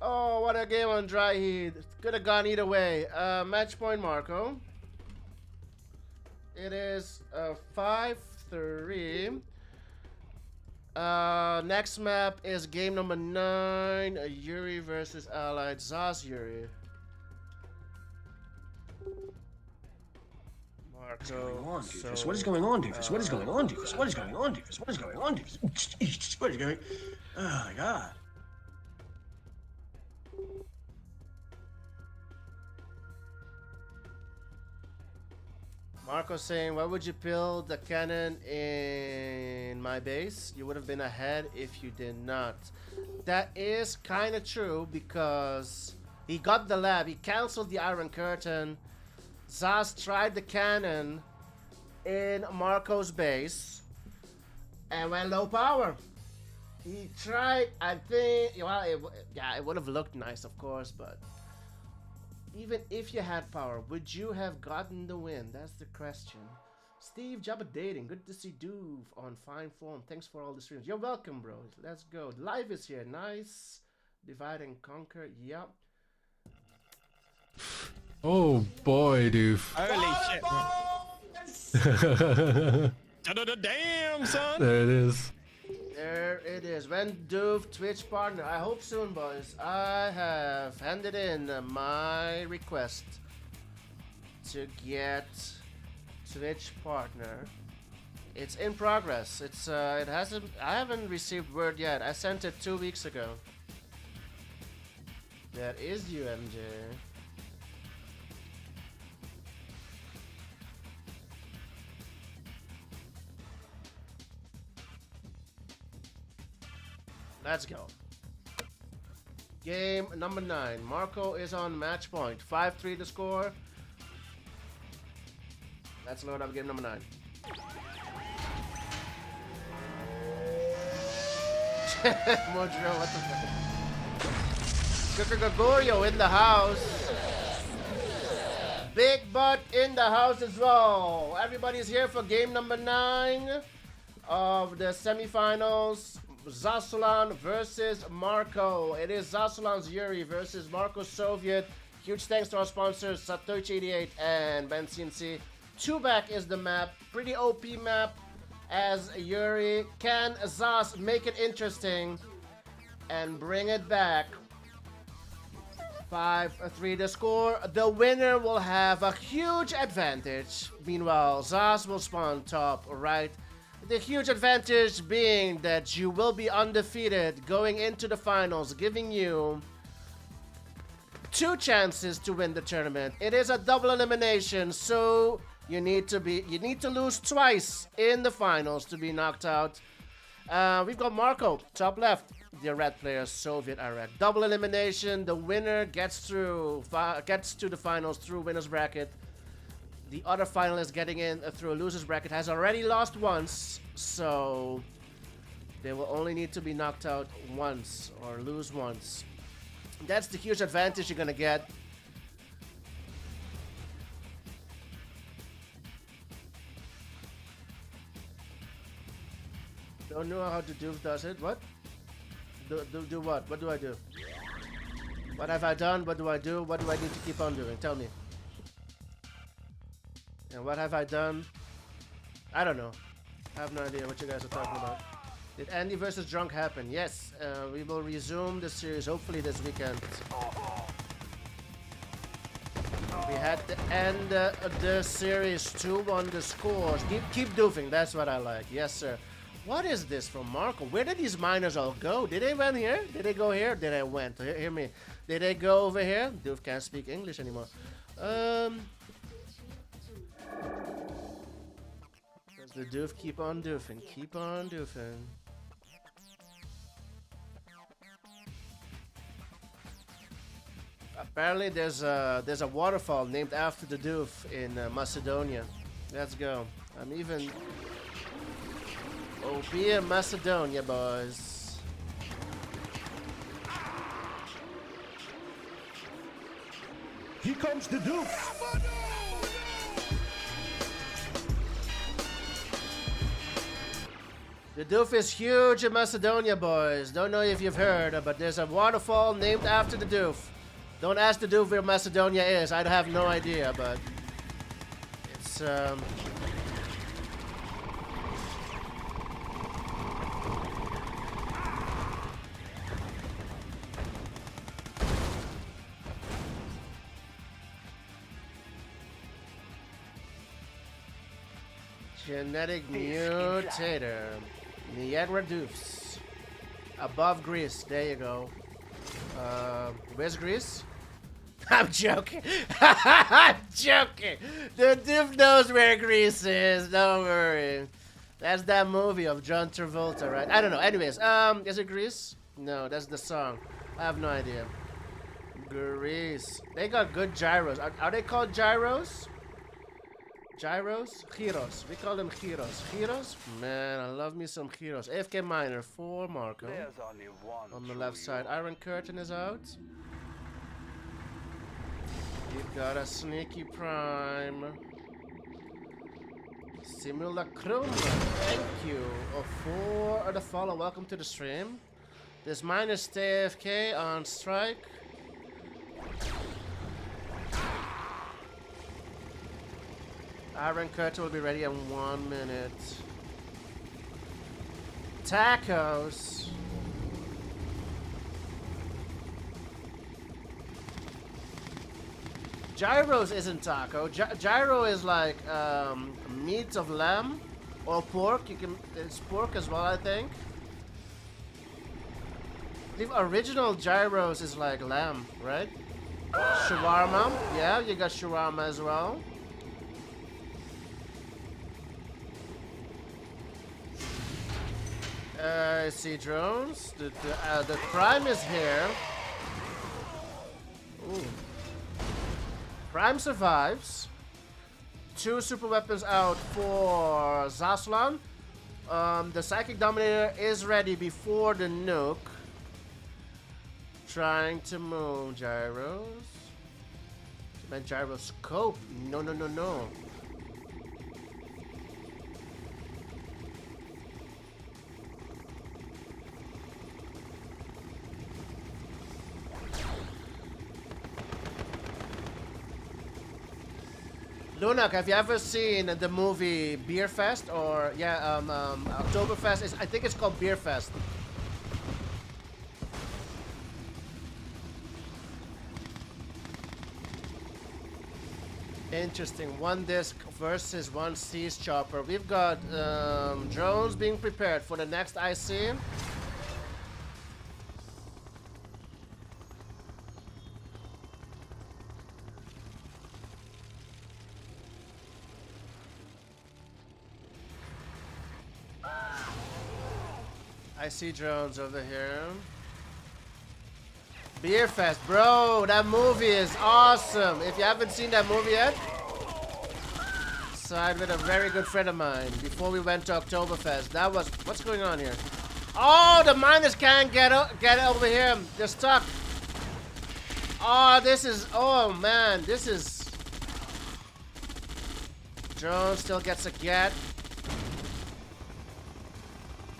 Oh, what a game on dry heat. Could have gone either way. Match point, Marco. It is 5-3. Next map is game number 9. Yuri versus Allied. Zaz Yuri. Marco. What is going on, Doofus? What is going on, Doofus? What is going on, Doofus? What is going on, Doofus? What is going? Oh my God. Marco saying, why would you build the cannon in my base? You would have been ahead if you did not. That is kind of true because he got the lab. He canceled the Iron Curtain. Zaz tried the cannon in Marco's base and went low power. He tried, I think, well, it would have looked nice, of course, but even if you had power, would you have gotten the win? That's the question. Steve, Jabba Dating. Good to see Doof on fine form. Thanks for all the streams. You're welcome, bro. Let's go. Live is here. Nice. Divide and conquer. Yep. Oh boy, Doof. Holy shit. Damn, son. There it is. There it is. When Doof Twitch partner. I hope soon, boys. I have handed in my request to get Twitch partner. It's in progress. It hasn't. I haven't received word yet. I sent it 2 weeks ago. That is you, MJ. Let's go. Game number 9. Marco is on match point. 5-3 to score. Let's load up game number 9. Mojo, what the fuck? Gregorio in the house. Big Butt in the house as well. Everybody's here for game number 9 of the semifinals. Zasolan versus Marco. It is Zasolan's Yuri versus Marco Soviet. Huge thanks to our sponsors Satoshi88 and Ben CNC. 2-back is the map. Pretty OP map as Yuri. Can Zaz make it interesting and bring it back? 5-3 to score. The winner will have a huge advantage. Meanwhile, Zaz will spawn top right. The huge advantage being that you will be undefeated going into the finals, giving you 2 chances to win the tournament. It is a double elimination, so you need to lose twice in the finals to be knocked out. We've got Marco, top left, the red player, Soviet Iraq. Double elimination. The winner gets to the finals through winner's bracket. The other finalist getting in through a loser's bracket has already lost once, so they will only need to be knocked out once or lose once. That's the huge advantage you're gonna get. don't know how to do does it. What? Do what? What do I do? What have I done? What do I do? What do I need to keep on doing? Tell me. And what have I done? I don't know. I have no idea what you guys are talking about. Did Andy versus Drunk happen? Yes. We will resume the series hopefully this weekend. We had to end the series 2-1 the scores. Keep doofing. That's what I like. Yes, sir. What is this from Marco? Where did these miners all go? Did they went here? Did they go here? Did they went? Hear me. Did they go over here? Doof can't speak English anymore. Does the doof keep on doofing? Keep on doofing. Apparently there's a waterfall named after the doof in Macedonia. Let's go. I'm even... Oh, be in Macedonia, boys. Here comes the doof. The doof is huge in Macedonia, boys. Don't know if you've heard, but there's a waterfall named after the doof. Don't ask the doof where Macedonia is. I have no idea, but it's genetic mutator. Niagara doofs. Above Greece. There you go. Where's Greece? I'm joking. I'm joking. The doof knows where Greece is. Don't worry. That's that movie of John Travolta, right? I don't know. Anyways, is it Greece? No, that's the song. I have no idea. Greece. They got good gyros. Are they called gyros? Gyros? Gyros. We call them gyros. Gyros? Man, I love me some gyros. AFK Miner for Marco. On the left side. Iron Curtain is out. We've got a Sneaky Prime. Simulacrum. Thank you for the follow. Welcome to the stream. This miner stay AFK on strike. Iron Curtain will be ready in 1 minute. Tacos. Gyros isn't taco. Gyro is like meat of lamb or pork. It's pork as well, I think. The original gyros is like lamb, right? Shawarma. Yeah, you got shawarma as well. I see drones. The Prime is here. Ooh. Prime survives. 2 super weapons out for Zaslan. The Psychic Dominator is ready before the nuke. Trying to move gyros. Man, gyroscope. No. Lunak, have you ever seen the movie Beer Fest or Oktoberfest? I think it's called Beer Fest. Interesting. 1 disc versus 1 siege chopper. We've got drones being prepared for the next IC. I see drones over here. Beer Fest, bro, that movie is awesome. If you haven't seen that movie yet, side with a very good friend of mine before we went to Oktoberfest. That was, what's going on here? Oh, the miners can't get over here. They're stuck. Oh, this is, oh man, this is. Drone still gets a get.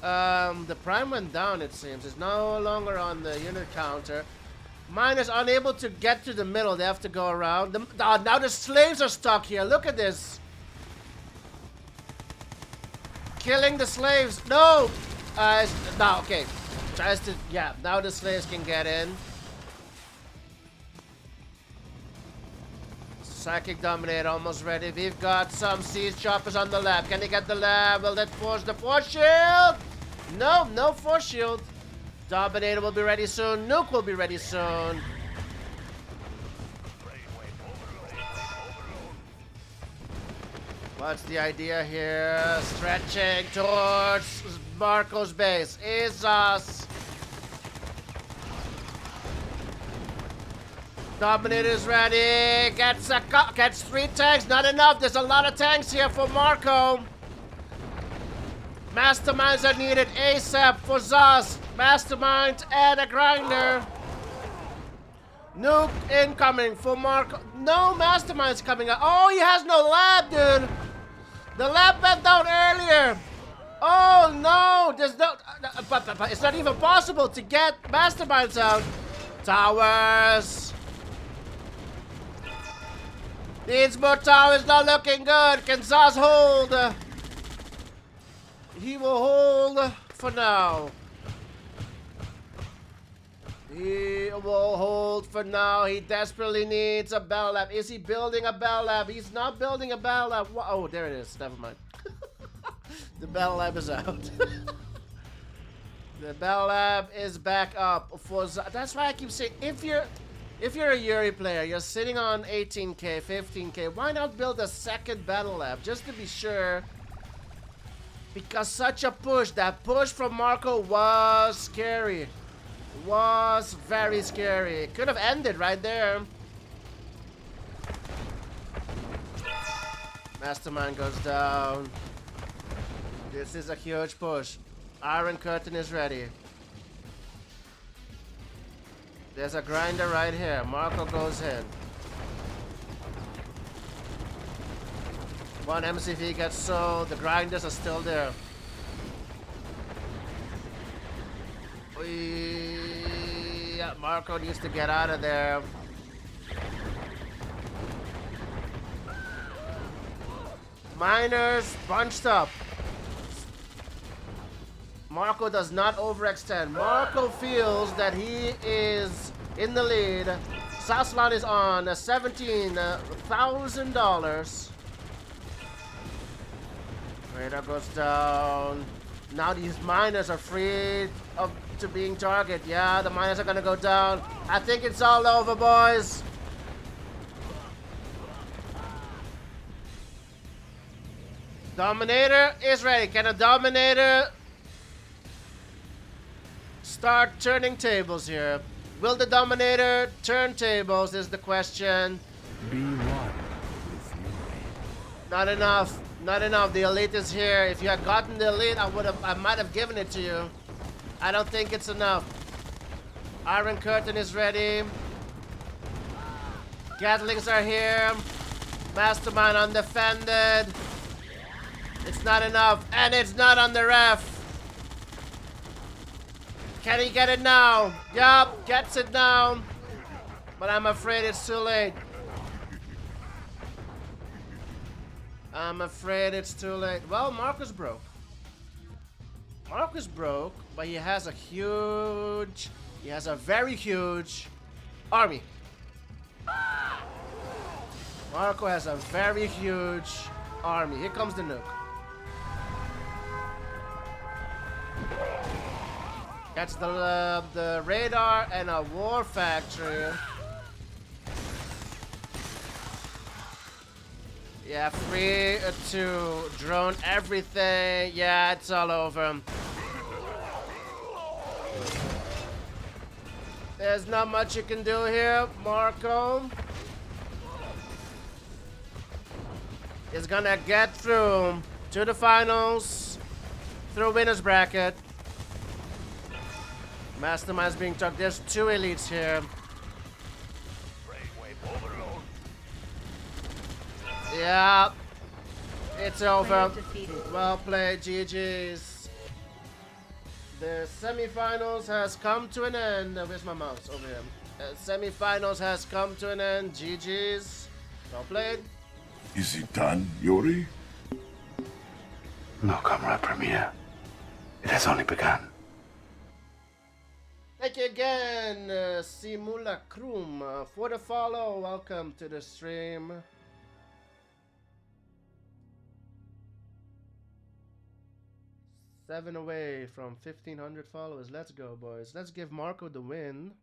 The prime went down, it seems. It's no longer on the unit counter. Miners unable to get to the middle. They have to go around. Now the slaves are stuck here. Look at this. Killing the slaves. No! No, okay. Tries to... Yeah, now the slaves can get in. Psychic Dominator almost ready. We've got some siege choppers on the lab. Can he get the lab? Will that force the force shield? No, no force shield. Dominator will be ready soon. Nuke will be ready soon. What's the idea here? Stretching towards Marco's base. Isos. Dominator's ready. Gets 3 tanks. Not enough. There's a lot of tanks here for Marco. Masterminds are needed ASAP for Zos. Mastermind and a grinder. Nuke incoming for Marco. No masterminds coming out. Oh, he has no lab, dude. The lab went down earlier. Oh no, there's no. But it's not even possible to get masterminds out. Towers. Needs more towers. Not looking good. Can Zaz hold? He will hold for now. He will hold for now. He desperately needs a bell lab. Is he building a bell lab? He's not building a bell lab. Oh, there it is. Never mind. The bell lab is out. The bell lab is back up. That's why I keep saying, if you're a Yuri player, you're sitting on 18k, 15k, why not build a second battle lab just to be sure? Because such a push, that push from Marco was scary. Was very scary. It could have ended right there. Mastermind goes down. This is a huge push. Iron Curtain is ready. There's a grinder right here. Marco goes in. One MCV gets sold. The grinders are still there. Yeah, Marco needs to get out of there. Miners bunched up. Marco does not overextend. Marco feels that he is in the lead. Saslan is on $17,000. Radar goes down. Now these miners are free to being target. Yeah, the miners are gonna go down. I think it's all over, boys. Dominator is ready. Can a Dominator start turning tables here? Will the Dominator turn tables is the question. Be one with me. Not enough. Not enough. The elite is here. If you had gotten the elite, I might have given it to you. I don't think it's enough. Iron Curtain is ready. Gatlings are here. Mastermind undefended. It's not enough. And it's not on the ref. Can he get it now? Yup, gets it now. But I'm afraid it's too late. I'm afraid it's too late. Well, Marcus broke. Marcus broke, but he has a very huge army. Marco has a very huge army. Here comes the nuke. That's the radar and a war factory. Yeah, free to drone everything. Yeah, it's all over. There's not much you can do here. Marco is gonna get through to the finals through winner's bracket. Mastermind's being tucked. There's 2 elites here. Yeah, it's over. Well played, GG's. The semifinals has come to an end. Where's my mouse? Over here. Semifinals has come to an end. GG's. Well played. Is it done, Yuri? No, Comrade Premier. It has only begun. Thank you again, Simulacrum, for the follow. Welcome to the stream. Seven away from 1,500 followers. Let's go, boys. Let's give Marco the win.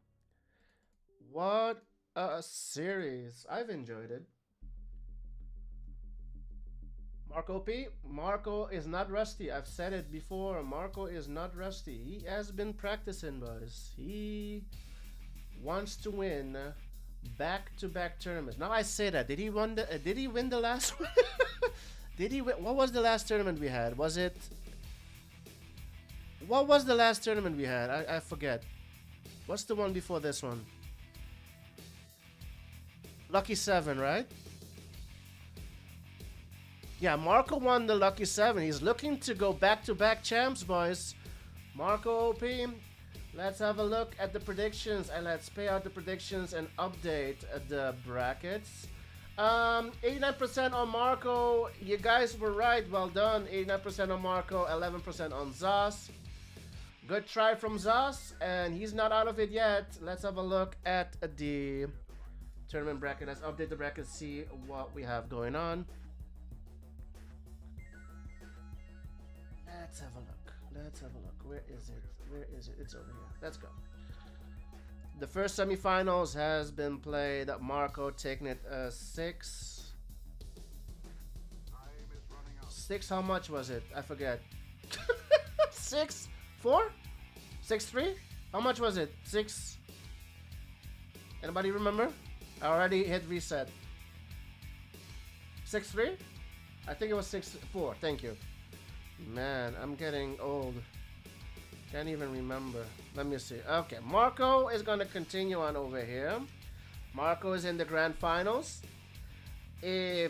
What a series. I've enjoyed it. Marco P. Marco is not rusty. I've said it before. Marco is not rusty. He has been practicing, boys. He wants to win back-to-back tournaments. Now I say that. Did he win the last one? Did he win? What was the last tournament we had? Was it... What was the last tournament we had? I forget. What's the one before this one? Lucky 7, right? Yeah, Marco won the Lucky 7. He's looking to go back-to-back champs, boys. Marco OP. Let's have a look at the predictions and let's pay out the predictions and update the brackets. 89% on Marco. You guys were right. Well done. 89% on Marco, 11% on Zas. Good try from Zas, and he's not out of it yet. Let's have a look at the tournament bracket. Let's update the bracket, see what we have going on. Let's have a look. Let's have a look. Where is it? Where is it? It's over here. Let's go. The first semifinals has been played. Marco taking it 6. 6, how much was it? I forget. 6? 4? 6-3? How much was it? 6? Anybody remember? I already hit reset. 6-3? I think it was 6-4. Thank you. Man, I'm getting old. Can't even remember. Let me see. Okay, Marco is going to continue on over here. Marco is in the grand finals. If